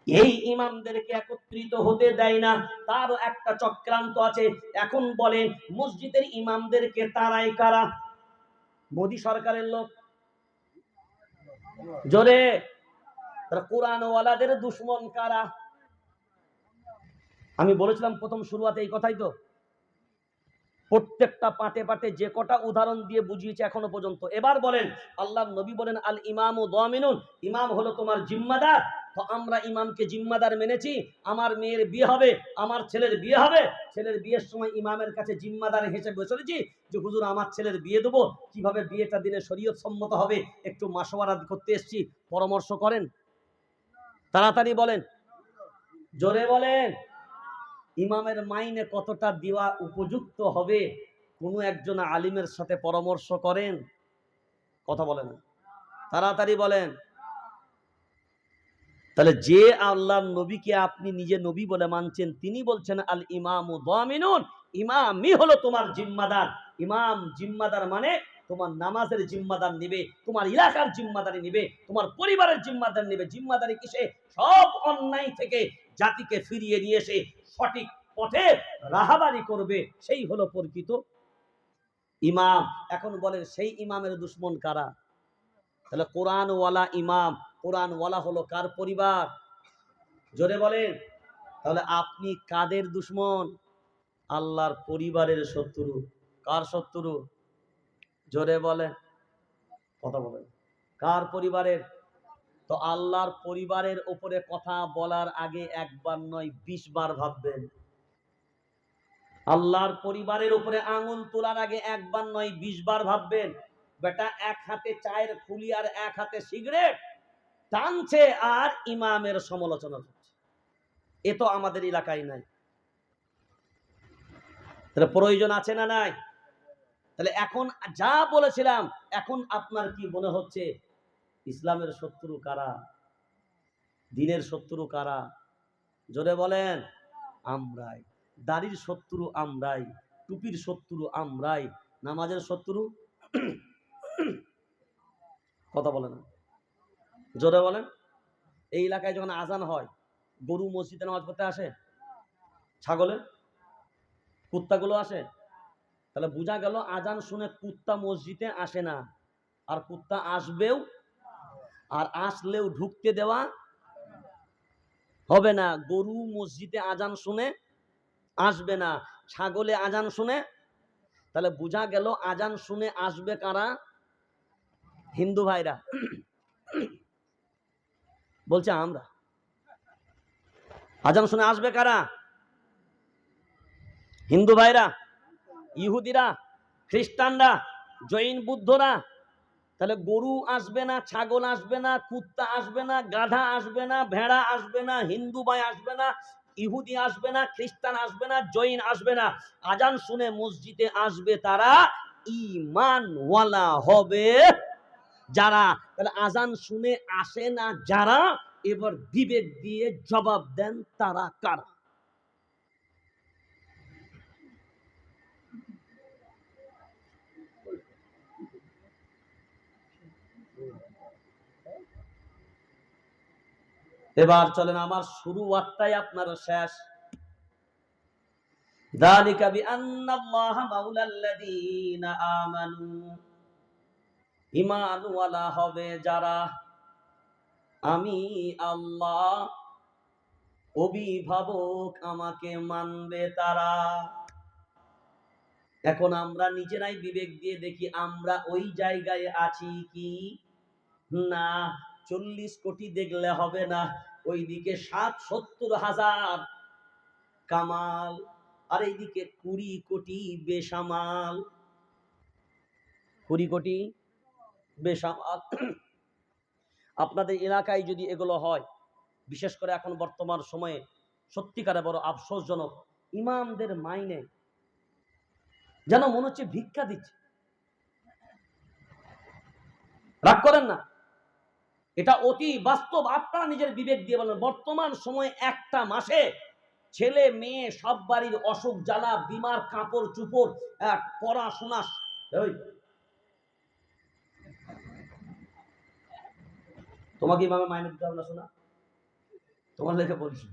এই ইমামদেরকে একত্রিত হতে দেয় না, তার একটা চক্রান্ত আছে। এখন বলেন, মসজিদের ইমামদেরকে তারাই কারা? মোদী সরকারের লোক? জোরে। কোরআন ওয়ালাদের দুশমন কারা? আমি বলেছিলাম প্রথম শুরুতে এই কথাই তো। প্রত্যেকটা পাটে পাটে যে কটা উদাহরণ দিয়ে বুঝিয়েছে এখনো পর্যন্ত। এবার বলেন, আল্লাহর নবী বলেন, আল ইমামু দামিনুন, ইমাম হলো তোমার জিম্মাদার। তো আমরা ইমামকে জিম্মাদার মেনেছি। আমার মেয়ের বিয়ে হবে, আমার ছেলের বিয়ে হবে, ছেলের বিয়ের সময় ইমামের কাছে জিম্মাদার হিসেবে বসেছি যে হুজুর আমার ছেলের বিয়ে দেবো, কিভাবে বিয়েটা দিলে শরীয়ত সম্মত হবে, একটু মাশওয়ারা করতে এসেছি, পরামর্শ করেন। তাড়াতাড়ি বলেন, জোরে বলেন। ইমামের মাইনে কতটা দেওয়া উপযুক্ত হবে, কোনো একজন আলিমের সাথে পরামর্শ করেন? কথা বলেন, তাড়াতাড়ি বলেন। তাহলে যে আল্লাহর নবীকে আপনি নিজে নবী বলে মানছেন, তিনি বলছেন আল ইমামু দামিনুন, ইমামই হলো তোমার জিম্মাদার। ইমাম জিম্মাদার মানে তোমার নামাজের জিম্মাদার নিবে, তোমার এলাকার জিম্মাদারি নিবে, তোমার পরিবারের জিম্মাদার নিবে। জিম্মাদারি কিসে? সব অন্যায় থেকে জাতিকে ফিরিয়ে নিয়ে এসে সঠিক পথে রাহাবারি করবে, সেই হলো প্রকৃত ইমাম। এখন বলেন সেই ইমামের দুশ্মন কারা? তাহলে কোরআনওয়ালা ইমাম, কোরআনওয়ালা হলো কার পরিবার? জোরে বলেন। তাহলে আপনি কাদের দুশ্মন? আল্লাহর পরিবারের শত্রু। কার শত্রু? জোরে বলেন, কথা বলেন। কার পরিবারের? তো আল্লাহর পরিবারের উপরে কথা বলার আগে একবার নয় 20 বার ভাববেন। আল্লাহর পরিবারের উপরে আঙুল তোলার আগে একবার নয় 20 বার ভাববেন। বেটা এক হাতে চায়ের খুলি আর এক হাতে সিগারেট টানছে আর ইমামের সমালোচনা করছে, এ তো আমাদের এলাকায় নাই। তাহলে প্রয়োজন আছে না নাই? তাহলে এখন যা বলেছিলাম, এখন আপনার কি মনে হচ্ছে ইসলামের শত্রু কারা? দ্বীনের শত্রু কারা? জোরে বলেন। আমরাই। দাড়ির শত্রু আমরাই, টুপির শত্রু আমরাই, নামাজের শত্রু কথা বলে না, জোরে বলেন। এই এলাকায় যখন আজান হয়, গরু মসজিদে নামাজ পড়তে আসে, ছাগলের কুত্তাগুলো আসে, তাহলে বোঝা গেল আজান শুনে কুত্তা মসজিদে আসে না, আর কুত্তা আসবেও, আর আসলেও ঢুকতে দেওয়া হবে না। গরু মসজিদে আজান শুনে আসবে না, ছাগলে আজান শুনে, তাহলে বোঝা গেল আজান শুনে আসবে কারা? হিন্দু ভাইরা। বলছে আমরা। আজান শুনে আসবে কারা? হিন্দু ভাইরা, ইহুদিরা, খ্রিস্টানরা, জৈন বুদ্ধরা। তাহলে গরু আসবে না, ছাগল আসবে না, কুত্তা আসবে না, গাধা আসবে না, ভেড়া আসবে না, হিন্দু ভাই আসবে না, ইহুদি আসবে না, খ্রিস্টান আসবে না, জৈন আসবে না। আজান শুনে মসজিদে আসবে তারা ঈমানওয়ালা হবে যারা। তাহলে আজান শুনে আসে না যারা, এবার বিবেক দিয়ে জবাব দেন তারা কারা? এবার চলেন আমার শুরু ওয়াক্তাই আপনার শেষ। যালিকা বিআন্নাল্লাহা মাওলাল্লাযীনা আমানু, ঈমানওয়ালা হবে যারা, আমি আল্লাহ অভিভাবক, আমাকে মানবে তারা। এখন আমরা নিজেরাই বিবেক দিয়ে দেখি আমরা ওই জায়গায় আছি কি না। 40 কোটি দেখলে হবে না, ওইদিকে 60-70 হাজার কামাল, আর এইদিকে 20 কোটি বেসামাল। 20 কোটি বেসামাল। আপনাদের এলাকায় যদি এগুলো হয়, বিশেষ করে এখন বর্তমান সময়ে সত্যিকারে বড় আফসোসজনক, ইমামদের মাইনে যেন মনে হচ্ছে ভিক্ষা দিচ্ছে। রাগ করেন না, এটা অতি বাস্তব। আপনারা নিজের বিবেক দিয়ে বলেন, বর্তমান সময়ে একটা মাসে ছেলে মেয়ে সব বাড়ির অসুখ জ্বালা, বিমার, কাপড় চুপড়, পড়াশোনা। তোমাকে ইমামে মাইনে দিতে হবে না শোনা, তোমার লেখা বলছি।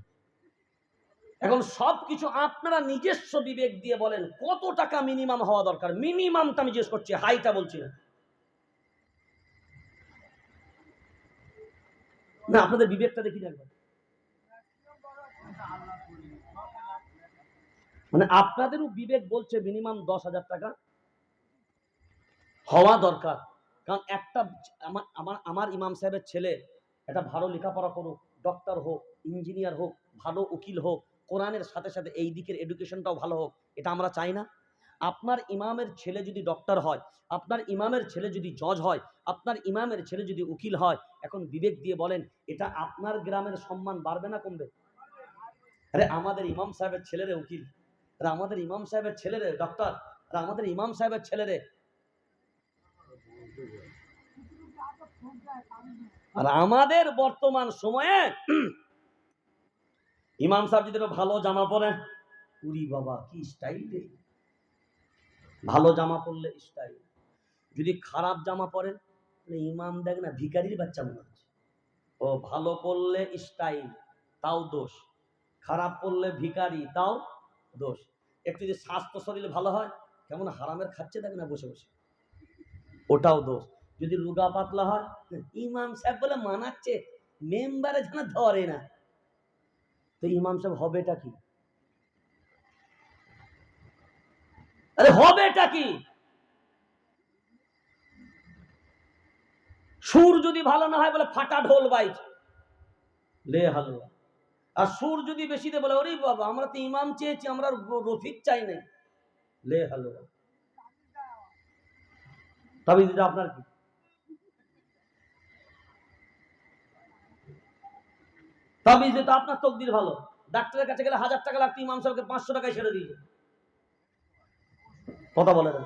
এখন সবকিছু আপনারা নিজস্ব বিবেক দিয়ে বলেন কত টাকা মিনিমাম হওয়া দরকার। মিনিমামটা আমি জিজ্ঞেস করছি, হাইটা বলছি না। না, আপনাদের বিবেকটা দেখি দেখবেন। মানে আপনাদেরও বিবেক বলছে মিনিমাম 10,000 টাকা হওয়া দরকার। কারণ একটা আমার আমার আমার ইমাম সাহেবের ছেলে একটা ভালো লেখাপড়া করুক, ডক্টর হোক, ইঞ্জিনিয়ার হোক, ভালো উকিল হোক, কোরআনের সাথে সাথে এই দিকের এডুকেশনটাও ভালো হোক, এটা আমরা চাই না? আপনার ইমামের ছেলে যদি ডক্টর হয়, আপনার ইমামের ছেলে যদি জজ হয়, আপনার ইমামের ছেলে যদি উকিল হয়, এখন বিবেক দিয়ে বলেন এটা আপনার গ্রামের সম্মান বাড়বে না কমবে? আরে আমাদের ইমাম সাহেবের ছেলেরে উকিল, আরে আমাদের ইমাম সাহেবের ছেলেরে ডক্টর, আরে আমাদের ইমাম সাহেবের ছেলেরে। আর আমাদের বর্তমান সময়ে ইমাম সাহেব যদি ভালো জামা পরে, উরি বাবা কি স্টাইল রে, ভালো জামা পরলে স্টাইল। যদি খারাপ জামা পরেন, ইমাম দেখ না ভিখারির বাচ্চা মনে হচ্ছে। ও ভালো পড়লে স্টাইল, তাও দোষ। খারাপ পড়লে ভিখারি, তাও দোষ। একটু যদি স্বাস্থ্য শরীর ভালো হয়, কেমন হারামের খাচ্ছে দেখ না বসে বসে, ওটাও দোষ। যদি রুগা পাতলা হয়, ইমাম সাহেব বলে মানাচ্ছে, মেম্বারে যেন ধরে না, তো ইমাম সাহেব হবেটা কি? আরে হবেটা কি? সুর যদি ভালো না হয় বলে ফাটা ঢোল বাইছে, লে হালুয়া। আর সুর যদি বেশি দেয় বলে ওরে বাবা আমরা তো ইমাম চেয়েছি, আমরা রফিক চাই নাই, লে হালুয়া। তবে দিদি আপনার কি? তাবিজ তো আপনার তকদির ভালো, ডাক্তারের কাছে গেলে 1000 টাকা লাগতো, ইমাম সাহেবকে 500 টাকায় ছেড়ে দিয়েছে। কথা বলে না।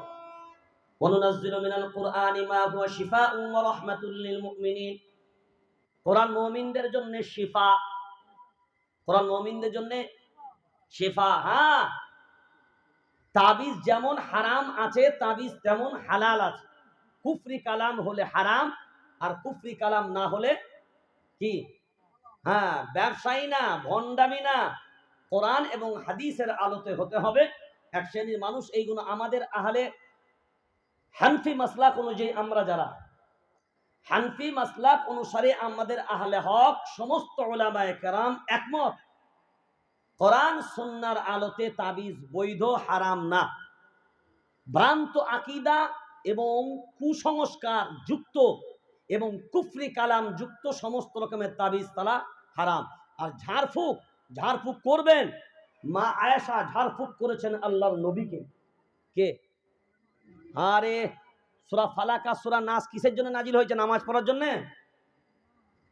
ওয়ানুনাজ্জিলু মিনাল কুরআনি মা হুয়া শিফাউন ওয়া রাহমাতুল লিল মুমিনিন। কোরআন মুমিনদের জন্য শিফা, কোরআন মুমিনদের জন্য শিফা। হ্যাঁ, তাবিজ যেমন হারাম আছে, তাবিজ তেমন হালাল আছে। কুফরি কালাম হলে হারাম, আর কুফরি কালাম না হলে কি? হ্যাঁ, ব্যবসায়ী না, ভণ্ডামি না, কোরআন এবং হাদিসের আলোতে হতে হবে। এক শ্রেণীর মানুষ এইগুলো আমাদের আহলে হানফি মাসলাক অনুযায়ী, আমরা যারা হানফি মাসলাক অনুসারে আমাদের আহলে হক সমস্ত উলামায়ে কেরাম একমত, কোরআন সুন্নাহর আলোতে তাবিজ বৈধ, হারাম না। ভ্রান্ত আকীদা এবং কুসংস্কার যুক্ত এবং কুফরি কালাম যুক্ত সমস্ত রকমের তাবিজ তালা হারাম। আর ঝাড়ফুঁক, ঝাড়ফুঁক করবেন, মা আয়েশা ঝাড়ফুঁক করেছেন আল্লাহর নবীকে। কে? আরে সূরা ফালাক আর সূরা নাস কিসের জন্য নাজিল হয়েছে? নামাজ পড়ার জন্য?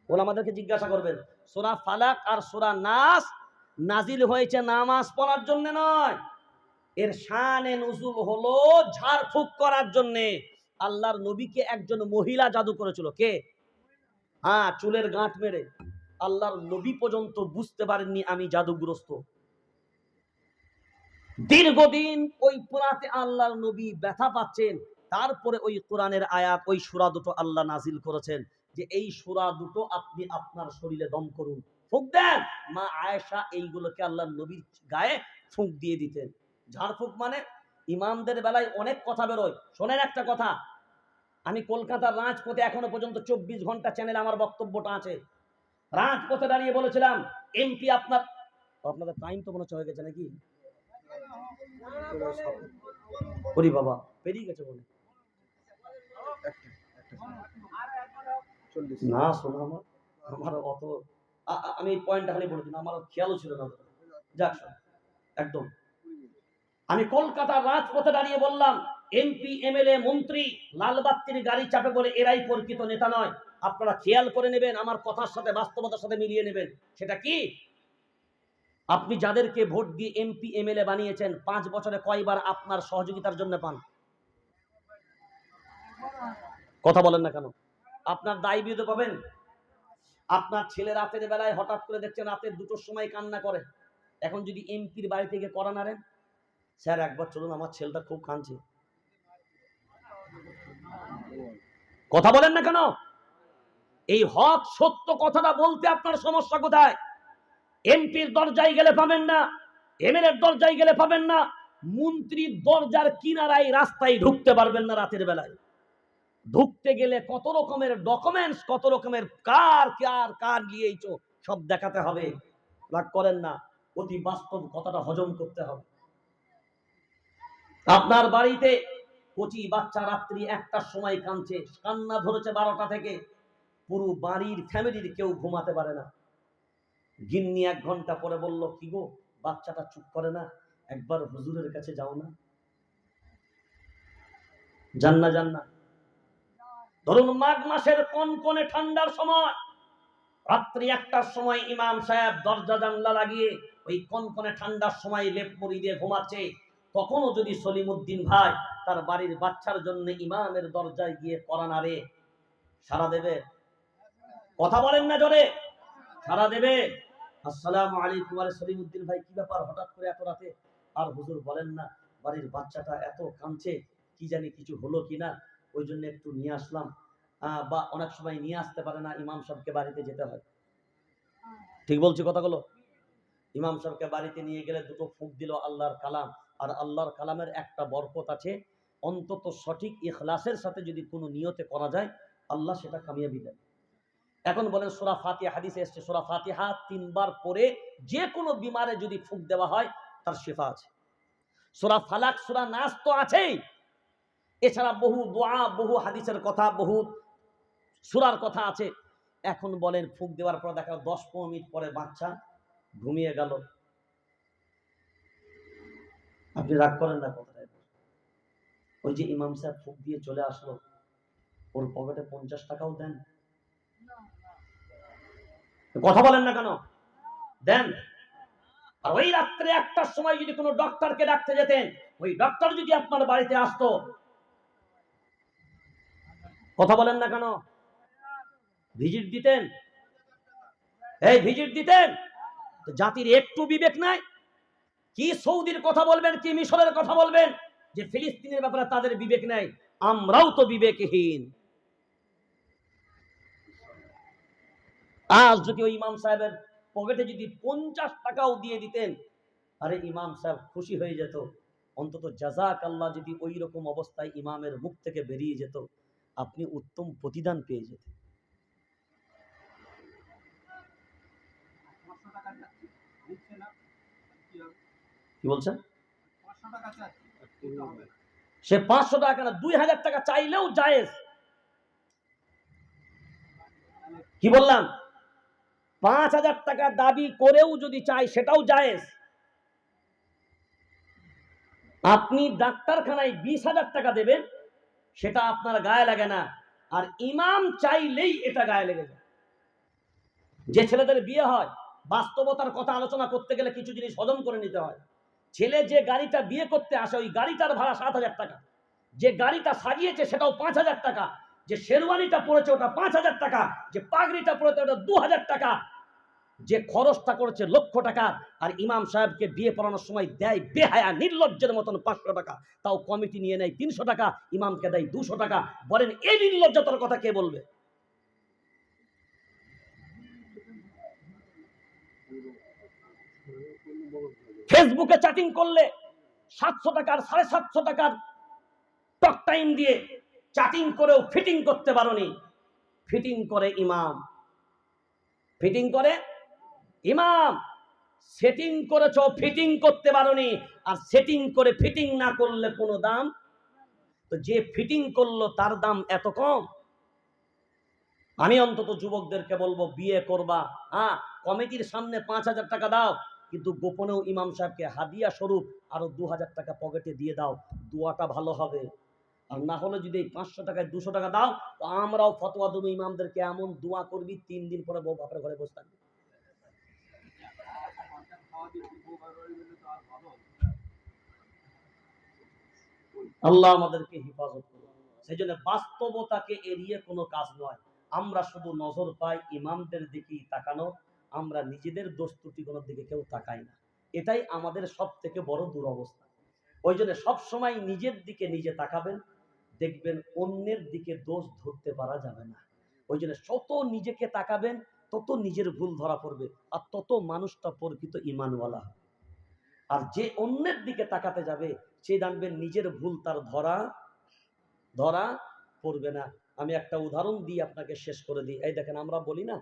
ওলামাদেরকে জিজ্ঞাসা করবেন, সূরা ফালাক আর সূরা নাস নাজিল হয়েছে নামাজ পড়ার জন্য নয়, এর শানে নুজুল হলো ঝাড়ফুঁক করার জন্য। আল্লাহর নবীকে একজন মহিলা জাদু করেছিল। কে? হ্যাঁ, চুলের গাঁট মেরে। আল্লাহর নবী পর্যন্ত বুঝতে পারেননি আমি জাদুগ্রস্ত। দীর্ঘদিন ওই পুরাতে আল্লাহর নবী ব্যথা পাচ্ছেন, তারপরে ওই কোরআনের আয়াত, ওই সূরা দুটো আল্লাহ নাজিল করেছেন যে এই সূরা দুটো আপনি আপনার শরীরে দম করুন, ফুঁক দেন। মা আয়েশা এইগুলোকে আল্লাহর নবীর গায়ে ফুঁক দিয়ে দিতেন। ঝাড়ফুঁক মানে ইমামদের বেলায় অনেক কথা বেরোয়। শোনেন একটা কথা, আমি কলকাতার রাজপথে এখনো পর্যন্ত 24 ঘন্টা চ্যানেলে আমার বক্তব্যটা আছে। রাজপথে দাঁড়িয়ে বলেছিলাম, এমপি আপনাদের টাইম তো মনে হয়ে গেছে নাকি? ওরে বাবা, পেরিয়ে গেছে বলে না শোনো, আমার অত আমি পয়েন্টটা খালি বলে দিন, আমার খেয়ালও ছিল না। যাক একদম, আমি কলকাতার রাজপথে দাঁড়িয়ে বললাম, এমপি এমএলএ মন্ত্রী লালবাত্তির গাড়ি চাপে বলে এরাই প্রকৃত নেতা নয়। আপনারা খেয়াল করে নেবেন, আমার কথার সাথে বাস্তবতার সাথে মিলিয়ে নেবেন। সেটা কি? আপনি যাদেরকে ভোট দিয়ে এমপি এমএলএ বানিয়েছেন, 5 বছরে কয়বার আপনার সহযোগিতার জন্য পান? কথা বলেন না কেন? আপনার দায় বিরোধ পাবেন? আপনার ছেলে রাতের বেলায় হঠাৎ করে দেখছেন রাতের 2টোর সময় কান্না করে, এখন যদি এমপির বাড়ি থেকে করা নাড়েন, স্যার একবার চলুন আমার ছেলেটা খুব কাঁদছে, কথা বলেন না কেন? এই হক সত্য কথাটা বলতে আপনার সমস্যা কোথায়? এমপির দরজায় গেলে পাবেন না, এমএলএর দরজায় গেলে পাবেন না, মন্ত্রীর দরজার কিনারায় রাস্তায় ঢুকতে পারবেন না রাতের বেলায়। ঢুকতে গেলে কত রকমের ডকুমেন্টস, কত রকমের কার গিয়েছো সব দেখাতে হবে। রাগ করেন না, অতি বাস্তব কথাটা হজম করতে হবে। আপনার বাড়িতে কচি বাচ্চা রাত্রি 1টার সময় কাঁদছে, কান্না ধরেছে 12টা থেকে, পুরো বাড়ির ফ্যামিলির কেউ ঘুমাতে পারে না। গিন্নি 1 ঘন্টা পরে বলল, কি গো বাচ্চাটা চুপ করে না, একবার হুজুরের কাছে যাও না। জান্না ধরুন মাঘ মাসের কনকনে ঠান্ডার সময়, রাত্রি 1টার সময় ইমাম সাহেব দরজা জানলা লাগিয়ে ওই কনকনে ঠান্ডার সময় লেপ মুড়ি দিয়ে ঘুমাচ্ছে, তখনও যদি সলিমউদ্দিন ভাই তার বাড়ির বাচ্চার জন্য ইমামের দরজায় গিয়ে করা নাড়ে, সারা দেবে? কথা বলেন না জোরে, সারা দেবে? আসসালামু আলাইকুম, আরে সলিমউদ্দিন ভাই কি ব্যাপার হঠাৎ করে এত রাতে? আর হুজুর বলেন না, বাড়ির বাচ্চাটা এত কাঁদছে, কি জানি কিছু হলো কিনা। ওই জন্য একটু নিয়ে আসলাম। বা অনেক সময় নিয়ে আসতে পারে না, ইমাম সাহেবকে বাড়িতে যেতে হয়। ঠিক বলছি কথাগুলো? ইমাম সাহেবকে বাড়িতে নিয়ে গেলে দুটো ফুঁক দিল আল্লাহর কালাম, আর আল্লাহর কালামের একটা বরকত আছে, অন্তত সঠিক ইখলাসের সাথে যদি কোনো নিয়তে করা যায় আল্লাহ সেটা কামিয়াবি দেন। এখন বলেন সূরা ফাতিহা, হাদিসে এসেছে সূরা ফাতিহা 3 বার পরে যে কোনো বিমারে যদি ফুঁক দেওয়া হয় তার শিফা আছে। সূরা ফালাক, সূরা নাস তো আছেই, এছাড়া বহু দোয়া, বহু হাদিসের কথা, বহু সূরার কথা আছে। এখন বলেন ফুঁক দেওয়ার পর দেখা 10-15 মিনিট পরে বাচ্চা ঘুমিয়ে গেল, আপনি রাগ করেন না কথাটা? ওই যে ইমাম সাহেব ফুঁক দিয়ে চলে আসলো, ওর পকেটে 50 টাকাও দেন? কথা বলেন না কেন? দেন। আর ওই রাত্রে 1টার সময় যদি কোনো ডক্টরকে ডাকতে যেতেন, ওই ডক্টর যদি আপনার বাড়িতে আসতো, কথা বলেন না কেন? ভিজিট দিতেন? এই ভিজিট দিতেন? জাতির একটু বিবেক নাই? কি সৌদির কথা বলবেন, কি মিশরের কথা বলবেন যে ফিলিস্তিনের ব্যাপারে তাদের বিবেক নাই? আমরাও তো বিবেকহীন। আজ যদি ওই ইমাম সাহেবের পকেটে যদি 50 টাকাও দিয়ে দিতেন, আরে ইমাম সাহেব খুশি হয়ে যেত, অন্তত জাযাকাল্লাহ যদি ওই রকম অবস্থায় ইমামের মুখ থেকে বেরিয়ে যেত, আপনি উত্তম প্রতিদান পেয়ে যেতেন। কি বলছেন? সে 500 টাকা না 2000 টাকা চাইলেও জায়েজ। কি বললাম? 5000 টাকা দাবি করেও যদি চাই সেটাও জায়েজ। আপনি ডাক্তারখানায় 20,000 টাকা দেবেন, সেটা আপনার গায়ে লাগে না, আর ইমাম চাইলেই এটা গায়ে লেগে যায়। যে ছেলেদের বিয়ে হয়, বাস্তবতার কথা আলোচনা করতে গেলে কিছু জিনিস হজম করে নিতে হয়। ছেলে যে গাড়িটা বিয়ে করতে আসে, ওই গাড়িটার ভাড়া 7,000 টাকা, যে গাড়িটা সাজিয়েছে সেটাও 5,000 টাকা, যে শেরওয়ানিটা পড়েছে ওটা 5,000 টাকা, যে পাগড়িটা পড়েছে ওটা 2,000 টাকা, যে খরচটা করেছে 1,00,000 টাকা। আর ইমাম সাহেবকে বিয়ে পড়ানোর সময় দেয় বেহায়া নির্লজ্জের মতন 500 টাকা, তাও কমিটি নিয়ে নেয় 300 টাকা, ইমামকে দেয় 200 টাকা। বলেন এই নির্লজ্জতার কথা কে বলবে? ফেসবুকে চ্যাটিং করলে 700 টাকার 750 টাকার টক টাইম দিয়ে চ্যাটিং করেও ফিটিং করতে পারোনি। ফিটিং করে ইমাম, ফিটিং করে ইমাম। সেটিং করেছ, ফিটিং করতে পারোনি। আর সেটিং করে ফিটিং না করলে কোনো দাম, তো যে ফিটিং করলো তার দাম এত কম। আমি অন্তত যুবকদেরকে বলবো, বিয়ে করবা, হ্যাঁ, কমিটির সামনে 5,000 টাকা দাও, কিন্তু গোপনেও ইমাম সাহেবকে হাদিয়া স্বরূপ আরো 2,000 টাকা পকেটে দিয়ে দাও, দোয়াটা ভালো হবে। আর না হলে যদি 500 টাকায় 200 টাকা দাও, তো আমরাও ফতোয়া দেবো ইমামদেরকে, এমন দোয়া করবি 3 দিন পরে বউ বাপের ঘরে বসে থাকবে। আল্লাহ আমাদেরকে হেফাজত করুন। সেই জন্য বাস্তবতাকে এড়িয়ে কোনো কাজ নয়। আমরা শুধু নজর পাই ইমামদের দিকেই তাকানো, আমরা নিজেদের দোষ ত্রুটিগুলোর দিকে কেউ তাকাই না। এটাই আমাদের সব থেকে বড় দুরবস্থা। ওই জন্য সবসময় নিজের দিকে নিজে তাকাবেন, দেখবেন অন্যের দিকে দোষ ধরতে পারা যাবে না। ওই জন্য যত নিজেকে তাকাবেন তত নিজের ভুল ধরা পড়বে, আর তত মানুষটা প্রকৃত ঈমানওয়ালা হবে। আর যে অন্যের দিকে তাকাতে যাবে সে জানবেন নিজের ভুল তার ধরা পড়বে না। আমি একটা উদাহরণ দিই, আপনাকে শেষ করে দিই। এই দেখেন, আমরা বলি না,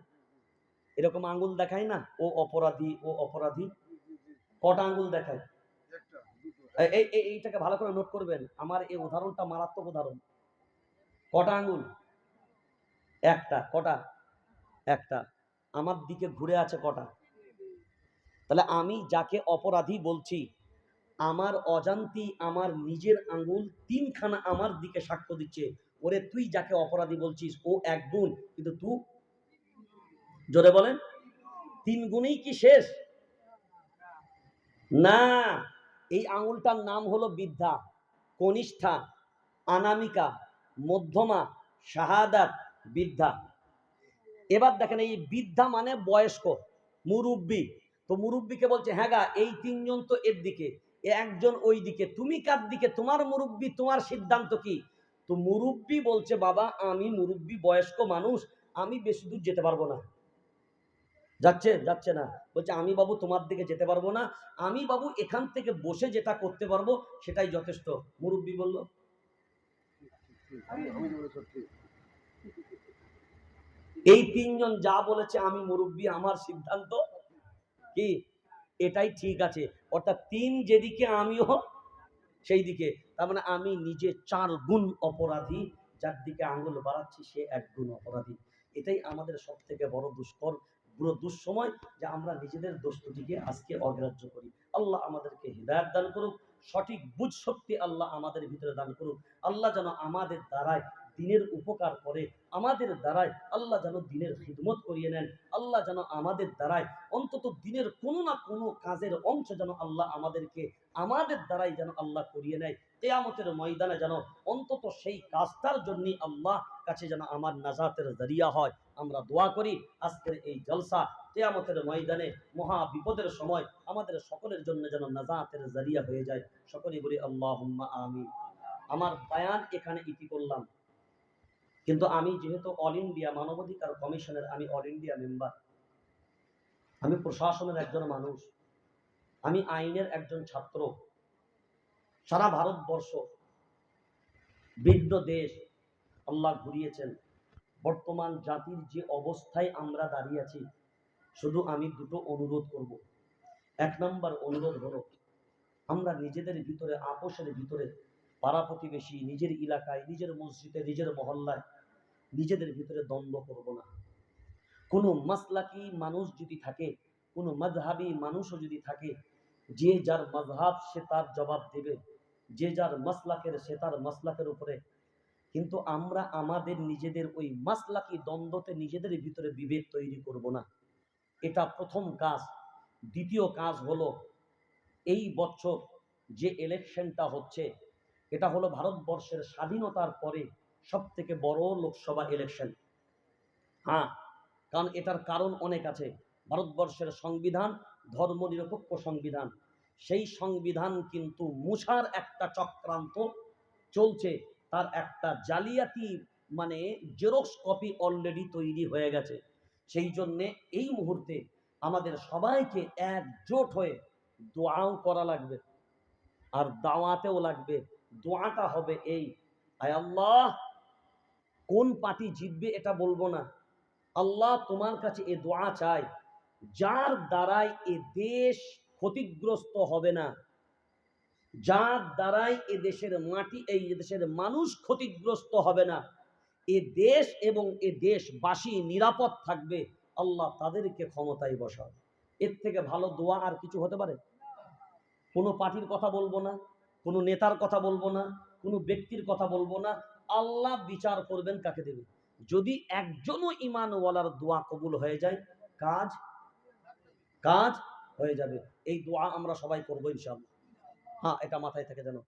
এরকম আঙ্গুল দেখাই না, ও অপরাধী, ও অপরাধী। কটা আঙ্গুল দেখায়? এইটাকে ভালো করে নোট করবেন, আমার এই উদাহরণটা মারাত্মক উদাহরণ। কটা আঙ্গুল? একটা। কটা? একটা। আমার দিকে ঘুরে আছে কটা? তাহলে আমি যাকে অপরাধী বলছি, আমার অজান্তি আমার নিজের আঙ্গুল 3খানা আমার দিকে সাক্ষ্য দিচ্ছে, ওরে তুই যাকে অপরাধী বলছিস ও 1 গুণ, কিন্তু তুই, জোরে বলেন, 3 গুণেই কি শেষ? না, এই আঙ্গুলটার নাম হলো বৃদ্ধা, কনিষ্ঠা, অনামিকা, মধ্যমা, শাহাদাত, বৃদ্ধা। এবার দেখেন, এই বৃদ্ধা মানে বয়স্ক, মুরব্বী। তো মুরব্বীকে বলছে, হ্যাঁ গা, এই 3 জন তো এর দিকে, একজন ওই দিকে, তুমি কার দিকে? তোমার মুরব্বী, তোমার সিদ্ধান্ত কি? তো মুরব্বি বলছে, বাবা আমি মুরব্বি বয়স্ক মানুষ, আমি বেশি দূর যেতে পারবো না। যাচ্ছে না, বলছে আমি বাবু তোমার দিকে যেতে পারবো না, আমি বাবু এখান থেকে বসে যেটা করতে পারবো সেটাই যথেষ্ট। মুরব্বি বলল, এই তিনজন যা বলেছে আমি মুরব্বি, আমার সিদ্ধান্ত কি এটাই ঠিক আছে। অর্থাৎ তিন যেদিকে আমিও সেই দিকে, তার মানে আমি নিজে 4 গুণ অপরাধী, যার দিকে আঙ্গুল বাড়াচ্ছি সে 1 গুণ অপরাধী। এটাই আমাদের সব থেকে বড় পুরো দুঃসময়, যে আমরা নিজেদের দোষটিকে আজকে অগ্রাহ্য করি। আল্লাহ আমাদেরকে হিদায়াত দান করুক, সঠিক বুঝ শক্তি আল্লাহ আমাদের ভিতরে দান করুক। আল্লাহ যেন আমাদের দ্বারায় দিনের উপকার করে, আমাদের দ্বারায় আল্লাহ যেন দিনের খিদমত করিয়ে নেন। আল্লাহ যেন আমাদের দ্বারায় অন্তত দিনের কোনো না কোনো কাজের অংশ যেন আল্লাহ আমাদের দ্বারাই যেন আল্লাহ করিয়ে নেয়। কিয়ামতের ময়দানে যেন অন্তত সেই কাজটার জন্য আল্লাহ কাছে যেন আমার নাজাতের জরিয়া হয়। আমরা দোয়া করি আজকের এই জলসা কিয়ামতের ময়দানে মহা বিপদের সময় আমাদের সকলের জন্য যেন নাজাতের জরিয়া হয়ে যায়। সকলেই বলি আল্লাহুম্মা আমিন। আমার বয়ান এখানে ইতি করলাম, কিন্তু আমি যেহেতু অল ইন্ডিয়া মানবাধিকার কমিশনের আমি অল ইন্ডিয়া মেম্বার, আমি প্রশাসনের একজন মানুষ, আমি আইনের একজন ছাত্র। সারা ভারতবর্ষ বৃদ্ধ দেশ আল্লাহ ঘুরিয়েছেন। বর্তমান জাতির যে অবস্থায় আমরা দাঁড়িয়ে আছি, শুধু আমি দুটো অনুরোধ করব। 1 নম্বর অনুরোধ হলো, আমরা নিজেদের ভিতরে আপোষের ভিতরে, পাড়া প্রতিবেশী, নিজের এলাকায়, নিজের মসজিদে, নিজের মহল্লায় নিজেদের ভিতরে দ্বন্দ্ব করব না। কোনো মাসলাকি মানুষ যদি থাকে, কোনো মাযহাবী মানুষও যদি থাকে, যে যার মাযহাব সে তার জবাব দেবে, যে যার মাসলাকের সে তার মাসলাকের উপরে। কিন্তু আমরা আমাদের নিজেদের ওই মাসলাকি দ্বন্দ্বতে নিজেদের ভিতরে বিভেদ তৈরি করব না। এটা প্রথম কাজ। দ্বিতীয় কাজ হলো, এই বছর যে ইলেকশনটা হচ্ছে, এটা হলো ভারতবর্ষের স্বাধীনতার পরে সবথেকে বড় লোকসভা ইলেকশন। হ্যাঁ, কারণ এটার কারণ অনেক আছে। ভারতবর্ষের সংবিধান ধর্মনিরপেক্ষ সংবিধান। সেই সংবিধান কিন্তু মুছার একটা চক্রান্ত চলছে, তার একটা জালিয়াতি মানে জেরক্স কপি অলরেডি তৈরি হয়ে গেছে। সেই জন্যে এই মুহূর্তে আমাদের সবাইকে একজোট হয়ে দোয়াও করা লাগবে, আর দাওয়াতেও লাগবে। দোয়াটা হবে এই, আয় আল্লাহ, কোন পার্টি জিতবে এটা বলবো না, আল্লাহ তোমার কাছে এ দোয়া চাই, যার দ্বারাই এ দেশ ক্ষতিগ্রস্ত হবে না, যার দ্বারাই এ দেশের মাটি, এই দেশের মানুষ ক্ষতিগ্রস্ত হবে না, এ দেশ এবং এ দেশবাসী নিরাপদ থাকবে, আল্লাহ তাদেরকে ক্ষমতায় বসাও। এর থেকে ভালো দোয়া আর কিছু হতে পারে? কোনো পার্টির কথা বলবো না, কোনো নেতার কথা বলবো না, কোনো ব্যক্তির কথা বলবো না। আল্লাহ বিচার করবেন কাকে দেবে। যদি একজনও ঈমানওয়ালার দোয়া কবুল হয়ে যায়, কাজ কাজ হয়ে যাবে। এই দোয়া আমরা সবাই করবো ইনশাআল্লাহ। হ্যাঁ, এটা মাথায় থাকে যেন।